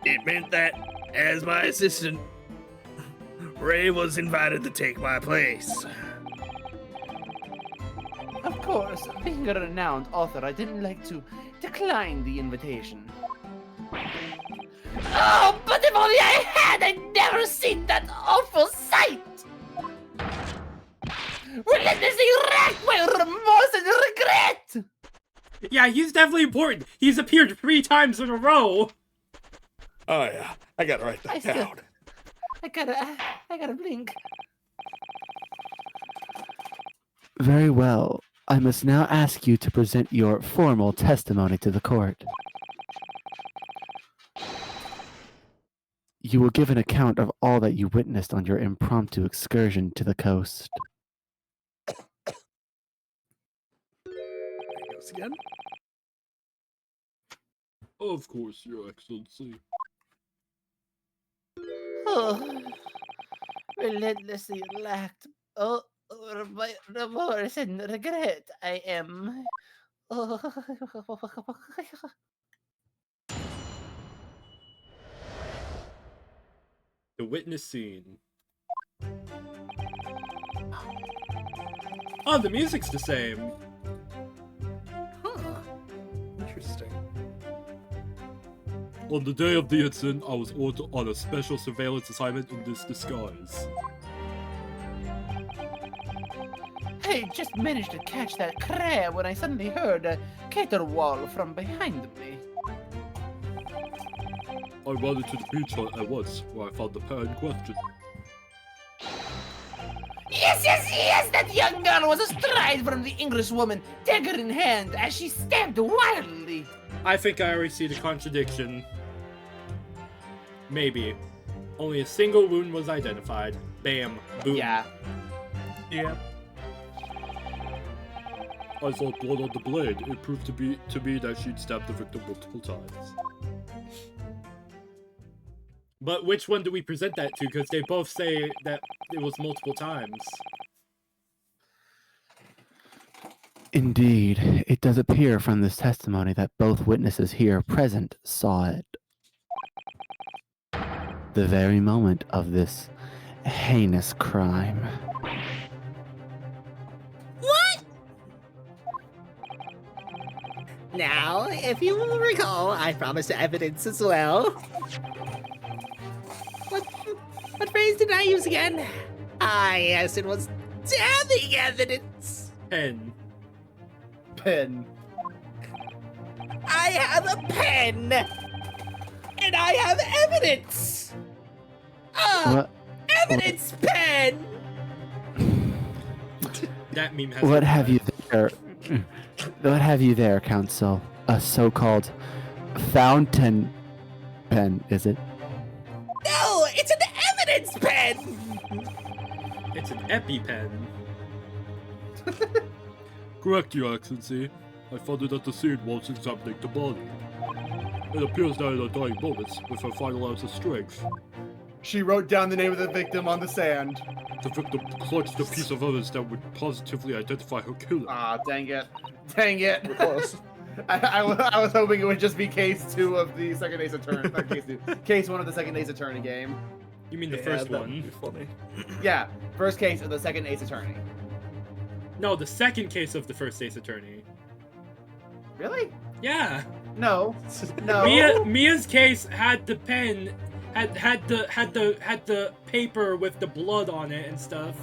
it meant that, as my assistant, Ray was invited to take my place. Of course, being a renowned author, I didn't like to decline the invitation. Oh, but if only I had! I'd never seen that awful sight! Relentlessly racked by remorse and regret! Yeah, he's definitely important. He's appeared 3 times in a row. Oh yeah, I gotta write that down. I gotta blink. Very well. I must now ask you to present your formal testimony to the court. You will give an account of all that you witnessed on your impromptu excursion to the coast. There it goes again. Of course, Your Excellency. Oh. relentlessly lacked remorse and regret. I am. The witness scene. Oh, the music's the same. Interesting. On the day of the incident, I was ordered on a special surveillance assignment in this disguise. I just managed to catch that crab when I suddenly heard a caterwaul from behind me. I ran into the beach hut at once, where I found the pair in question. Yes, that young girl was astride from the English woman, dagger in hand, as she stabbed wildly. I think I already see the contradiction. Maybe. Only a single wound was identified. Bam. Boom. Yeah. Yeah. I saw blood on the blade. It proved to me that she'd stabbed the victim multiple times. But which one do we present that to? Because they both say that it was multiple times. Indeed, it does appear from this testimony that both witnesses here present saw it. The very moment of this heinous crime. What? Now, if you will recall, I promised evidence as well. What phrase did I use again? Ah, yes, it was damning evidence. Pen. Pen. I have a pen, and I have evidence. What? Evidence pen. That meme has. What have you there? What have you there, Counsel? A so-called fountain pen, is it? No, it's an evidence pen. It's an EpiPen. Correct, Your Excellency. I found it at the scene whilst examining the body. It appears that in her dying moments, with her final ounce of strength, She wrote down the name of the victim on the sand. the victim clutched a piece of evidence that would positively identify her killer. Ah, dang it. Dang it. We're close. I was hoping it would just be case 2 of the second Ace Attorney. Not case 2. Case 1 of the second Ace Attorney game. You mean the Yeah, first that would one? be funny. Yeah, first case of the second Ace Attorney. No, the second case of the first Ace Attorney. Really? Yeah. No. No. Mia's case had the pen, had the paper with the blood on it and stuff.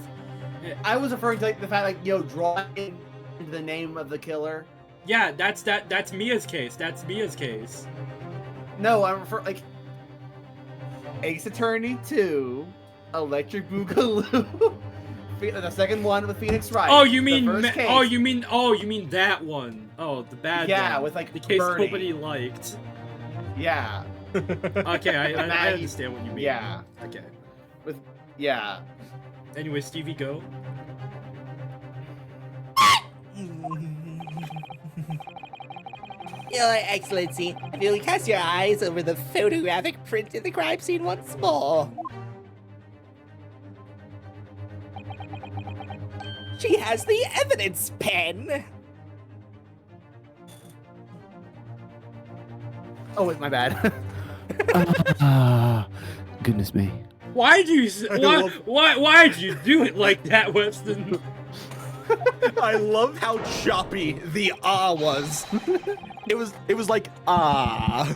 I was referring to like the fact like drawing into the name of the killer. Yeah, that's Mia's case. That's Mia's case. No, I'm referring like Ace Attorney 2, Electric Boogaloo, the second one with Phoenix Wright. Oh, you mean the first case. you mean that one. Oh, the bad one. Yeah, with like the case Bernie. nobody liked. Yeah. Okay, I Maggie. understand what you mean. Yeah. Okay. Yeah. Anyway, Stevie, go. Your Excellency, if you will cast your eyes over the photographic print in the crime scene once more. She has the evidence pen. Oh, wait, my bad. Goodness me. Why'd you why'd you do it like that, Weston? I love how choppy the ah was. It was like ah.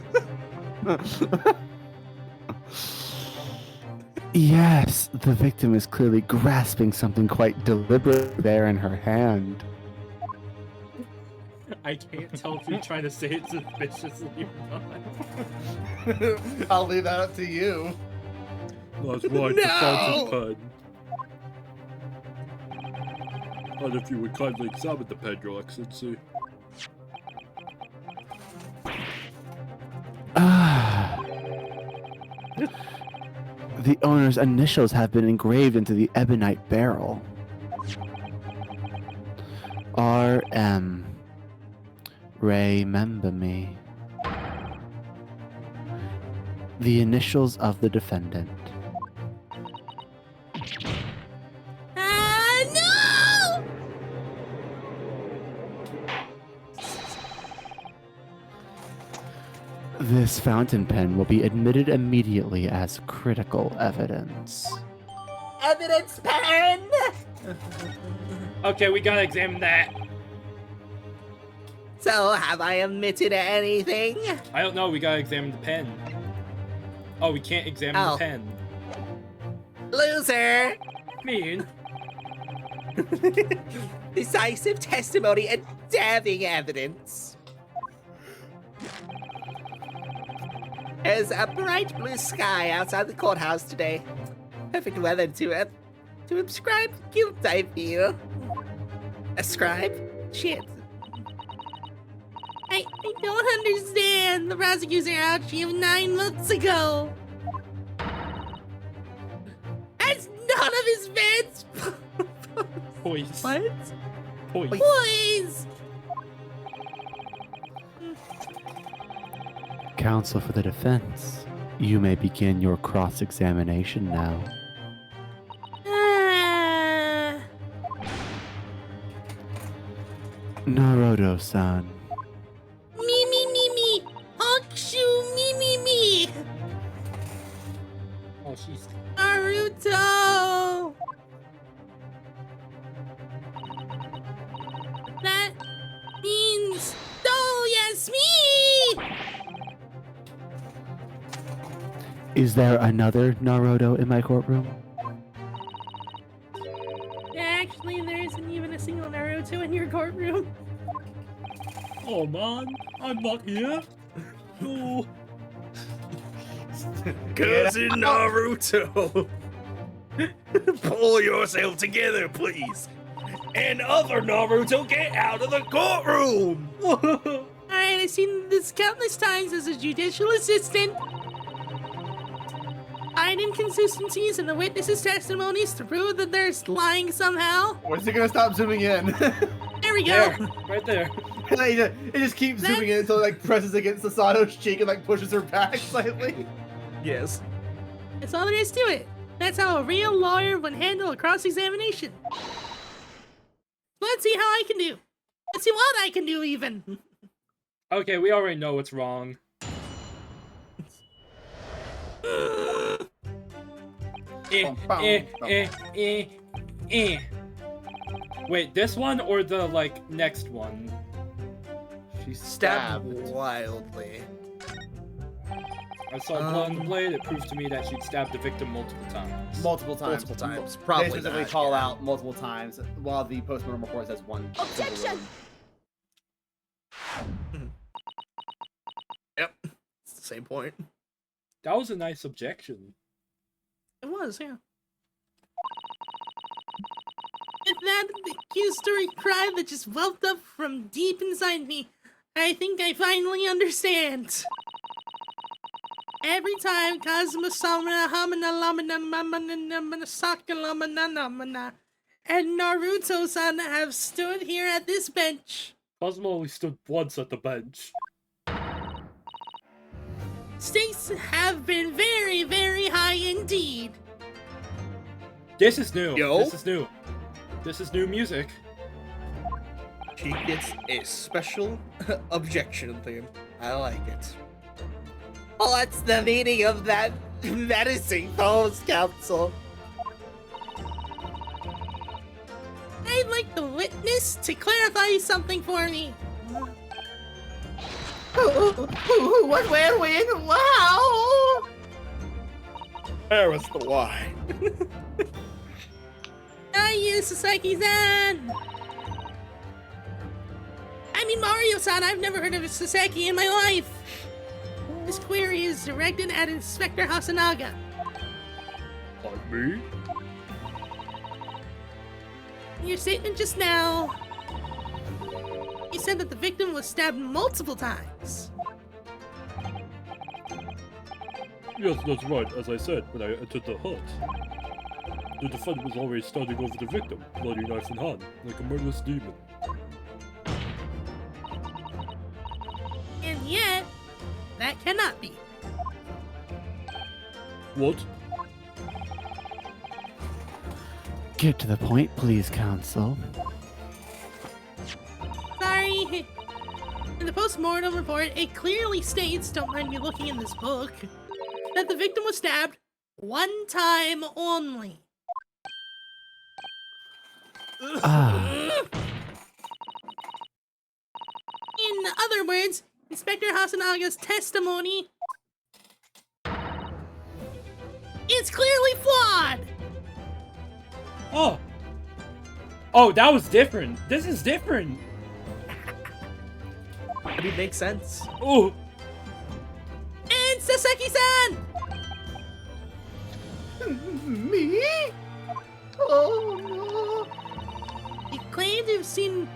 Yes, the victim is clearly grasping something quite deliberate there in her hand. I can't tell if you're trying to say it suspiciously or not. I'll leave that up to you. That's right, the fountain pen. And if you would kindly examine the pen, Your Excellency. The owner's initials have been engraved into the ebonite barrel. R.M. Remember me. The initials of the defendant. This fountain pen will be admitted immediately as critical evidence. Evidence pen! Okay, we gotta examine that. So, have I omitted anything? I don't know, we gotta examine the pen. Oh, we can't examine Oh. the pen. Loser! Mean. Decisive testimony and damning evidence. There's a bright blue sky outside the courthouse today. Perfect weather to ascribe guilt, I feel. Ascribe? Shit. I don't understand. The prosecutor ouchie of 9 months ago. That's none of his beds. Voice. What? Voice. Boys! Counsel for the defense, you may begin your cross-examination now. Ah. Naruto-san, Me. Hakushu, me. Oh, she's. Naruto! That means... Oh, yes, me! is there another Naruto in my courtroom? Actually, there isn't even a single Naruto in your courtroom. Oh man, I'm not here. No. Cousin Naruto! Pull yourself together, please! And other Naruto, get out of the courtroom! Alright, I've seen this countless times as a judicial assistant. Find inconsistencies in the witnesses' testimonies to prove that they're lying somehow. When's he gonna stop zooming in? There we go. There, right there. It just keeps zooming in until it like presses against Sasato's cheek and like pushes her back slightly. Yes. That's all there is to it. That's how a real lawyer would handle a cross-examination. Let's see how I can do. Let's see what I can do, even. Okay, we already know what's wrong. Wait, this one or the, like, next one? She's Stabbed stabbed. wildly. I saw blood on the blade. It proved to me that she'd stabbed the victim multiple times. Multiple times. Multiple times. They Probably specifically not, call yeah. out multiple times, while the postmortem report says one. Objection! Yep. It's the same point. That was a nice objection. It was, yeah. It's that accusatory cry that just welled up from deep inside me. I think I finally understand. Every time Kazuma Samana Hamana Lamana Mamana Saka Lamana Namana and Naruto-san have stood here at this bench. Kazuma only stood once at the bench. Stakes have been very, very high indeed. This is new. Yo. This is new. This is new music. She gets a special objection theme. I like it. What's the meaning of that menacing pose, counsel? I'd like the witness to clarify something for me. What, where, when? Wow! There was the why. Sasaki-san! I mean Mario-san, I've never heard of a Sasaki in my life. This query is directed at Inspector Hosonaga. Like me? In your statement just now, you said that the victim was stabbed multiple times. Yes, that's right, as I said when I entered the hut. The defendant was already standing over the victim, bloody knife in hand, like a murderous demon. And yet, that cannot be. What? Get to the point, please, counsel. Sorry, In the post-mortem report, it clearly states, don't mind me looking in this book, that the victim was stabbed one time only. Ah, In other words, Inspector Hosanaga's testimony is clearly flawed! Oh. Oh, that was different. This is different. I mean, makes sense. Oh. And Sasaki-san! Me? Oh You claim to have seen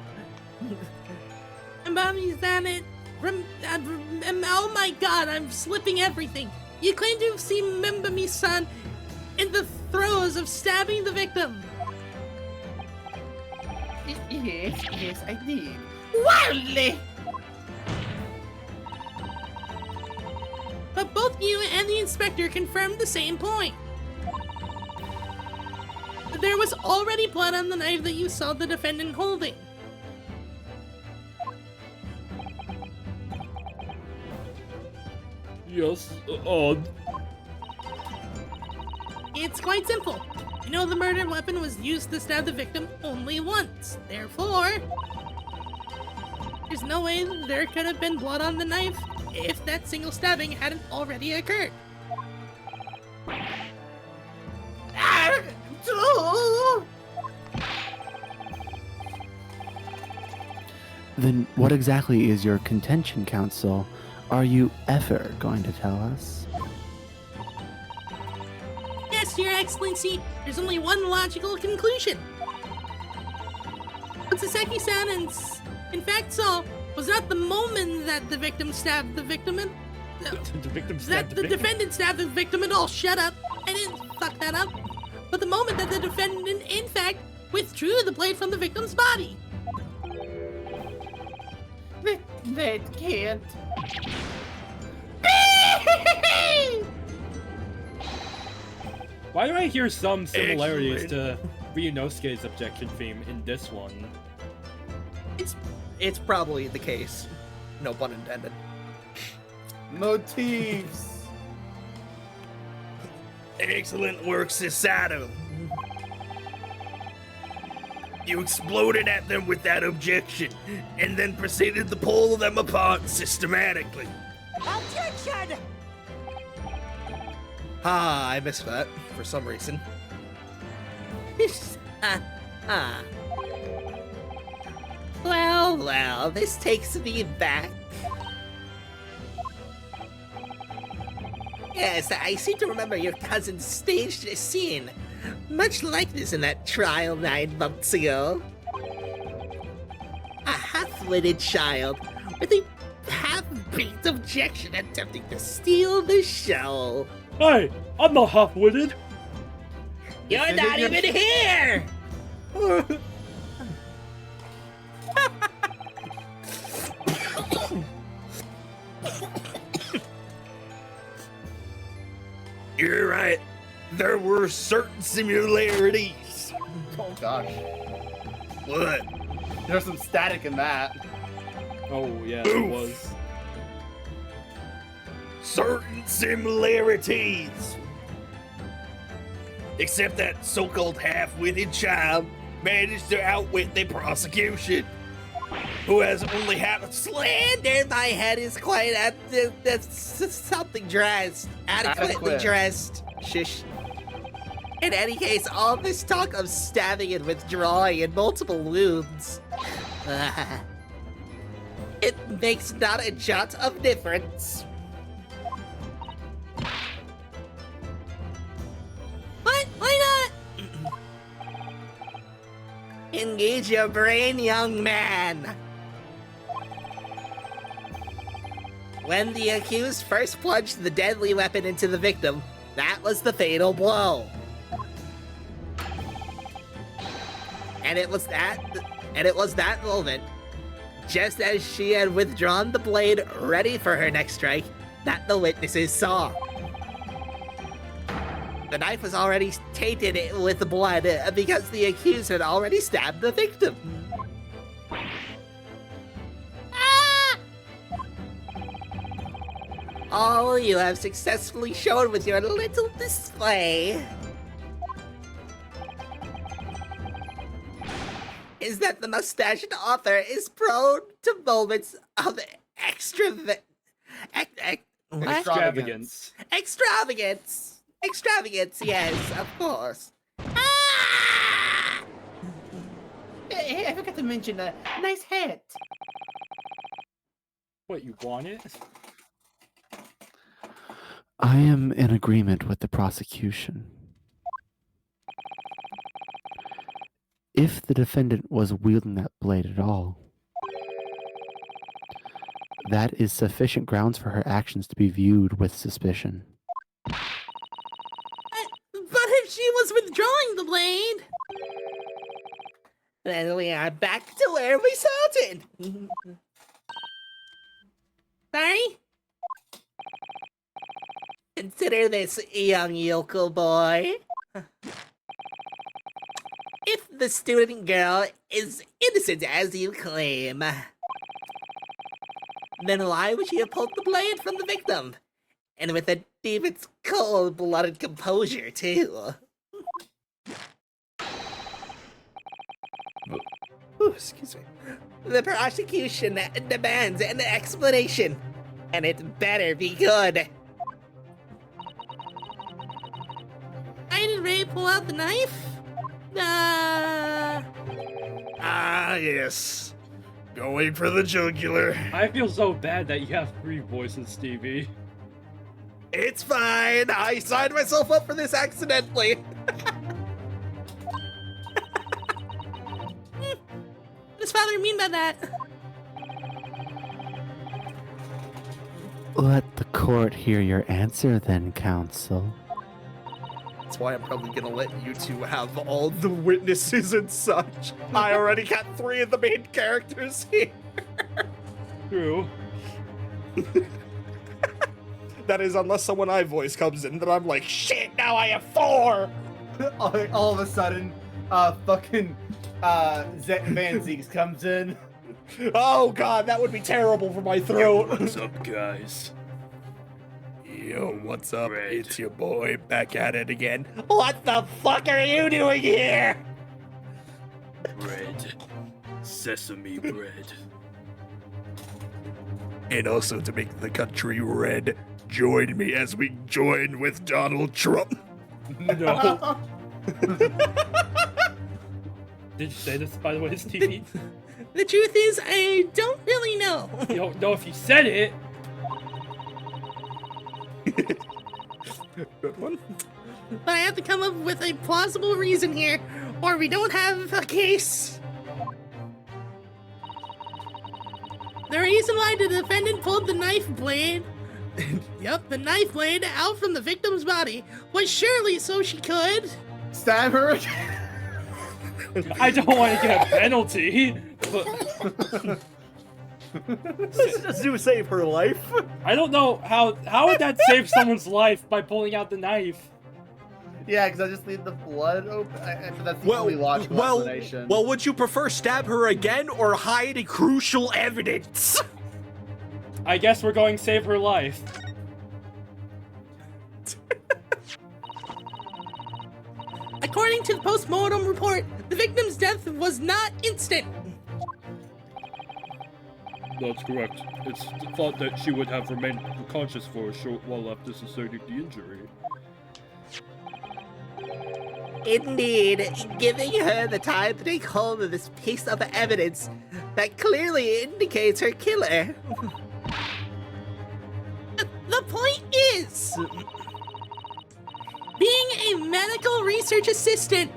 Mbami-san oh my god, I'm slipping everything. You claim to have seen Mbami-san in the throes of stabbing the victim. no! Yes, I did. Wildly! But both you and the inspector confirmed the same point. There was already blood on the knife that you saw the defendant holding. Yes, It's quite simple. You know the murder weapon was used to stab the victim only once. Therefore, there's no way there could have been blood on the knife if that single stabbing hadn't already occurred. then what exactly is your contention, Counsel? Are you ever going to tell us? Yes, Your Excellency, there's only one logical conclusion. What Sasaki-san in fact saw was not the moment that the victim stabbed the victim and The victim that stabbed the defendant stabbed the victim at all. Shut up. I didn't fuck that up. But the moment that the defendant, in fact, withdrew the blade from the victim's body. That can't. Why do I hear some similarities Excellent. to Ryunosuke's objection theme in this one? It's probably the case. No pun intended. Motifs. Excellent work, Cisato. You exploded at them with that objection, and then proceeded to pull them apart systematically. Objection! Ah, I missed that for some reason. Well, this takes me back. Yes, I seem to remember your cousin staged a scene, much like this in that trial 9 months ago. A half-witted child with a half-baked objection attempting to steal the show. Hey, I'm not half-witted. You're not even here! You're right. There were certain similarities. Oh gosh. What? There's some static in that. Oh, yeah, it Oof. was. Certain similarities. Except that so-called half-witted child managed to outwit the prosecution, who has only half Slander, my head is quite something dressed. Adequately Adequate. dressed. Shush. In any case, all this talk of stabbing and withdrawing and multiple wounds. It makes not a jot of difference. What? Why not? Engage your brain, young man. When the accused first plunged the deadly weapon into the victim, that was the fatal blow. And it was that moment, just as she had withdrawn the blade ready for her next strike, that the witnesses saw. The knife was already tainted with blood because the accused had already stabbed the victim. all you have successfully shown with your little display is that the mustached author is prone to moments of Extravagance. Extravagance, yes, of course. Ah! Hey, I forgot to mention a nice hat. What, you want it? I am in agreement with the prosecution. If the defendant was wielding that blade at all, that is sufficient grounds for her actions to be viewed with suspicion. But if she was withdrawing the blade... Then we are back to where we started. Sorry? Consider this, young yokel boy. If the student girl is innocent as you claim, then why would she have pulled the blade from the victim? And with a demon's cold-blooded composure, too. Ooh, excuse me. The prosecution demands an explanation, and it better be good. I did Ray pull out the knife? Ah, yes. Going for the jugular. I feel so bad that you have 3 voices, Stevie. It's fine. I signed myself up for this accidentally. What does Father mean by that? Let the court hear your answer then, counsel. That's why I'm probably gonna let you two have all the witnesses and such. I already got 3 of the main characters here. True. That is, unless someone I voice comes in, then I'm like, shit, now I have 4! All of a sudden, fucking Van Zeeks comes in. Oh god, that would be terrible for my throat. What's up, guys? Yo, what's up? Red. It's your boy back at it again. What the fuck are you doing here? Bread. Sesame bread. And also to make the country red, join me as we join with Donald Trump. No. Did you say this, by the way, Stevie? The truth is, I don't really know. You don't know if you said it. Good one. But I have to come up with a plausible reason here, or we don't have a case. The reason why the defendant pulled the knife blade, yep, the knife blade out from the victim's body was surely so she could. Stab her again. I don't want to get a penalty, but This just to save her life. I don't know how would that save someone's life by pulling out the knife? Yeah, because I just leave the blood open. That's the only logical explanation. Well, would you prefer stab her again or hide crucial evidence? I guess we're going save her life. According to the post-mortem report, the victim's death was not instant. That's correct. It's thought that she would have remained conscious for a short while after sustaining the injury. Indeed, giving her the time to take hold of this piece of evidence that clearly indicates her killer. The point is, being a medical research assistant,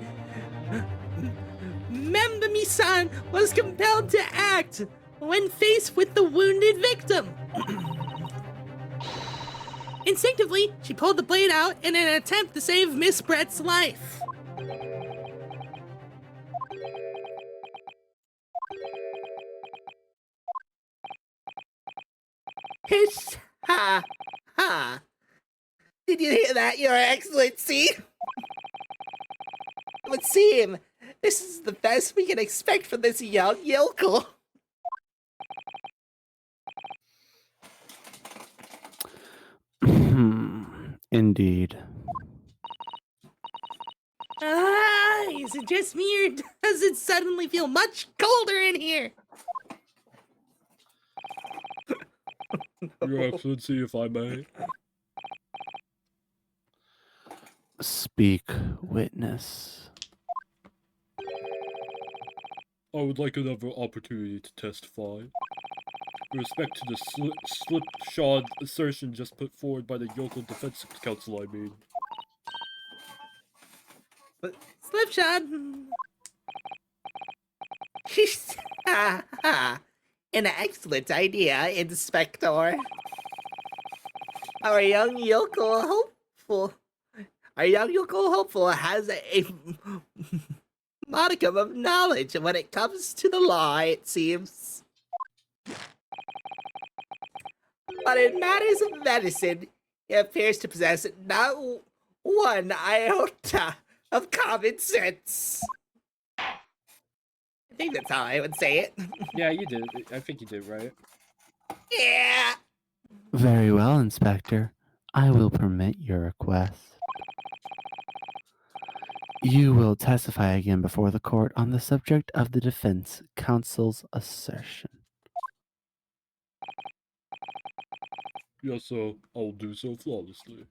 Menimemo was compelled to act when faced with the wounded victim. Instinctively, she pulled the blade out in an attempt to save Miss Brett's life. Hiss, ha, ha. Did you hear that, Your Excellency? It would seem this is the best we can expect from this young yokel. Indeed. Is it just me or does it suddenly feel much colder in here? Your Excellency, if I may. Speak, witness. I would like another opportunity to testify. With respect to the slipshod assertion just put forward by the Local Defense Council, I mean. Slipshod. An excellent idea, Inspector. Our young yokel hopeful has a modicum of knowledge when it comes to the law, it seems. But in matters of medicine, he appears to possess not one iota of common sense. I think that's how I would say it. Yeah, you did. I think you did, right? Yeah. Very well, Inspector. I will permit your request. You will testify again before the court on the subject of the defense counsel's assertion. Yes, sir. I'll do so flawlessly.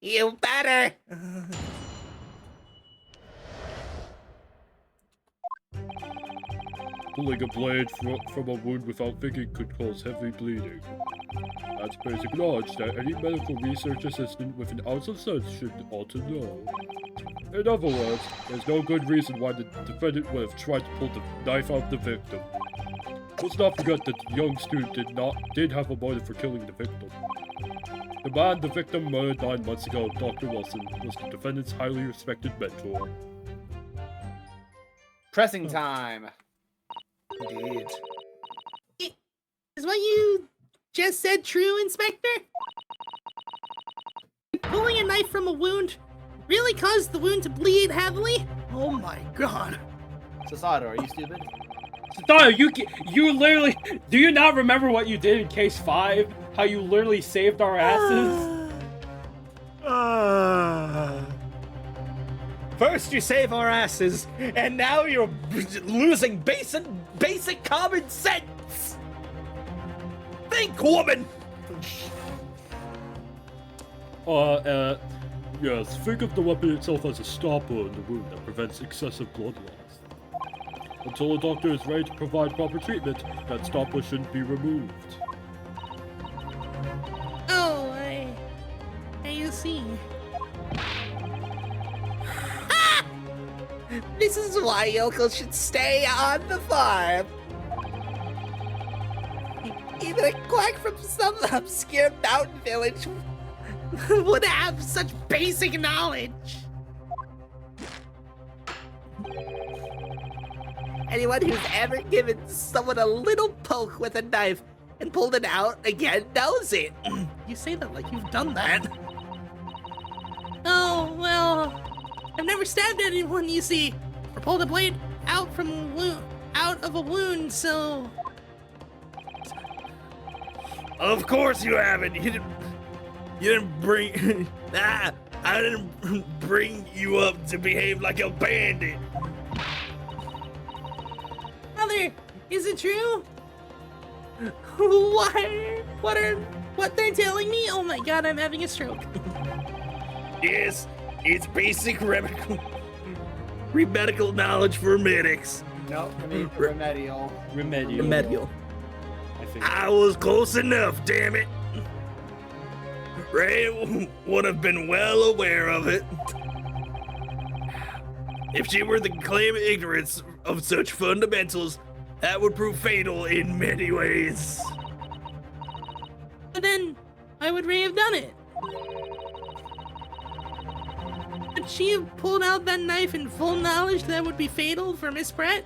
You better. Pulling a blade from a wound without thinking could cause heavy bleeding. That's basic knowledge that any medical research assistant with an ounce of sense ought to know. In other words, there's no good reason why the defendant would have tried to pull the knife out of the victim. Let's not forget that the young student did have a motive for killing the victim. The man the victim murdered 9 months ago, Dr. Wilson, was the defendant's highly respected mentor. Pressing time. Indeed. Is what you just said true, Inspector? Pulling a knife from a wound really caused the wound to bleed heavily? Oh my god. Sasada, are you stupid? Sasada, you literally... Do you not remember what you did in Case 5? How you literally saved our asses? First you save our asses, and now you're losing basic common sense! Think, woman! Yes, think of the weapon itself as a stopper in the wound that prevents excessive blood loss. Until a doctor is ready to provide proper treatment, that stopper shouldn't be removed. Oh, I see. This is why yokels should stay on the farm. Even a quack from some obscure mountain village Would have such basic knowledge. Anyone who's ever given someone a little poke with a knife and pulled it out again knows it. You say that like you've done that. Oh, well, I've never stabbed anyone, you see, or pulled a blade out of a wound, so... Of course you haven't. You didn't bring... I didn't bring you up to behave like a bandit. Mother, is it true? What they're telling me? Oh my god, I'm having a stroke. Yes, it's basic medical knowledge for medics. No, I mean remedial. Remedial. I think. I was close enough, damn it. Ray would have been well aware of it. If she were to claim ignorance of such fundamentals, that would prove fatal in many ways. But then, why would Ray have done it? Would she have pulled out that knife in full knowledge that would be fatal for Miss Pratt?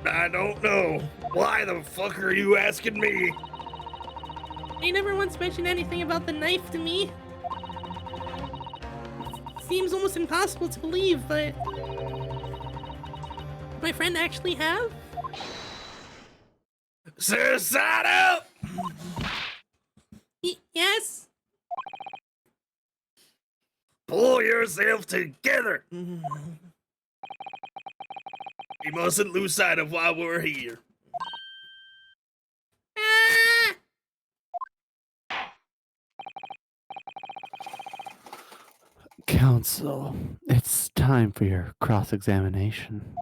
I don't know. Why the fuck are you asking me? They never once mentioned anything about the knife to me. Seems almost impossible to believe, but... my friend actually have? Suicidal! Yes? Pull yourself together. We mustn't lose sight of why we're here. Ah! Counsel, it's time for your cross-examination.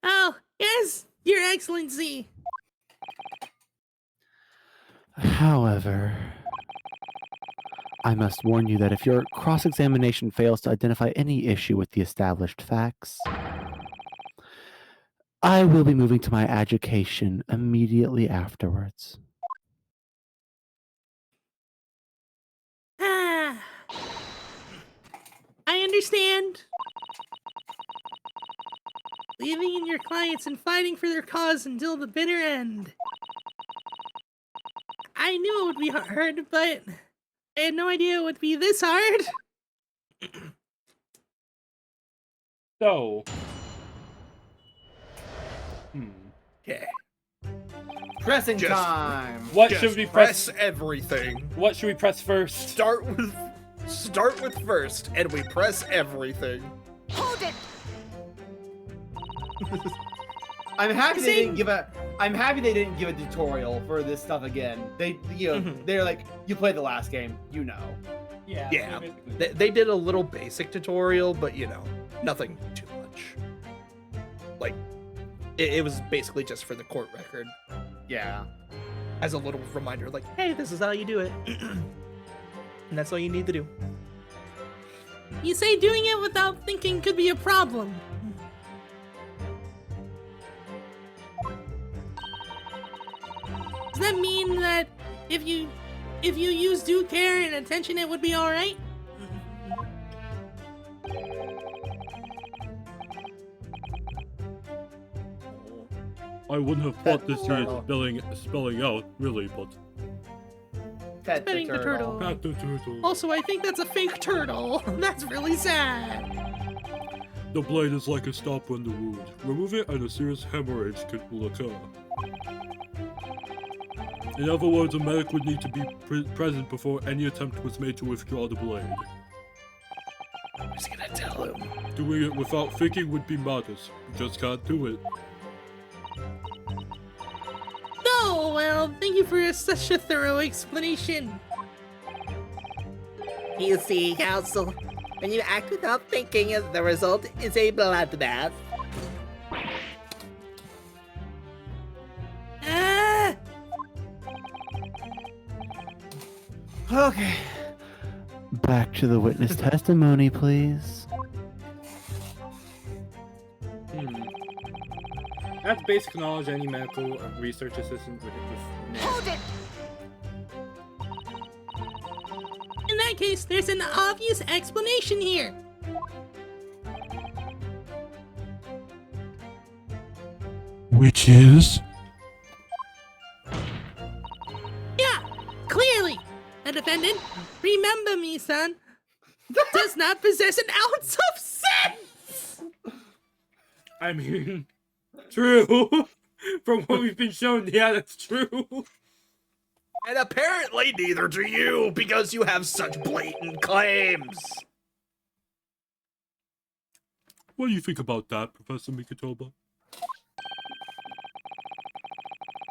Oh, yes, Your Excellency. However, I must warn you that if your cross-examination fails to identify any issue with the established facts, I will be moving to my adjudication immediately afterwards. Ah, I understand. Believing in your clients and fighting for their cause until the bitter end. I knew it would be hard, but I had no idea it would be this hard. So. Okay. Pressing Just- time. What Just should we press? everything. What should we press first? Start with first, and we press everything. Hold it! I'm happy they didn't give a. I'm happy they didn't give a tutorial for this stuff again. They, they're like, you played the last game, you know. Yeah. Yeah, they did a little basic tutorial, but nothing too much. Like, it was basically just for the court record, Yeah. as a little reminder, like, hey, this is how you do it, and that's all you need to do. You say doing it without thinking could be a problem. Does that mean that if you use due care and attention, it would be all right? I wouldn't have thought this needed spelling out, really, but... Pet the Petting the turtle. turtle. Pat the turtle. Also, I think that's a fake turtle. That's really sad. The blade is like a stopper in the wound. Remove it and a serious hemorrhage will occur. In other words, a medic would need to be present before any attempt was made to withdraw the blade. I'm just gonna tell him. Doing it without thinking would be madness. You just can't do it. Oh, well, thank you for such a thorough explanation. You see, Council, when you act without thinking, the result is a bloodbath. Ah! Okay. Back to the witness testimony, please. That's basic knowledge any medical research assistant would Hold it! In that case, there's an obvious explanation here. Which is? Yeah, clearly. The defendant, remember me, son, does not possess an ounce of sense. I mean, true. From what we've been shown, yeah, that's true. And apparently neither do you, because you have such blatant claims. What do you think about that, Professor Mikitoba?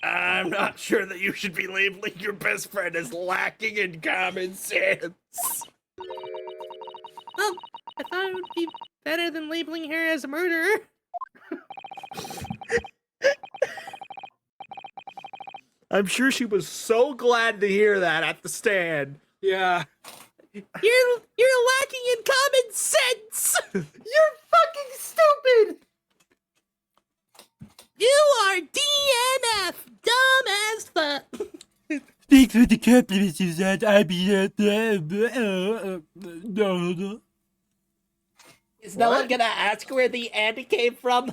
I'm not sure that you should be labeling your best friend as lacking in common sense. Well, I thought it would be better than labeling her as a murderer. I'm sure she was so glad to hear that at the stand. Yeah. You're lacking in common sense. You're fucking stupid! You are DNF, dumb as fuck. Thanks for the compliments, Suzanne. I mean, no. Is no one gonna ask where the Andy came from?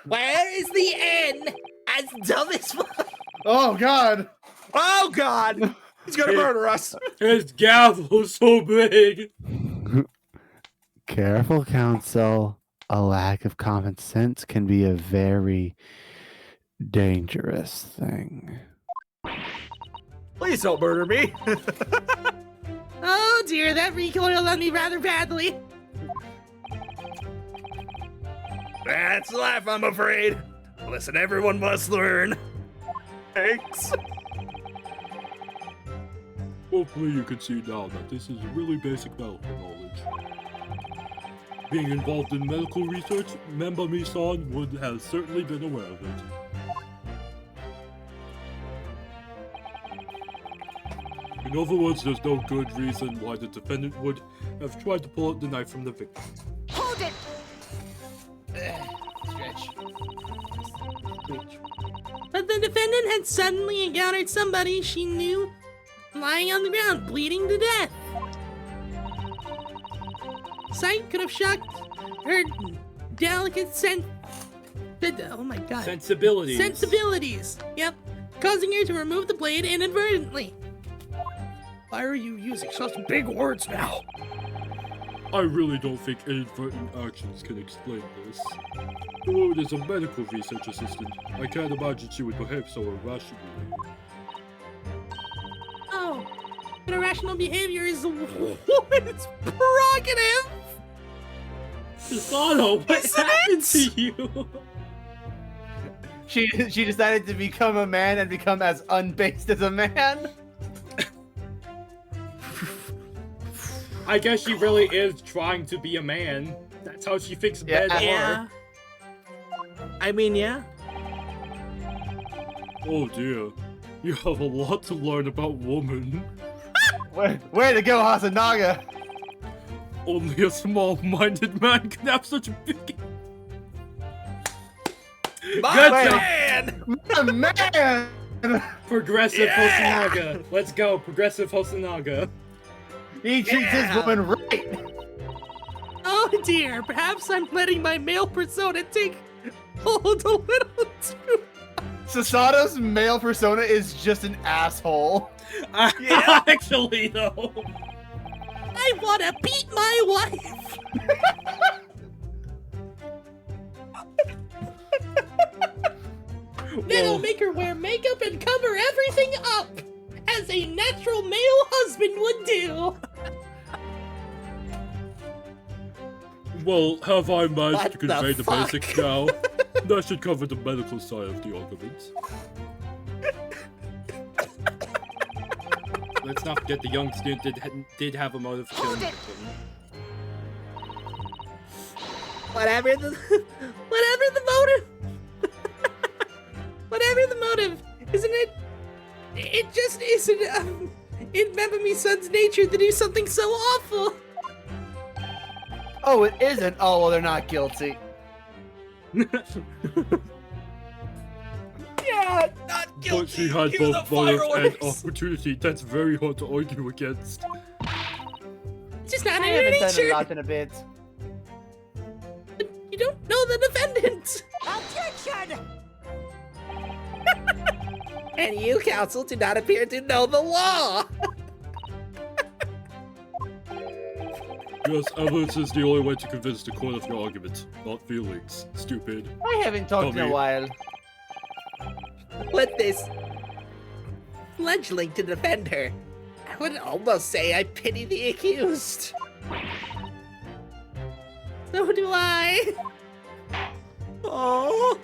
Where is the N? As dumb as fuck. Oh god! Oh God! He's gonna murder us. His gavel's so big. Careful, counsel. A lack of common sense can be a very dangerous thing. Please don't murder me. Oh dear, that recoiled on me rather badly. That's life, I'm afraid. Listen, everyone must learn. Thanks. Hopefully you can see now that this is really basic medical knowledge. Being involved in medical research, Menimemo-san would have certainly been aware of it. In other words, there's no good reason why the defendant would have tried to pull out the knife from the victim. Hold it! Stretch. But the defendant had suddenly encountered somebody she knew lying on the ground, bleeding to death. Sight could have shocked her delicate oh my god. Sensibilities. Sensibilities. Yep. Causing her to remove the blade inadvertently. Why are you using such big words now? I really don't think inadvertent actions can explain this. The woman is a medical research assistant. I can't imagine she would behave so irrationally. Oh. But irrational behavior is the woman's prerogative. Susanoo, what happened to you? She decided to become a man and become as unbased as a man. I guess she really is trying to be a man. That's how she thinks men Yeah. are. I mean, yeah. Oh dear. You have a lot to learn about women. Way to go, Hosonaga! Only a small-minded man can have such big... My Good man! Man! Progressive Yeah! Hosonaga. Let's go, progressive Hosonaga. He treats his Yeah. woman right! Oh dear, perhaps I'm letting my male persona take hold a little too. Sasato's male persona is just an asshole. Yeah. Actually, though. I wanna beat my wife. Then I'll make her wear makeup and cover everything up, as a natural male husband would do. Well, have I managed What to convey the the basics fuck? now? That should cover the medical side of the argument. Let's not forget the young student did have a motive to kill him. Whatever the motive. Whatever the motive, isn't it? It just isn't in Menimemo-san's nature to do something so awful. Oh, it isn't? Oh, well, they're not guilty. Yeah, not guilty. But she had Cue both the motive and fireworks. opportunity. That's very hard to argue against. It's just not I in her haven't done a nature. lot in a bit. You don't know the defendant. Objection! And you, counsel, do not appear to know the law. Yes, evidence is the only way to convince the court of your argument, not feelings. Stupid. I haven't talked in a Dummy. while. With this fledgling to defend her, I would almost say I pity the accused. So do I. Oh.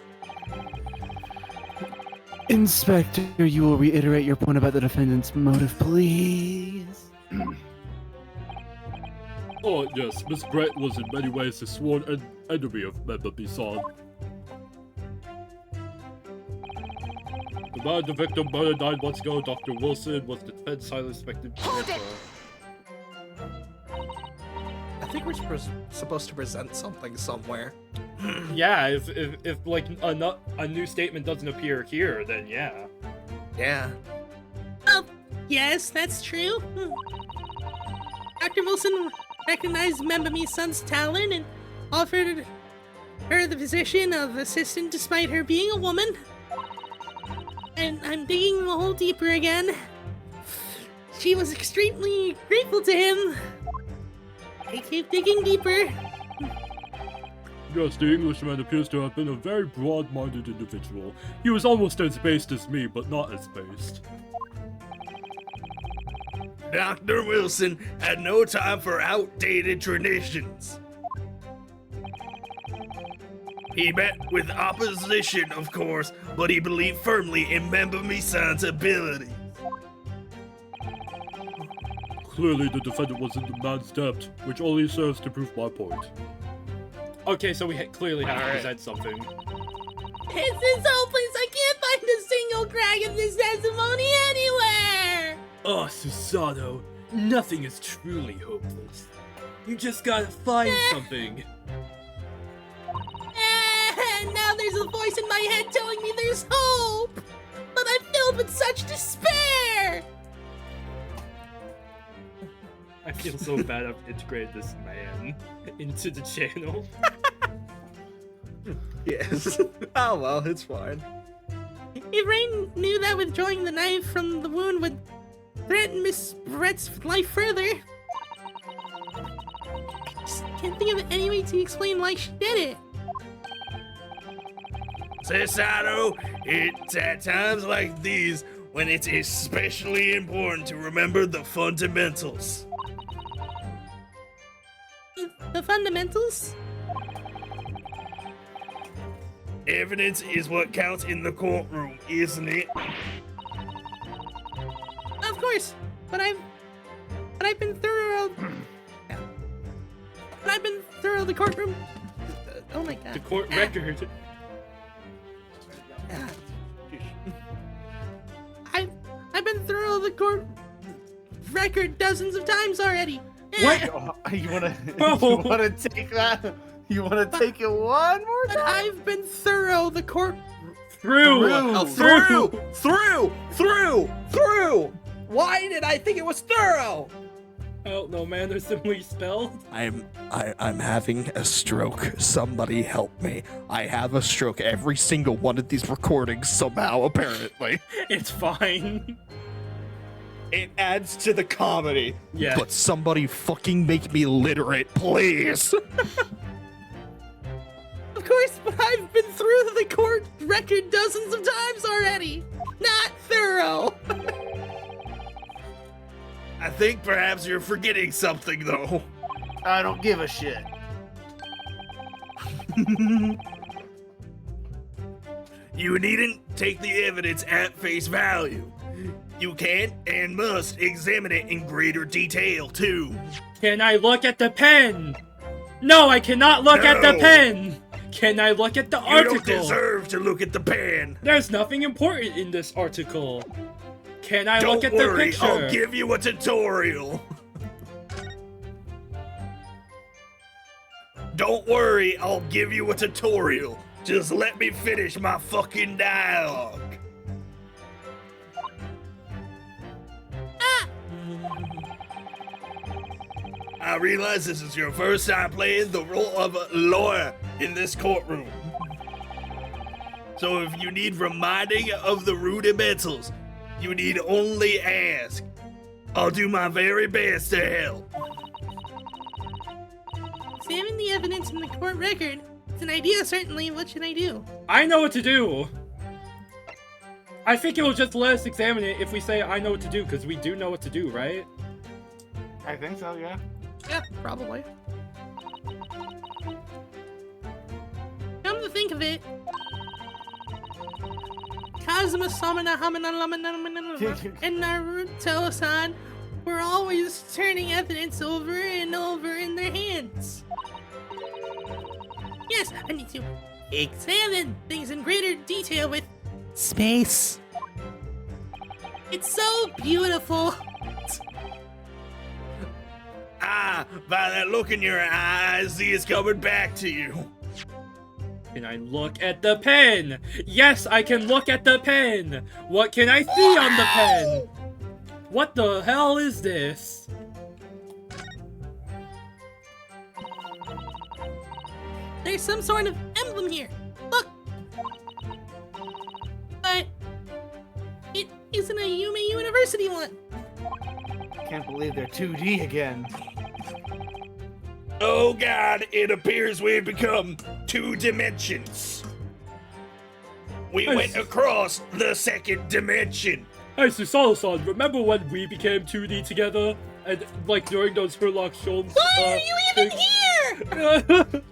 Inspector, you will reiterate your point about the defendant's motive, please. Oh, yes, Miss Brett was in many ways a sworn enemy of Menimemo-san. The man the victim murdered 9 months ago, Dr. Wilson, was the defense highly suspected. I think we're supposed to present something somewhere. Yeah, if like a new statement doesn't appear here, then yeah. Yeah. Oh, yes, that's true. Dr. Wilson recognized Menimemo-san's talent and offered her the position of assistant despite her being a woman. And I'm digging a hole deeper again. She was extremely grateful to him. I keep digging deeper. Yes, the Englishman appears to have been a very broad-minded individual. He was almost as based as me, but not as based. Dr. Wilson had no time for outdated traditions. He met with opposition, of course, but he believed firmly in Menimemo-san's ability. Clearly, the defendant was in the man's debt, which only serves to prove my point. Okay, so we clearly have to present something. It's this whole place. I can't find a single crack in this testimony anywhere. Oh, Susano, nothing is truly hopeless. You just gotta find something. And now there's a voice in my head telling me there's hope. But I'm filled with such despair. I feel so bad I've integrated this man into the channel. Yes. Oh well, it's fine. If Rain knew that withdrawing the knife from the wound would threaten Miss Brett's life further, I just can't think of any way to explain why she did it. Cesaro, it's at times like these when it's especially important to remember the fundamentals. The fundamentals? Evidence is what counts in the courtroom, isn't it? Of course, but I've been thorough. But I've been thorough the courtroom. Oh my god. The court record. I've been thorough the court record dozens of times already. What? You wanna Oh. you wanna take that? You wanna take it one more But time? I've been thorough the court. Through! Through! Why did I think it was thorough? I don't know, man. They're simply spelled. I'm having a stroke. Somebody help me. I have a stroke every single one of these recordings somehow, apparently. It's fine. It adds to the comedy. Yeah. But somebody fucking make me literate, please. Of course, but I've been through the court record dozens of times already. Not thorough. I think perhaps you're forgetting something, though. I don't give a shit. You needn't take the evidence at face value. You can and must examine it in greater detail, too. Can I look at the pen? No, I cannot look at the No. pen. Can I look at the You article? don't deserve to look at the pen. There's nothing important in this article. Can I Don't look at worry, the picture? I'll give you a tutorial. Don't worry, I'll give you a tutorial. Just let me finish my fucking dialogue. I realize this is your first time playing the role of a lawyer in this courtroom. So if you need reminding of the rudimentals, you need only ask. I'll do my very best to help. Examine the evidence in the court record. It's an idea, certainly. What should I do? I know what to do. I think it will just let us examine it if we say I know what to do, because we do know what to do, right? I think so, yeah. Yeah, probably. Come to think of it, Kazuma, Samana, Hamana, Lamana, and Naruto-san were always turning evidence over and over in their hands. Yes, I need to examine things in greater detail with space. It's so beautiful. Ah, by that look in your eye, I see it's coming back to you. Can I look at the pen? Yes, I can look at the pen. What can I see on the pen? What the hell is this? There's some sort of emblem here. Look. But it isn't a Yume University one. Can't believe they're 2D again. Oh god, it appears we've become 2 dimensions. We went across the 2nd dimension. Hey, Susano-san, remember when we became 2D together? And, like, during those Herlock Sholmes, Why are you even here?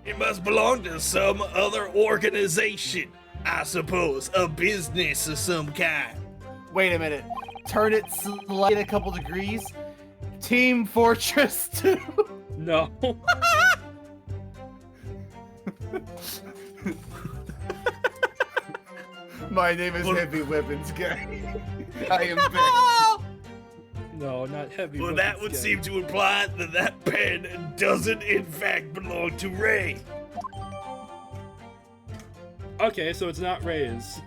It must belong to some other organization. I suppose a business of some kind. Wait a minute. Turn it slight a couple degrees. Team Fortress 2. No. My name is Heavy Weapons Guy. I am back. No, not heavy. Well, weapons that would guy. seem to imply that that pen doesn't in fact belong to Ray. Okay, so it's not Ray's.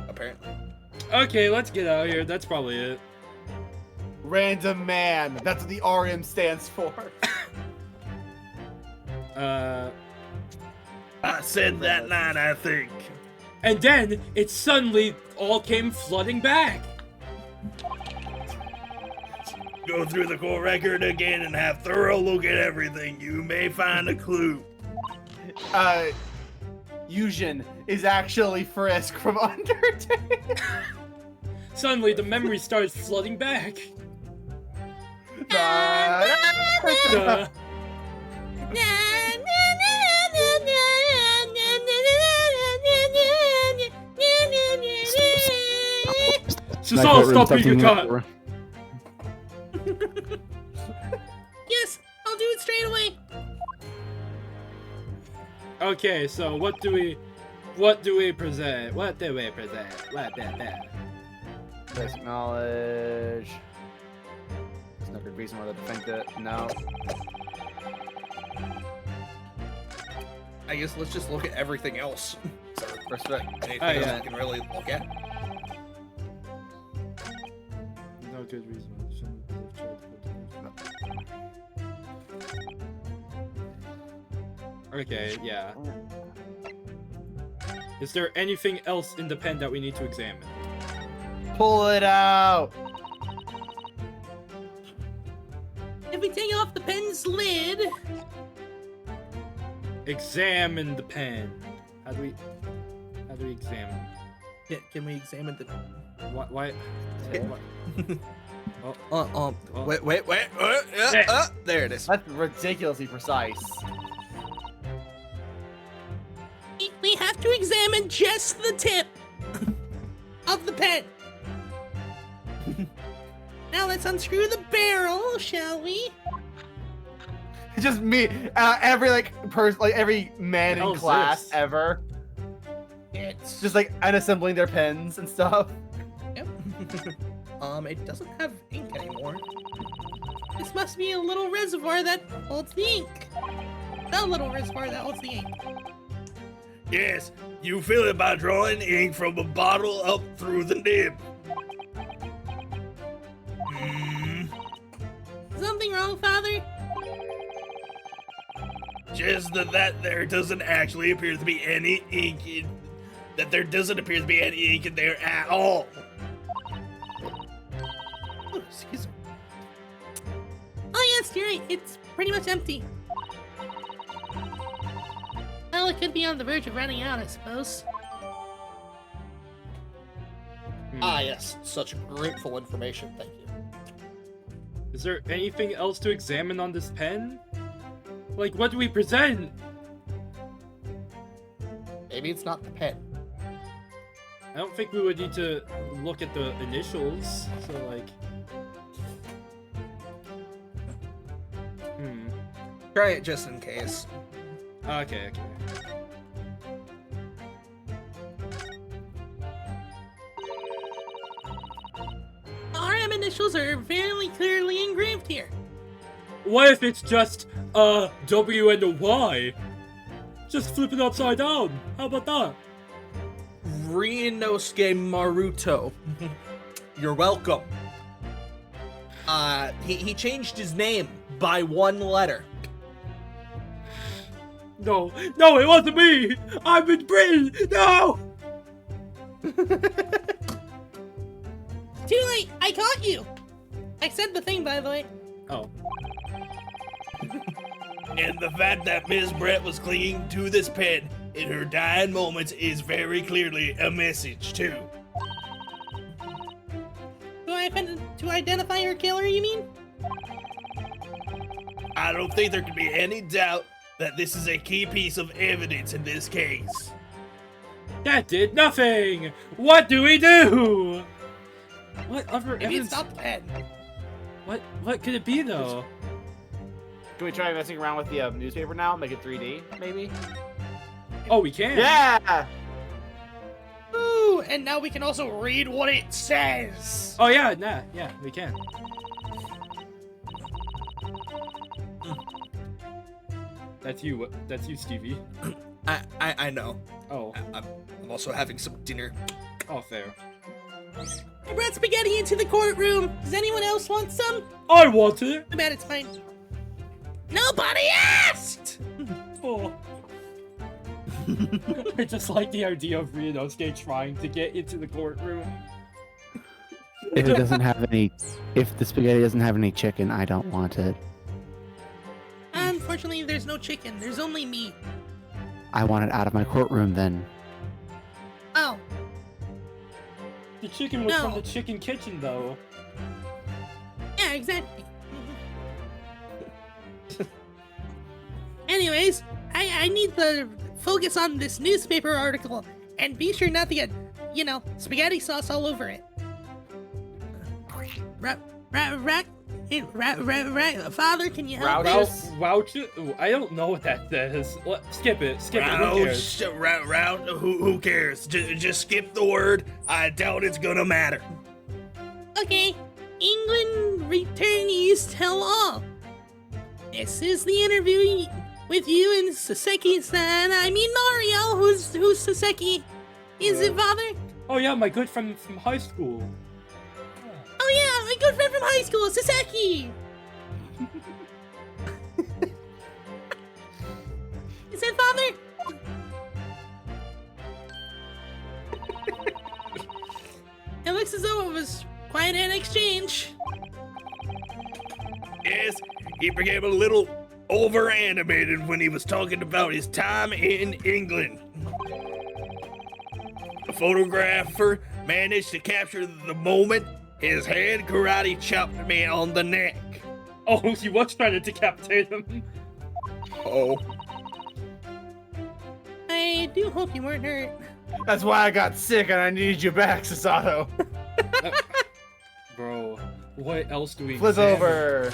Apparently. Okay, let's get out of here. That's probably it. Random man. That's what the RM stands for. I said that line, I think. And then it suddenly all came flooding back. Go through the core record again and have thorough look at everything. You may find a clue. Yujin is actually Frisk from Undertale. Suddenly the memory started flooding back. Da- Susano, stop being a cunt. Yes, I'll do it straight away. Okay, so what do we present? Basic knowledge. There's no good reason why they think that. No. I guess let's just look at everything else. So, respect anything Oh, else yeah. we can really look at. No good reason. Okay, yeah. Is there anything else in the pen that we need to examine? Pull it out. If we take off the pen's lid, Examine the pen. How do we examine? Yeah, can we examine the... Why? Wait. There it is. That's ridiculously precise. we have to examine just the tip of the pen. Now let's unscrew the barrel, shall we? It's just me. Every every man hell in is class this? ever. It's Just like unassembling their pens and stuff. Yep. It doesn't have ink anymore. This must be a little reservoir that holds the ink. The little reservoir that holds the ink. Yes, you fill it by drawing ink from a bottle up through the nib. Something wrong, Father? Just that there doesn't actually appear to be any ink in... That there doesn't appear to be any ink in there at all. Oh, excuse me. Oh yes, you're right. It's pretty much empty. Well, it could be on the verge of running out, I suppose. Ah, yes. Such grateful information. Thank you. Is there anything else to examine on this pen? Like, what do we present? Maybe it's not the pen. I don't think we would need to look at the initials. So, like... Try it just in case. Okay. RM initials are fairly clearly engraved here. What if it's just a W and a Y? Just flip it upside down. How about that? Ryunosuke Maruto. You're welcome. He changed his name by 1 letter. No, it wasn't me! I'm in Britain! No! Too late! I caught you! I said the thing, by the way. Oh. And the fact that Ms. Brett was clinging to this pen in her dying moments is very clearly a message, too. To identify her killer, you mean? I don't think there can be any doubt that this is a key piece of evidence in this case. That did nothing! What do we do? What other Maybe evidence? it's not the pen. What could it be though? Can we try messing around with the newspaper now? Make it 3D, maybe? Oh, we can. Yeah! Ooh, and now we can also read what it says. Oh yeah, yeah, we can. That's you, Stevie. I know. Oh, I'm also having some dinner. oh, fair. I brought spaghetti into the courtroom. Does anyone else want some? I want it. Too bad it's mine. Nobody asked! Oh. I just like the idea of Ryunosuke trying to get into the courtroom. If it doesn't have any, if the spaghetti doesn't have any chicken, I don't want it. Unfortunately, there's no chicken. There's only meat. I want it out of my courtroom then. Oh, The chicken was from No. the chicken kitchen, though. yeah, exactly. Anyways, I need to focus on this newspaper article and be sure not to get, spaghetti sauce all over it. Father, can you help me? Routes? Ooh, I don't know what that says. Skip it. Who cares? Who cares? Just skip the word. I doubt it's gonna matter. Okay, England returnees tell all. This is the interview with you and Saseki-san. I mean Mario, who's Saseki? Is it, Father? Oh yeah, my good friend from high school. Oh yeah, my good friend from high school, Saseki! Is it, Father? It looks as though it was quite an exchange. Yes, he became a little over-animated when he was talking about his time in England. The photographer managed to capture the moment his head karate chopped me on the neck. Oh, he was trying to decapitate him. Oh. I do hope you weren't hurt. That's why I got sick and I needed you back, Sasato. Bro, what else do we Flip examine? over.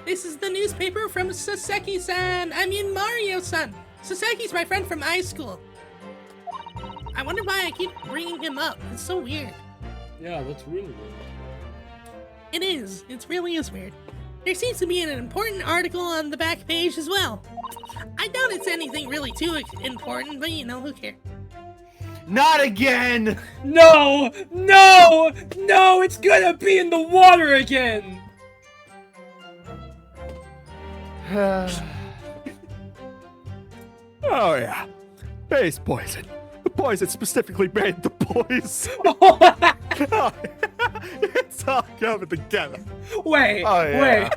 This is the newspaper from Saseki-san. I mean Mario-san. Saseki's my friend from high school. I wonder why I keep bringing him up. It's so weird. Yeah, that's really weird. It is. It really is weird. There seems to be an important article on the back page as well. I doubt it's anything really too important, but who cares? Not again! No! No! No! It's gonna be in the water again! Oh yeah. Base poison. The poison specifically made the boys. It's all coming together. Wait, Oh, yeah.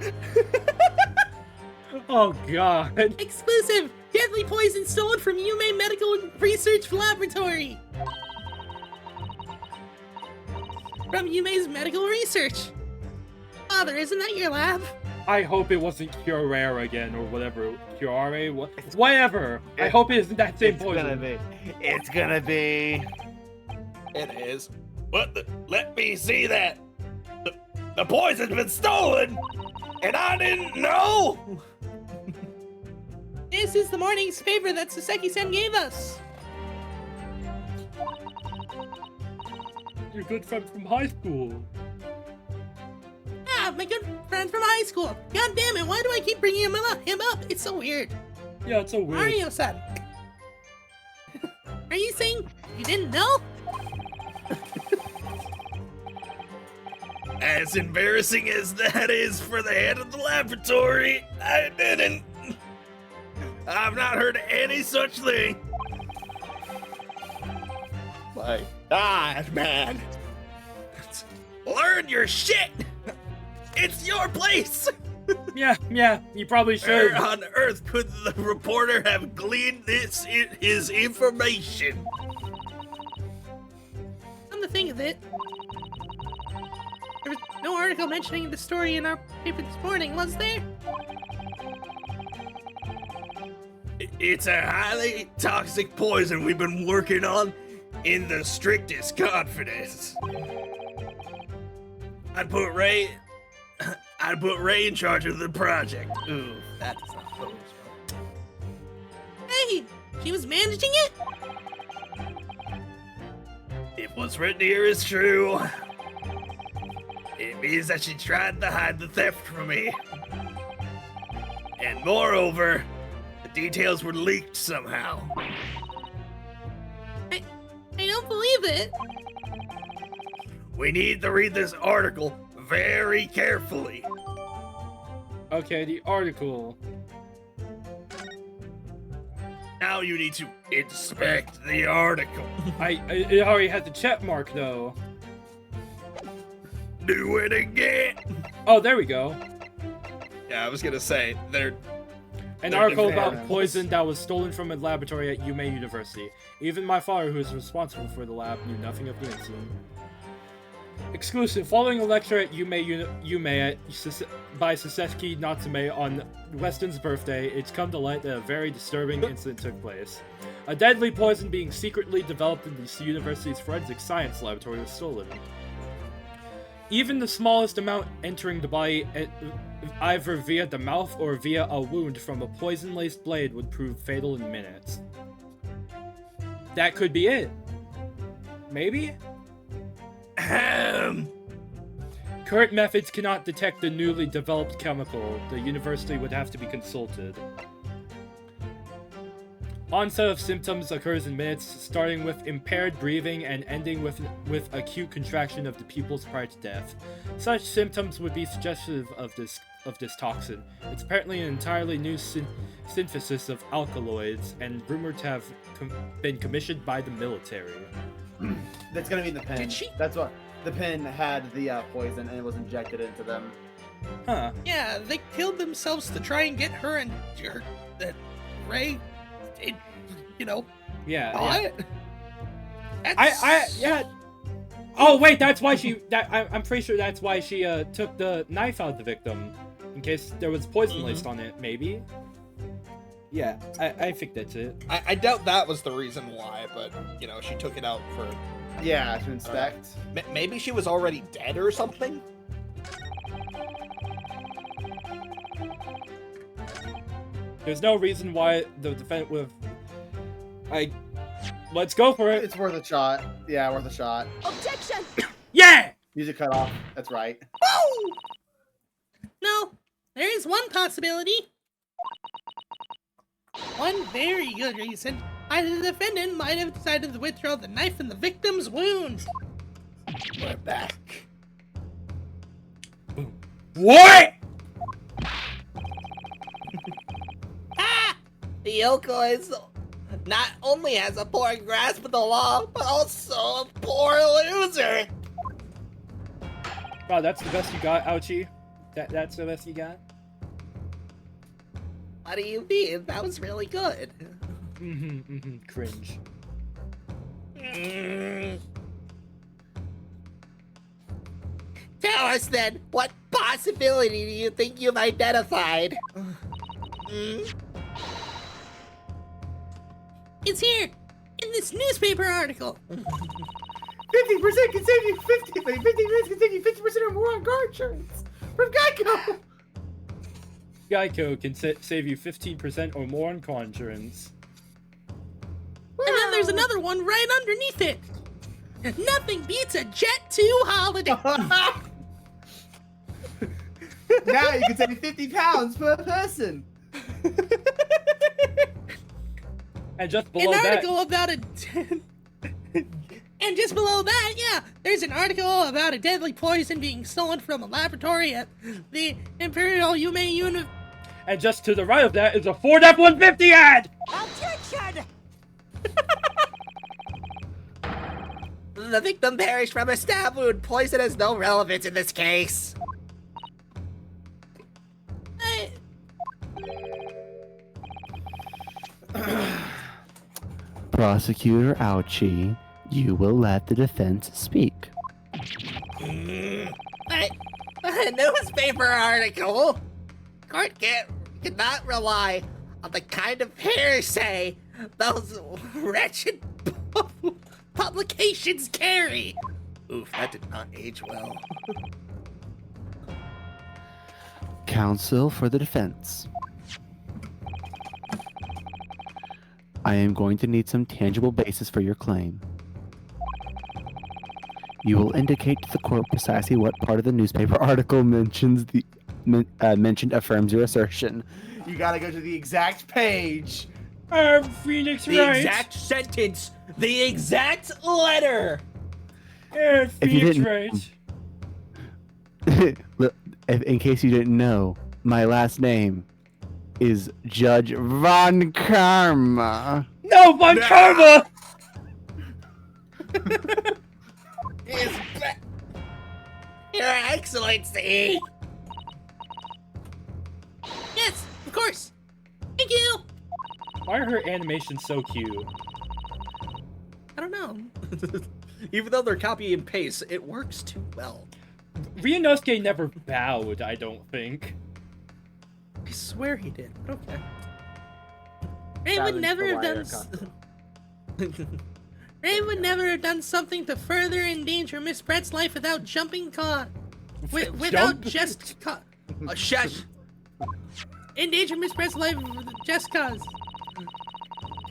wait. Oh god. Exclusive! Deadly poison stolen from Yume Medical Research Laboratory! From Yume's Medical Research! Father, isn't that your lab? I hope it wasn't Curare again or whatever. Curare? Whatever. I hope it isn't that same It's poison. gonna be. It's gonna be. It is. Let me see that. The poison's been stolen, and I didn't know. This is the morning's paper that Saseki-san gave us! Your good friend from high school. Ah, my good friend from high school! God damn it, why do I keep bringing him up? It's so weird. Yeah, it's so weird. Mario-san! Are you saying you didn't know? As embarrassing as that is for the head of the laboratory, I didn't. I've not heard any such thing. Hey. God, man. Learn your shit! It's your place! Yeah, you probably should. Where on earth could the reporter have gleaned his information? Come to think of it, there was no article mentioning the story in our paper this morning, was there? It's a highly toxic poison we've been working on in the strictest confidence. I'd put Ray in charge of the project. Ooh, that does not bode well. Hey, she was managing it? If what's written here is true, it means that she tried to hide the theft from me. And moreover, the details were leaked somehow. I don't believe it. We need to read this article very carefully. Okay, the article. Now you need to inspect the article. It already had the check mark though. Do it again. Oh, there we go. Yeah, I was gonna say, they're An They're article different. about poison that was stolen from a laboratory at Yume University. Even my father, who is responsible for the lab, knew nothing of the incident. Exclusive. Following a lecture at Yume by Saseki Natsume on Weston's birthday, it's come to light that a very disturbing incident took place. A deadly poison being secretly developed in the university's forensic science laboratory was stolen. Even the smallest amount entering the body, either via the mouth or via a wound from a poison-laced blade, would prove fatal in minutes. That could be it. Maybe? Current methods cannot detect the newly developed chemical. The university would have to be consulted. Onset of symptoms occurs in minutes, starting with impaired breathing and ending with acute contraction of the pupils prior to death. Such symptoms would be suggestive of this toxin. It's apparently an entirely new synthesis of alkaloids and rumored to have been commissioned by the military. That's gonna be the pen. Did she? That's what the pen had the poison and it was injected into them. Huh. Yeah, they killed themselves to try and get her and Ray. Yeah. What? Yeah. Oh wait, that's why I'm pretty sure that's why she took the knife out of the victim, in case there was poison laced on it. Maybe. Yeah, I think that's it. I doubt that was the reason why, but she took it out for. Yeah, to inspect. Maybe she was already dead or something. There's no reason why the defendant would have. Let's go for it. It's worth a shot. Yeah, worth a shot. Objection! Yeah. Music cut off. That's right. No, there is one possibility. One very good reason why the defendant might have decided to withdraw the knife in the victim's wound. We're back. What? The Yoko is not only has a poor grasp of the law, but also a poor loser. Wow, that's the best you got, Ouchie. That's the best you got? What do you mean? That was really good. Cringe. Tell us then, what possibility do you think you've identified? It's here, in this newspaper article. 50% can save you 50 minutes can save you 50% or more on car insurance from Geico. Geico can save you 15% or more on car insurance. And then there's another one right underneath it. Nothing beats a Jet 2 holiday. Now you can save 50 pounds per person. And just below An that, article about a... And just below that, yeah, there's an article about a deadly poison being stolen from a laboratory at the Imperial Yume University. and just to the right of that is a Ford F-150 ad. Objection! The victim perished from a stab wound. Poison has no relevance in this case. Prosecutor Ouchie, you will let the defense speak. A newspaper article. Court cannot rely on the kind of hearsay those wretched publications carry. Oof, that did not age well. Counsel for the defense. I am going to need some tangible basis for your claim. You will indicate to the court precisely what part of the newspaper article mentioned affirms your assertion. You gotta go to the exact page. Phoenix The right. exact sentence. The exact letter. Phoenix If you didn't- right. Look, in case you didn't know, my last name is Judge Von Karma. No, Von Karma! Your Excellency. Yes, of course. Thank you. Why are her animations so cute? I don't know. Even though they're copy and paste, it works too well. Ryunosuke never bowed, I don't think. I swear he did. Okay. Ray would Silence never the have done. wire Ray would never have done something to further endanger Miss Brett's life without jumping without just Shush. endanger Miss Brett's life just cause.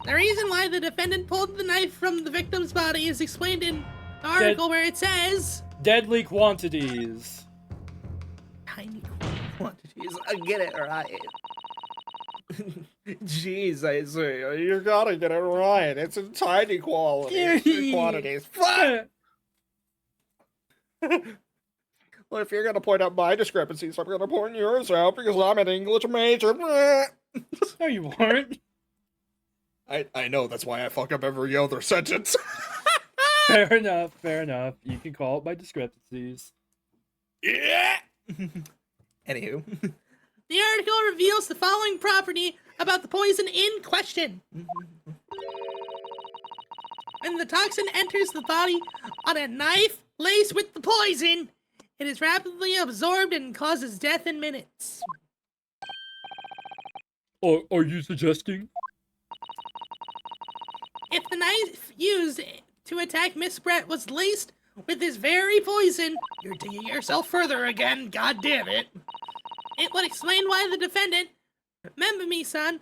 The reason why the defendant pulled the knife from the victim's body is explained in the article where it says Deadly quantities. Tiny quantities. I get it right. Jeez, I say, you gotta get it right. It's in tiny quantities. Fuck! Well, if you're gonna point out my discrepancies, I'm gonna point yours out because I'm an English major. No, you weren't. I know, that's why I fuck up every other sentence. Fair enough, fair enough. You can call it my discrepancies. Yeah! Anywho. the article reveals the following property about the poison in question. When the toxin enters the body on a knife laced with the poison, it is rapidly absorbed and causes death in minutes. Are you suggesting? If the knife used to attack Miss Brett was laced with this very poison, you're digging yourself further again, god damn it. It would explain why the defendant, Menimemo-san,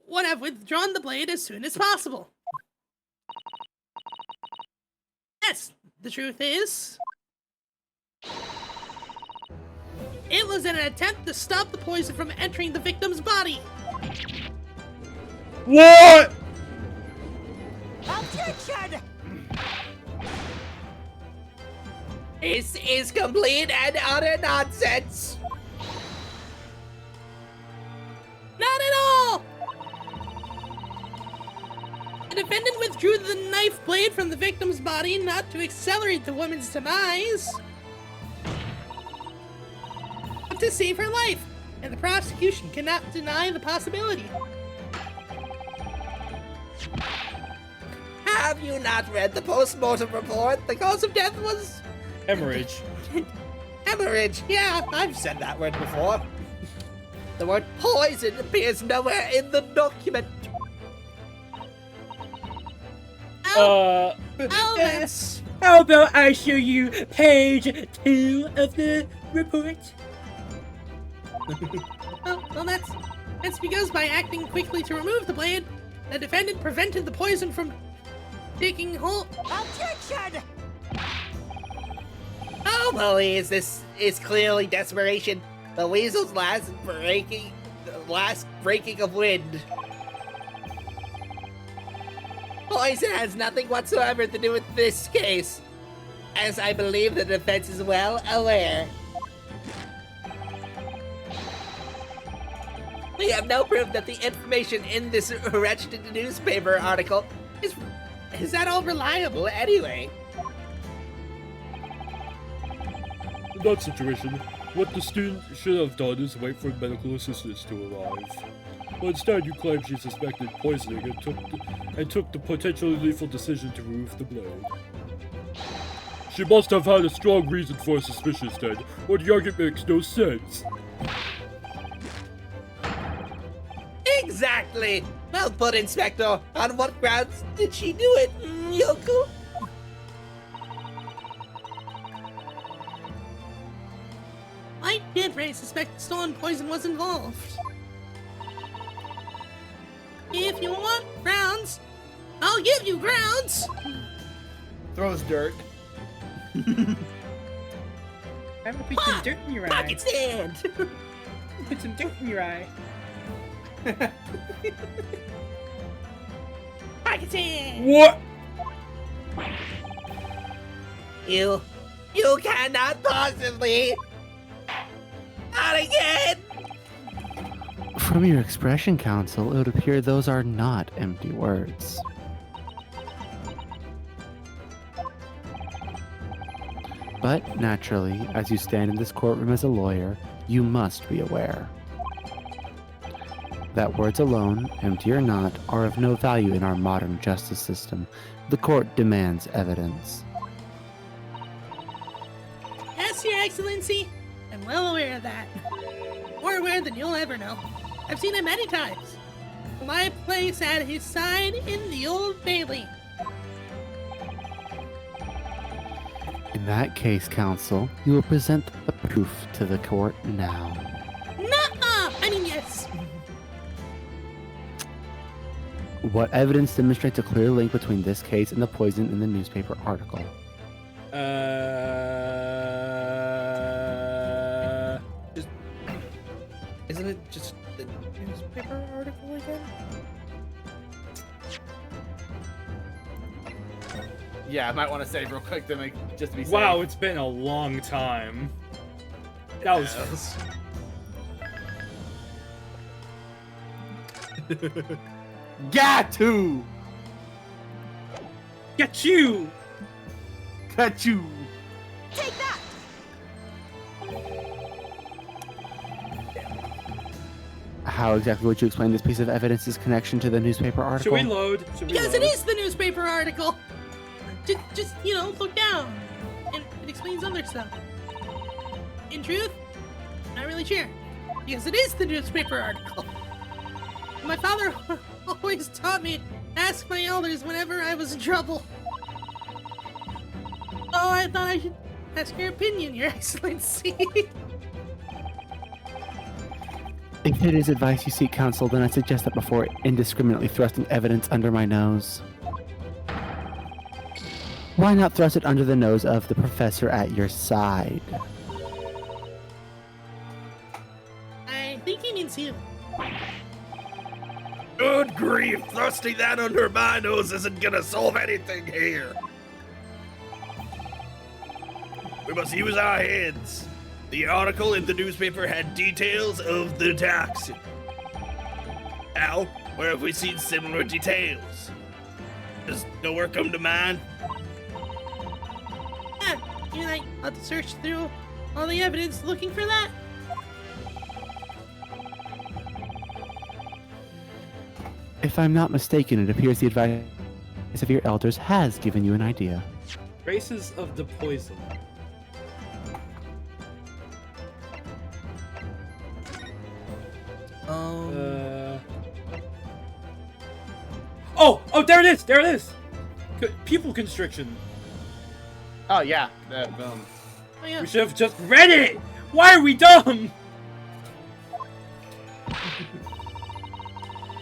would have withdrawn the blade as soon as possible. Yes, the truth is, it was an attempt to stop the poison from entering the victim's body. What? Objection! This is complete and utter nonsense. Not at all! The defendant withdrew the knife blade from the victim's body not to accelerate the woman's demise, but to save her life, and the prosecution cannot deny the possibility. Have you not read the post-mortem report? The cause of death was Hemorrhage. hemorrhage. Yeah, I've said that word before. The word poison appears nowhere in the document. Oh, that's... How about I show you page 2 of the report? well, that's because by acting quickly to remove the blade, the defendant prevented the poison from taking hold. Objection! Oh, please, this is clearly desperation. The weasel's last breaking of wind. Poison has nothing whatsoever to do with this case, as I believe the defense is well aware. We have no proof that the information in this wretched newspaper article Is that all reliable anyway? In that situation, what the student should have done is wait for medical assistance to arrive. But instead, you claim she suspected poisoning and took the potentially lethal decision to remove the blade. She must have had a strong reason for her suspicions then, or the argument makes no sense. Exactly! Well put, Inspector. On what grounds did she do it, Yoku? I did raise suspect stolen poison was involved. If you want grounds, I'll give you grounds! Throws dirt. I'm gonna put some dirt in your eye. Pocket sand! Put some dirt in your eye. Pocket sand! What? You cannot possibly... Not again! From your expression, Counsel, it would appear those are not empty words. But, naturally, as you stand in this courtroom as a lawyer, you must be aware that words alone, empty or not, are of no value in our modern justice system. The court demands evidence. Yes, Your Excellency. I'm well aware of that. More aware than you'll ever know. I've seen it many times. My place at his side in the Old Bailey. In that case, Counsel, you will present the proof to the court now. Nuh-uh! I mean, yes. What evidence demonstrates a clear link between this case and the poison in the newspaper article? Isn't it just the newspaper article again? Yeah, I might want to save real quick to make just to be safe. Wow, it's been a long time. That was. Got to! Get you! Got you! Take that! How exactly would you explain this piece of evidence's connection to the newspaper Should article? we load? Because it is the newspaper article. Just look down. And it explains other stuff. In truth, not really sure. Because it is the newspaper article. My father always taught me to ask my elders whenever I was in trouble. Oh, I thought I should ask your opinion, Your Excellency. If it is advice you seek, Counsel, then I suggest that before indiscriminately thrusting evidence under my nose, why not thrust it under the nose of the professor at your side? I think he means you. Good grief, thrusting that under my nose isn't gonna solve anything here. We must use our heads. The article in the newspaper had details of the toxin. Al, where have we seen similar details? Does nowhere come to mind? Yeah, you and I have to search through all the evidence looking for that. If I'm not mistaken, it appears the advice of your elders has given you an idea. Traces of the poison. Oh, there it is! There it is! Pupil constriction. Oh, yeah. Boom. Oh, yeah. We should have just read it! Why are we dumb?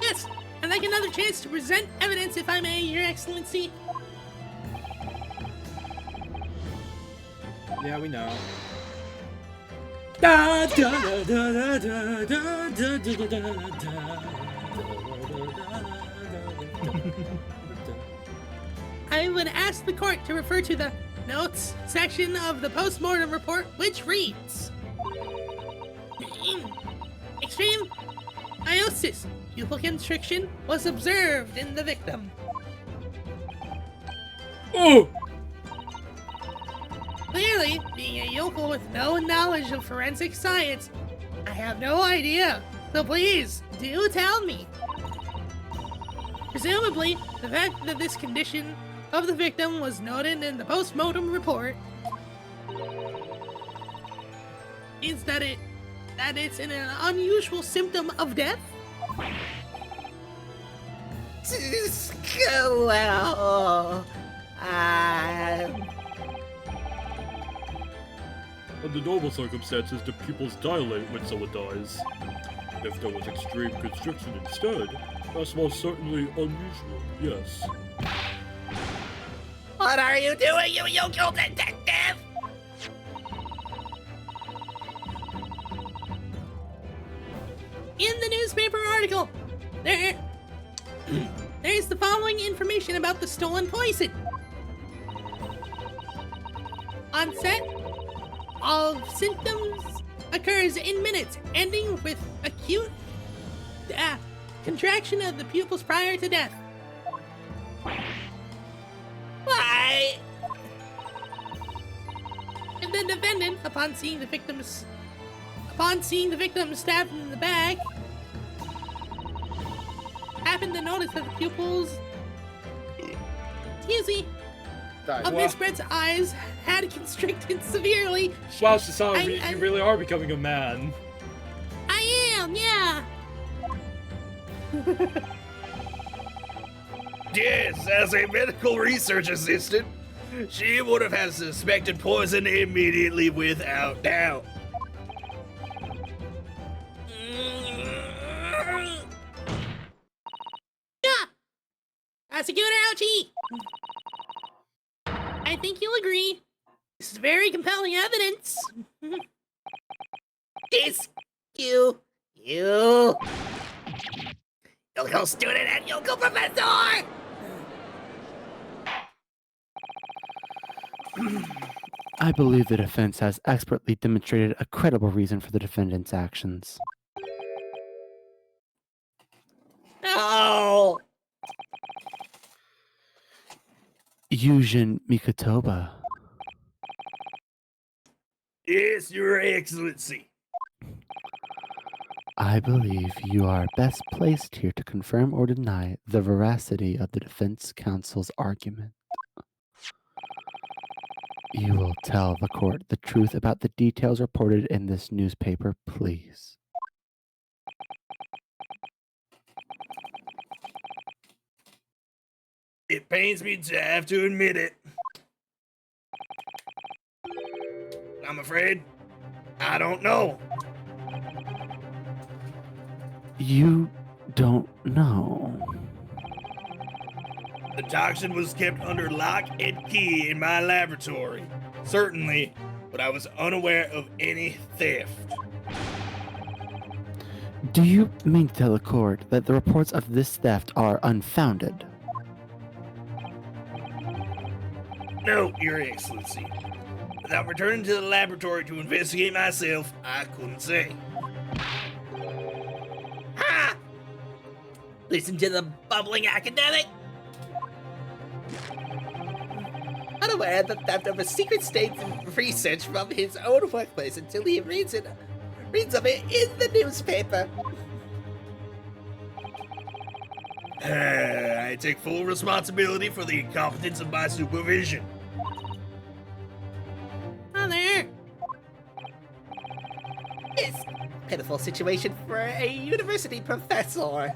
Yes, I'd like another chance to present evidence, if I may, Your Excellency. Yeah, we know. Da, da, da, da, da, da, da, da, da, da, da. I would ask the court to refer to the notes section of the post-mortem report, which reads: extreme meiosis, pupil constriction was observed in the victim. Oh! Clearly, being a yokel with no knowledge of forensic science, I have no idea. So please, do tell me. Presumably, the fact that this condition of the victim was noted in the post-mortem report means that it's an unusual symptom of death? Well, Under normal circumstances, the pupils dilate when someone dies. If there was extreme constriction instead, that's most certainly unusual, yes. what are you doing, you yokel detective? In the newspaper article, there's the following information about the stolen poison. Onset of symptoms occurs in minutes, ending with acute contraction of the pupils prior to death. Why? And the defendant, upon seeing the victim stabbed in the back, happened to notice that the pupils, of Miss Brett's eyes had constricted severely. Wow, Sasana, you really are becoming a man. I am, yeah. Yes, as a medical research assistant, she would have had suspected poison immediately without doubt. Yeah. Prosecutor Ouchie. I think you'll agree. This is very compelling evidence. This, you, yokel student and yokel professor! I believe the defense has expertly demonstrated a credible reason for the defendant's actions. No! Yujin Mikotoba. Yes, Your Excellency. I believe you are best placed here to confirm or deny the veracity of the defense counsel's argument. You will tell the court the truth about the details reported in this newspaper, please. It pains me to have to admit it. I'm afraid I don't know. You don't know. The toxin was kept under lock and key in my laboratory. Certainly, but I was unaware of any theft. Do you mean to tell the court that the reports of this theft are unfounded? No, Your Excellency. Without returning to the laboratory to investigate myself, I couldn't say. Ha! Listen to the bubbling academic. Unaware of the theft of a secret state research from his own workplace until he reads of it in the newspaper. I take full responsibility for the incompetence of my supervision. Oh, there. It's a pitiful situation for a university professor.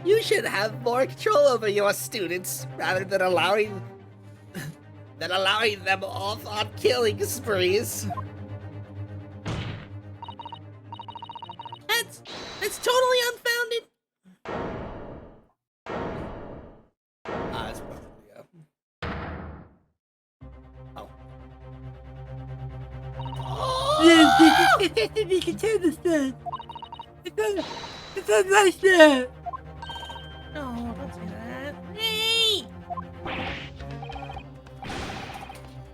You should have more control over your students rather than allowing them off on killing sprees. That's totally unfounded. It's probably, Yes, you can tell this then. It's a nice day. No, don't say that. Hey!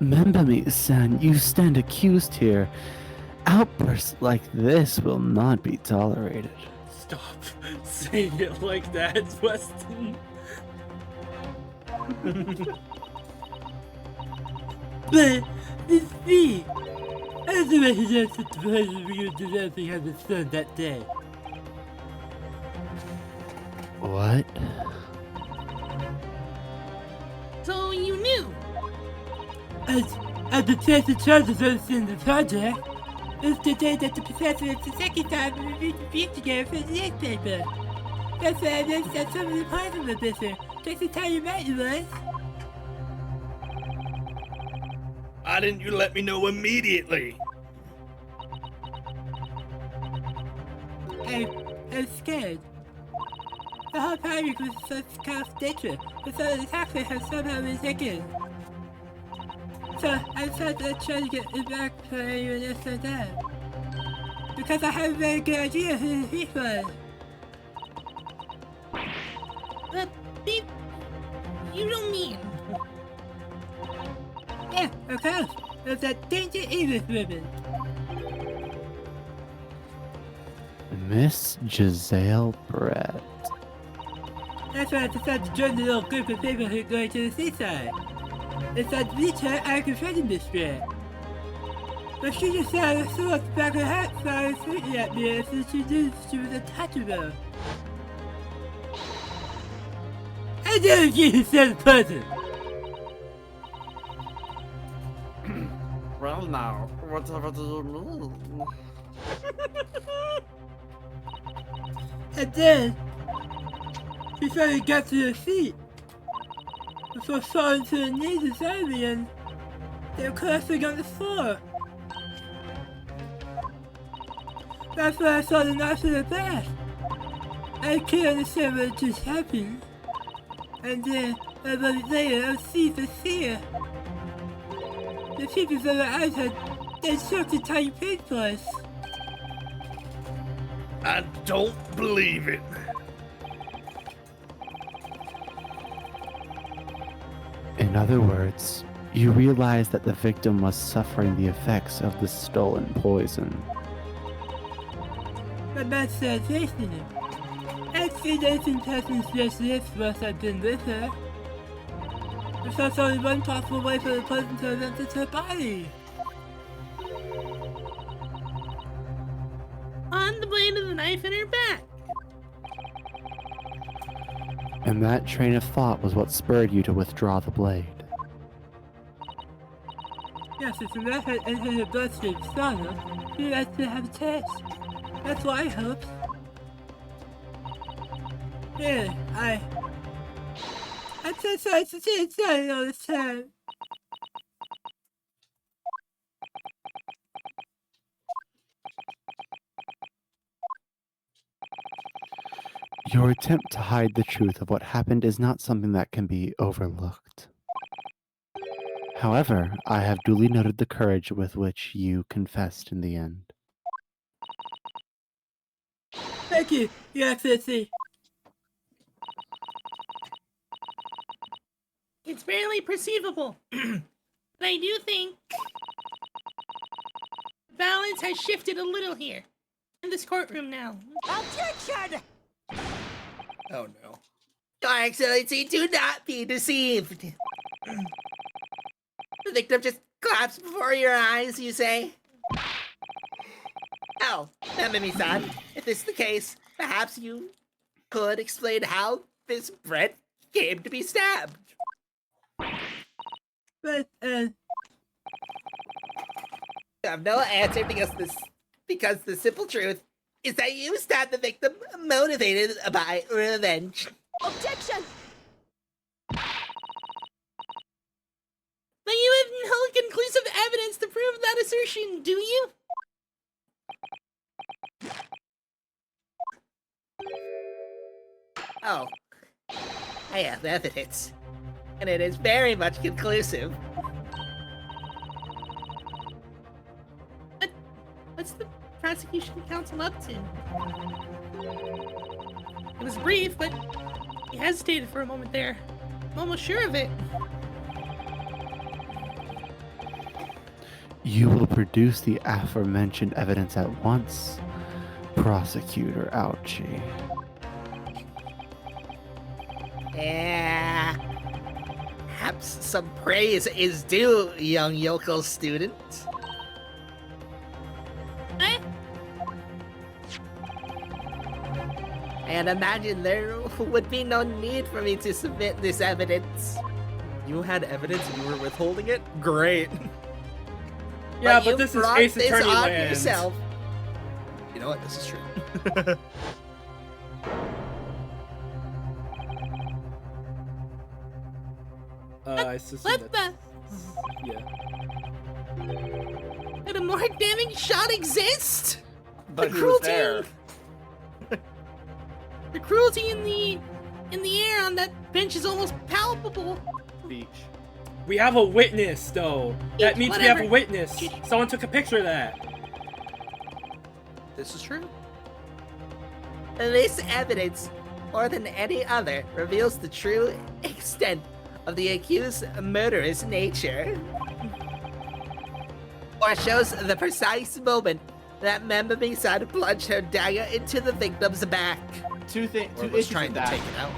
Membami-san, you stand accused here. Outbursts like this will not be tolerated. Stop. saying it like that, Weston. But it's me. I don't recognize that the person of you deserving had a son that day. What? So you knew? As the test in charge of overseeing the project, it's the day that the professor of the second time reviewed the piece together for the newspaper. That's why I noticed that some of the parts were missing. Just to tell you right it was. Why didn't you let me know immediately? I was scared. The whole project was such confidential, but some of the taxes have somehow been taken. So I thought I'd try to get it back for anyone else like that. Because I have a very good idea who the thief was. You don't mean? Yeah, of course. It was that danger English woman. Miss Giselle Brett. That's why I decided to join the little group of people who are going to the seaside. If I'd reach her, I could find Miss Brett. But she just said I saw at the back of her hat while I was looking at me as if she knew she was untouchable. I never get to say the person. Well now, whatever do you mean? And then, she finally got to her feet. Before falling to her knees beside me and they were collapsing on the floor. That's when I saw the knife in her back. I couldn't understand what just happened. And then, a moment later, I was seized with fear. The pupils of her eyes had then shook to tiny pinpoints. I don't believe it. In other words, you realize that the victim was suffering the effects of the stolen poison. My mouth started tasting it. I'd seen anything testing specialists once I'd been with her. There's also only one possible way for the poison to have entered her body. On the blade of the knife in her back. And that train of thought was what spurred you to withdraw the blade. Yes, if the knife had entered her bloodstream strong enough, she had to have a test. That's what I hoped. Yeah, I'm so sorry to see it done all this time. Your attempt to hide the truth of what happened is not something that can be overlooked. However, I have duly noted the courage with which you confessed in the end. Thank you, Your Excellency. It's barely perceivable. But I do think balance has shifted a little here. In this courtroom now. Objection! Oh no. Your Excellency, do not be deceived. The victim just collapsed before your eyes, you say? Oh, Menimemo-san, if this is the case, perhaps you could explain how Miss Brett came to be stabbed. But, You have no answer because the simple truth is that you stabbed the victim motivated by revenge. Objection! But you have no conclusive evidence to prove that assertion, do you? Oh, I have evidence, and it is very much conclusive. What's the prosecution counsel up to? It was brief, but he hesitated for a moment there. I'm almost sure of it. You will produce the aforementioned evidence at once, Prosecutor Ouchie. Yeah. Perhaps some praise is due, young yokel student. Eh? And imagine there would be no need for me to submit this evidence. You had evidence and you were withholding it? Great. Yeah, you but this is brought Ace this Attorney on land. yourself. You know what? This is true. I suspect Let the yeah. Could a more damning shot exist? But The he was cruelty. there. The cruelty in the air on that bench is almost palpable. Beach. We have a witness, though. That means we have a Whatever. witness. Someone took a picture of that. This is true. This evidence, more than any other, reveals the true extent of the accused's murderous nature. Or shows the precise moment that Menimemo plunged her dagger into the victim's back. Two Or issues was trying with to that. take it out.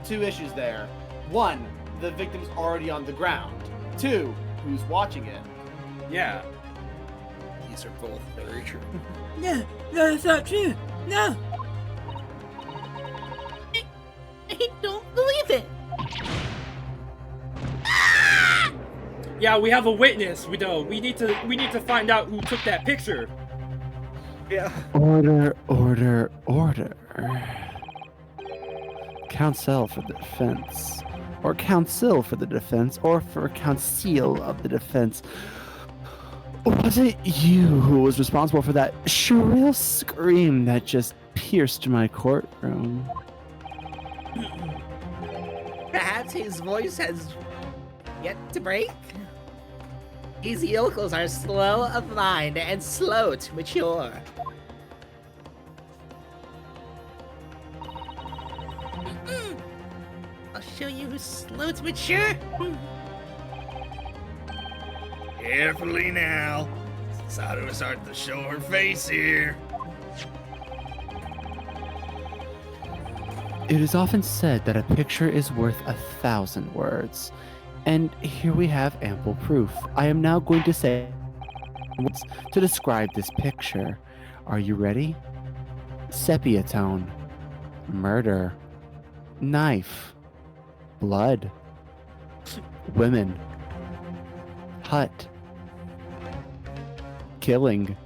Two issues there. One, the victim's already on the ground. Two, who's watching it? Yeah. These are both very true. No, no, that's not true. No. I don't believe it. Yeah, we have a witness. We know. We need to find out who took that picture. Yeah. Order, order, order. Counsel for the defense. Or counsel for the defense, or for counsel of the defense. Was it you who was responsible for that shrill scream that just pierced my courtroom? Perhaps his voice has yet to break? These yokels are slow of mind and slow to mature. I'll show you who's slow to mature. Carefully now. Sato is starting to show her face here. It is often said that a picture is worth 1,000 words. And here we have ample proof. I am now going to say words to describe this picture. Are you ready? Sepia tone. Murder. Knife. Blood. Women. Hut. Killing.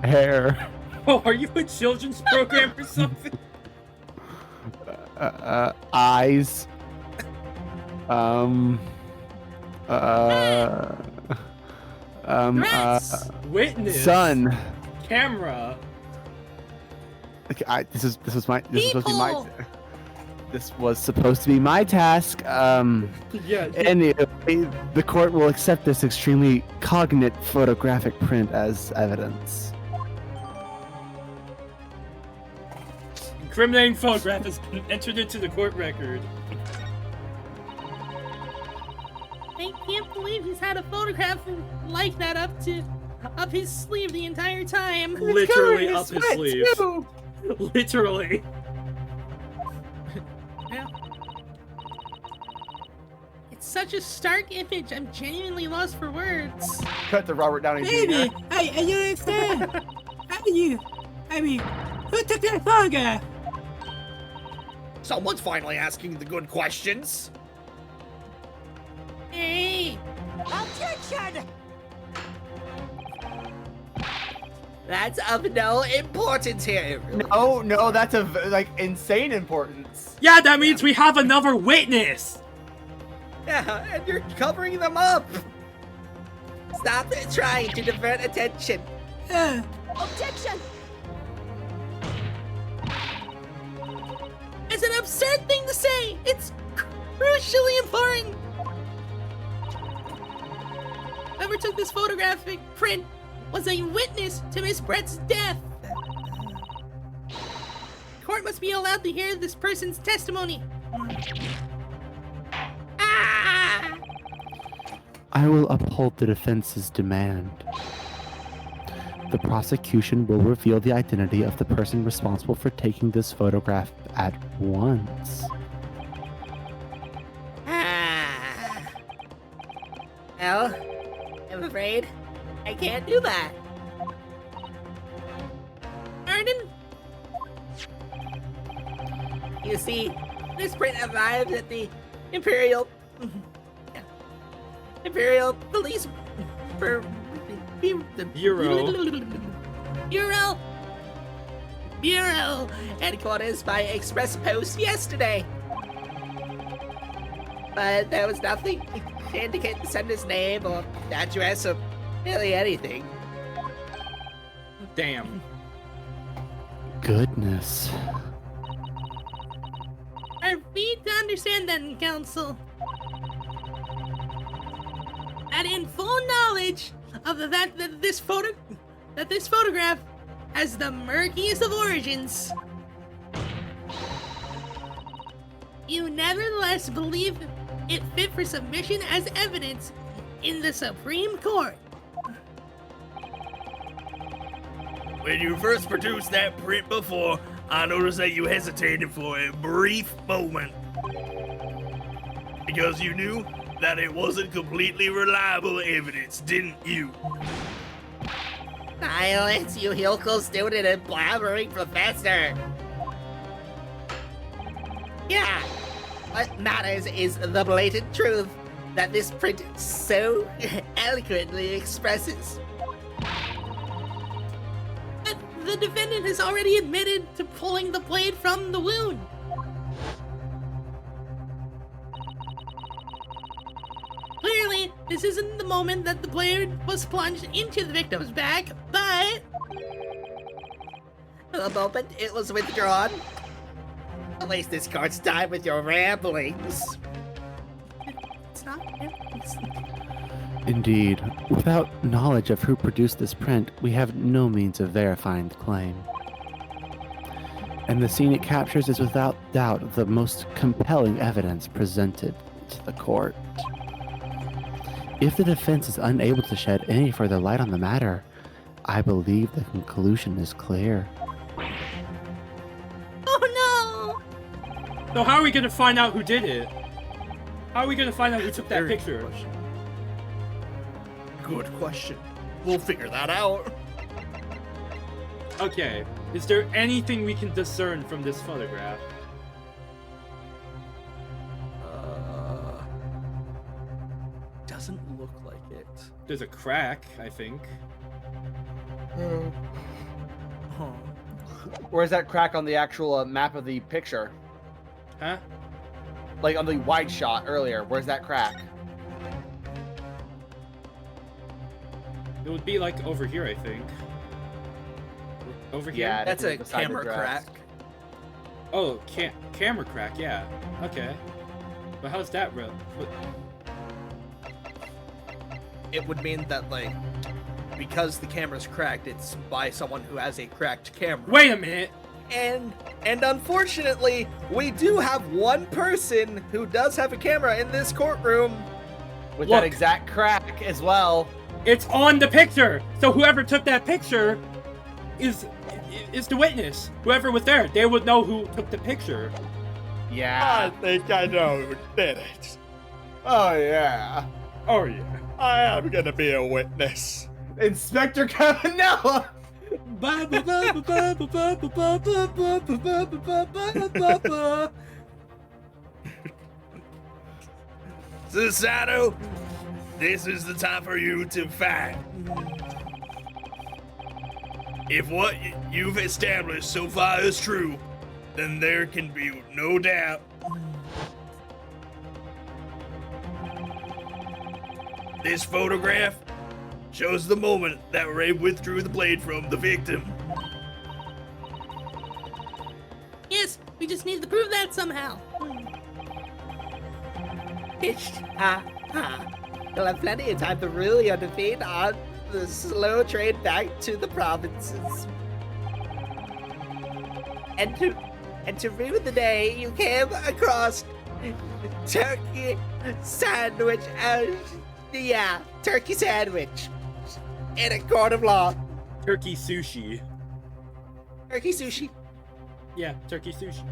Hair. Oh, are you a children's program or something? Eyes. Dress. Witness. Sun. Camera. Okay, this was supposed to be my. People. This was supposed to be my task. Yeah. Anyway, the court will accept this extremely cognate photographic print as evidence. Incriminating photograph has been entered into the court record. I can't believe he's had a photograph like that up his sleeve the entire time. Literally up his sleeve. Literally. It's such a stark image. I'm genuinely lost for words. Cut to Robert Downey Jr. Baby, I don't understand. How do you? I mean, who took that photograph? Someone's finally asking the good questions. Hey, Objection! That's of no importance here. It really is. No, that's of like insane importance. Yeah, that means we have another witness. Yeah, and you're covering them up. Stop trying to divert attention. Objection! it's an absurd thing to say. It's crucially important. Whoever took this photographic print was a witness to Miss Brett's death. Court must be allowed to hear this person's testimony. Ah! I will uphold the defense's demand. The prosecution will reveal the identity of the person responsible for taking this photograph at once. Well, I'm afraid I can't do that. Pardon? You see, this print arrived at the Imperial Police Bureau headquarters by express post yesterday. But there was nothing to indicate the sender's name or address or really anything. Damn. Goodness. Are we to understand then, Council, that in full knowledge of the fact that this photograph has the murkiest of origins, you nevertheless believe it fit for submission as evidence in the Supreme Court? When you first produced that print before, I noticed that you hesitated for a brief moment. Because you knew that it wasn't completely reliable evidence, didn't you? Silence, you Hilko student and blabbering professor! Yeah, what matters is the blatant truth that this print so eloquently expresses. But the defendant has already admitted to pulling the blade from the wound. Clearly, this isn't the moment that the blade was plunged into the victim's back, but... The moment it was withdrawn. Don't waste this card's time with your ramblings. It's not... Indeed, without knowledge of who produced this print, we have no means of verifying the claim. And the scene it captures is without doubt the most compelling evidence presented to the court. If the defense is unable to shed any further light on the matter, I believe the conclusion is clear. Oh no! So how are we gonna find out who did it? How are we gonna find out who took that picture? Good question. We'll figure that out. Okay, is there anything we can discern from this photograph? Doesn't look like it. There's a crack, I think. Where's that crack on the actual map of the picture? Huh? Like on the wide shot earlier, where's that crack? It would be like over here, I think. Over here? Yeah, That's a beside the camera dress. crack. Oh, camera crack, yeah. Okay. But how's that real? It would mean that, like, because the camera's cracked, it's by someone who has a cracked camera. Wait a minute! And unfortunately, we do have one person who does have a camera in this courtroom. With Look. that exact crack as well. It's on the picture! So whoever took that picture is the witness. Whoever was there, they would know who took the picture. Yeah. think I know who did it. Oh yeah. Oh yeah. I am gonna be a witness. Inspector Cavanella! Susato, this is the time for you to fight. If what you've established so far is true, then there can be no doubt. This photograph shows the moment that Ray withdrew the blade from the victim. Yes, we just need to prove that somehow. You'll have plenty of time to rule your defeat on the slow train back to the provinces. And to rue the day you came across turkey sandwich. Turkey sandwich in a court of law. Turkey sushi. Turkey sushi. Yeah, turkey sushi.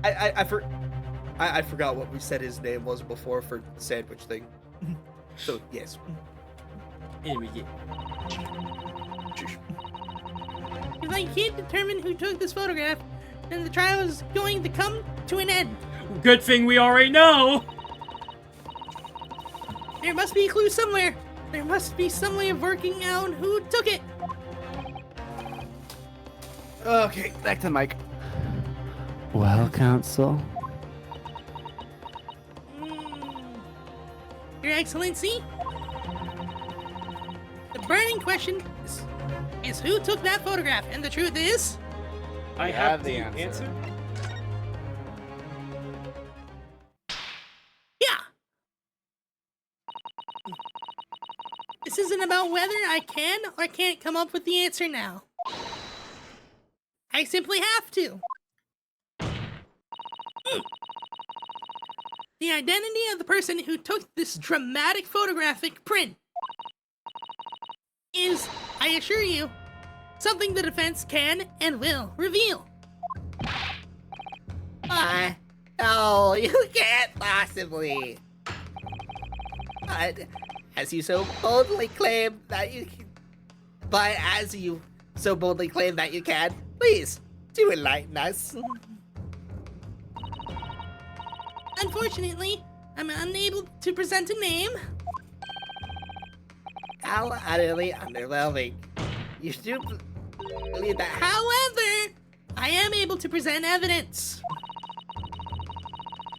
I forgot what we said his name was before for the sandwich thing. So yes. Anyway, yeah. If I can't determine who took this photograph, then the trial is going to come to an end. Good thing we already know. There must be a clue somewhere. There must be some way of working out who took it. Okay, back to Mike. Well, Counsel, Your Excellency, the burning question is who took that photograph, and the truth is, I have the answer. yeah. This isn't about whether I can or can't come up with the answer now. I simply have to. The identity of the person who took this dramatic photographic print is, I assure you, something the defense can and will reveal. No, you can't possibly. But as you so boldly claim that you can, please do enlighten us. Unfortunately, I'm unable to present a name. How utterly underwhelming. You do believe that. However, I am able to present evidence.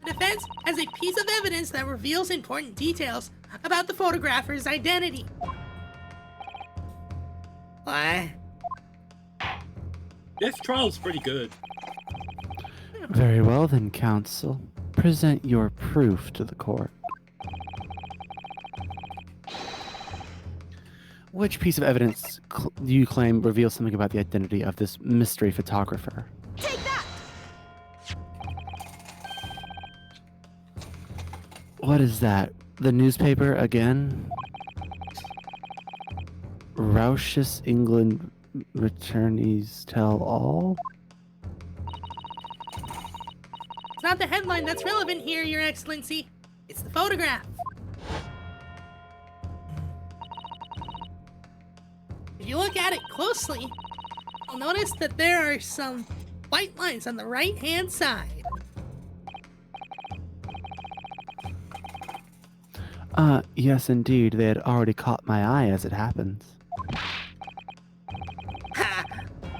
The defense has a piece of evidence that reveals important details about the photographer's identity. What? This trial's pretty good. very well then, Counsel. Present your proof to the court. Which piece of evidence do you claim reveals something about the identity of this mystery photographer? Take that! What is that? The newspaper again? Rausch's England Returnees Tell All? It's not the headline that's relevant here, Your Excellency. It's the photograph. If you look at it closely, you'll notice that there are some white lines on the right-hand side. Yes indeed, they had already caught my eye as it happens. Ha!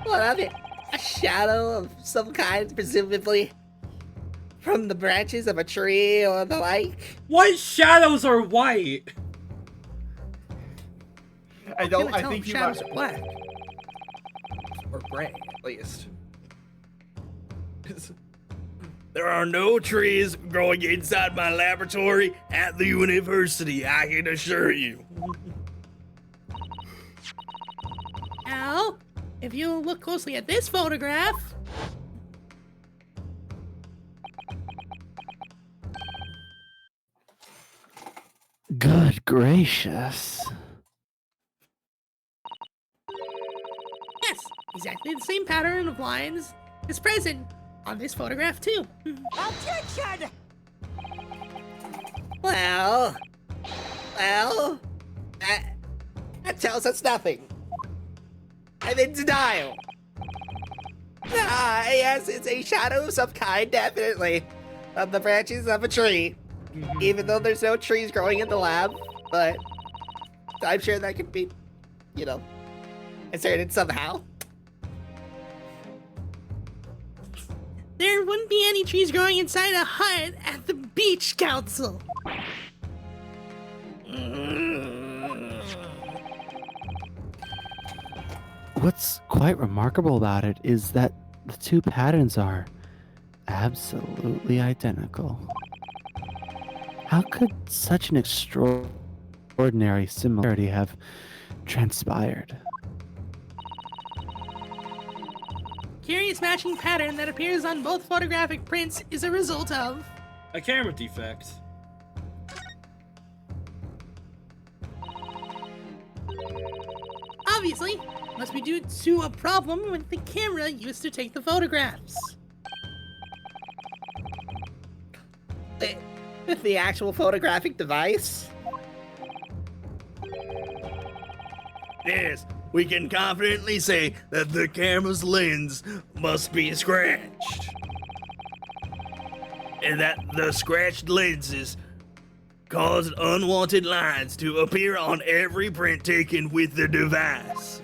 What of it? A shadow of some kind, presumably from the branches of a tree or the like? What shadows are white? I think you shadows might- are black. Or gray, at least. There are no trees growing inside my laboratory at the university, I can assure you. Now, if you look closely at this photograph, Good gracious. yes, exactly the same pattern of lines is present on this photograph too. Objection! Well, that tells us nothing. I'm in denial. Ah, yes, it's a shadow of some kind, definitely, of the branches of a tree. Even though there's no trees growing in the lab, but I'm sure that could be, inserted somehow. There wouldn't be any trees growing inside a hut at the beach council. What's quite remarkable about it is that the two patterns are absolutely identical. How could such an extraordinary similarity have transpired? Curious matching pattern that appears on both photographic prints is a result of A camera defect. obviously, Must be due to a problem with the camera used to take the photographs. The actual photographic device? Yes, we can confidently say that the camera's lens must be scratched. And that the scratched lenses cause unwanted lines to appear on every print taken with the device.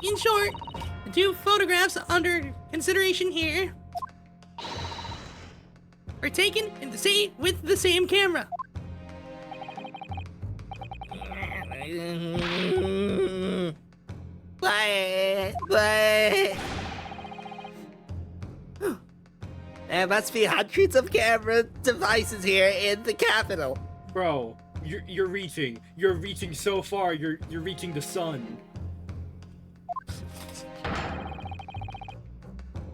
In short, the two photographs under consideration here are taken with the same camera. But... There must be hundreds of camera devices here in the capital. Bro, you're reaching. You're reaching so far. You're reaching the sun.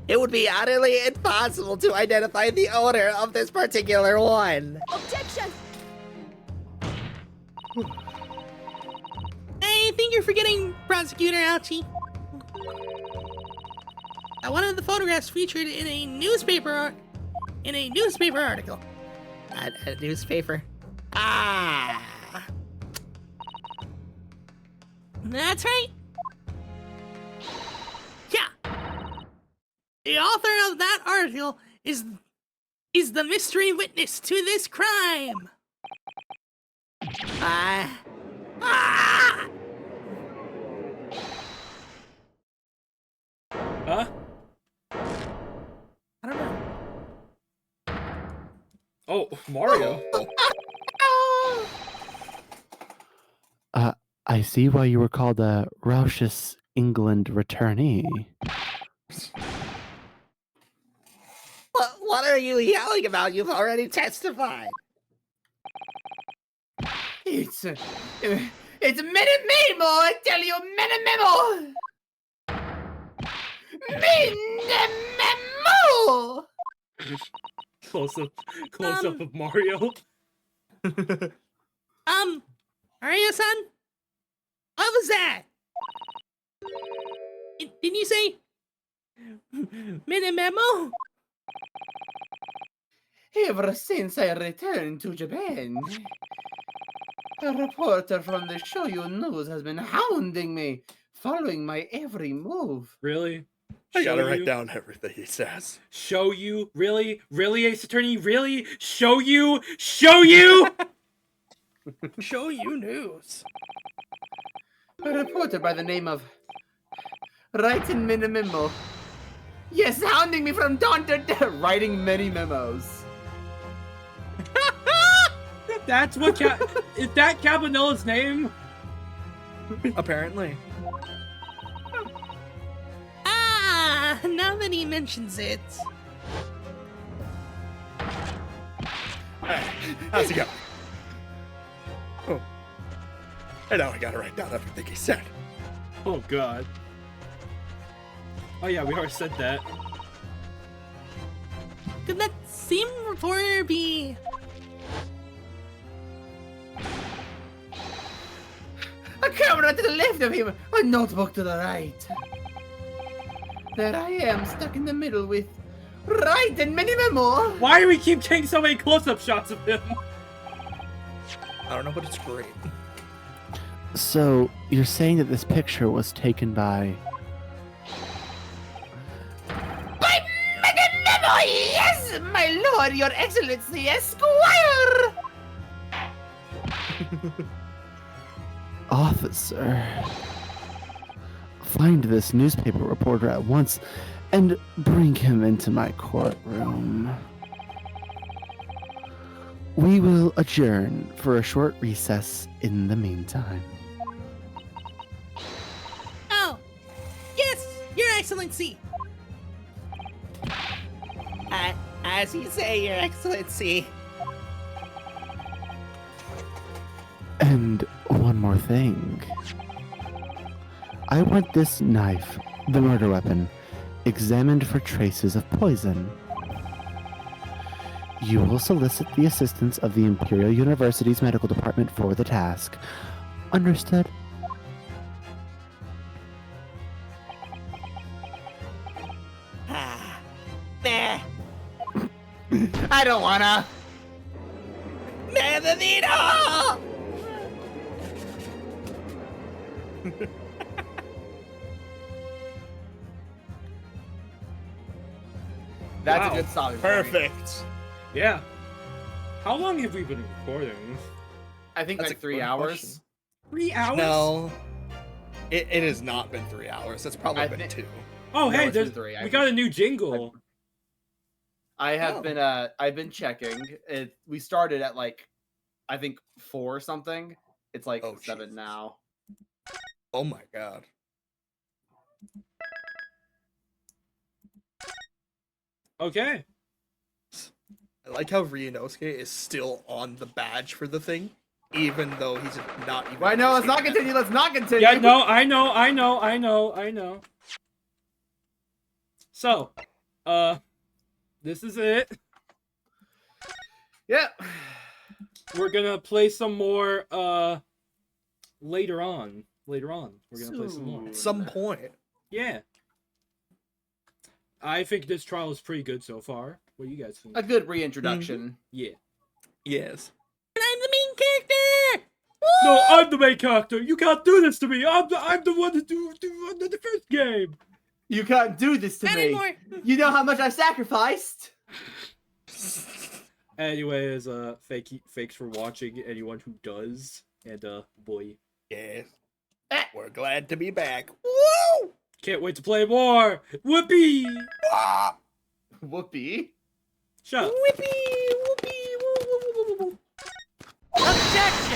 It would be utterly impossible to identify the owner of this particular one. Objection! I think you're forgetting, Prosecutor Ouchie. One of the photographs featured in a newspaper article. A newspaper? Ah! That's right. Yeah. The author of that article is the mystery witness to this crime. Ah! Huh? I don't know. Oh, Mario. I see why you were called a Rauschus England returnee. What are you yelling about? You've already testified. It's Menimemo, I tell you, Menimemo! Menimemo! Close up of Mario. Aria-san? What was that? Didn't you say Menimemo? Ever since I returned to Japan, a reporter from the Shoyu News has been hounding me, following my every move. Really? I gotta Show write you? down everything he says. Show you? Really? Really, Ace Attorney? Really? Show you? Show you? Show you news. A reporter by the name of Writing Menimemo. Yes, hounding me from dawn to day, writing many memos. That's what is that Cabanella's name? Apparently. Now that he mentions it. Hey, how's it going? Oh. And now I gotta write down everything he said. Oh god. Oh yeah, we already said that. Could that same reporter be... A camera to the left of him, a notebook to the right. There I am, stuck in the middle with Writing Menimemo. Why do we keep taking so many close-up shots of him? I don't know, but it's great. So, you're saying that this picture was taken by... By Menimemo, yes, my lord, your excellency, esquire. Officer, find this newspaper reporter at once and bring him into my courtroom. We will adjourn for a short recess in the meantime. Oh, yes, your excellency. As you say, Your Excellency. And one more thing. I want this knife, the murder weapon, examined for traces of poison. You will solicit the assistance of the Imperial University's medical department for the task. Understood. Nah. I don't wanna. Necesito! That's Wow, a good song. Perfect. Yeah. How long have we been recording? I think That's like a 3 good hours. question. 3 hours? No. It has not been 3 hours. It's probably I been think- 2. Oh, No, hey, it's been there's, 3. we got a new jingle. I have Oh. been I've been checking. We started at like I think 4 or something. It's like Oh, 7 Jesus. now. Oh my god. Okay. I like how Ryunosuke is still on the badge for the thing, even though he's not even. Wait, no, let's not participating in it. continue. Let's not continue. Yeah, no, I know. So, this is it. Yeah. We're gonna play some more, later on. We're gonna play some more. At some point. Yeah. I think this trial is pretty good so far. What do you guys think? A good reintroduction. Yeah. Yes. I'm the main character! No, I'm the main character. You can't do this to me. I'm the one to do the first game. You can't do this to Not me. anymore. You know how much I've sacrificed. Anyways, thanks for watching. Anyone who does, and boy, Yes. Eh. We're glad to be back. Woo! can't wait to play more. Whoopee! Ah! Whoopee. Shut up. Whippy! Whoopee! Woo, woo, woo, woo, woo. Objection!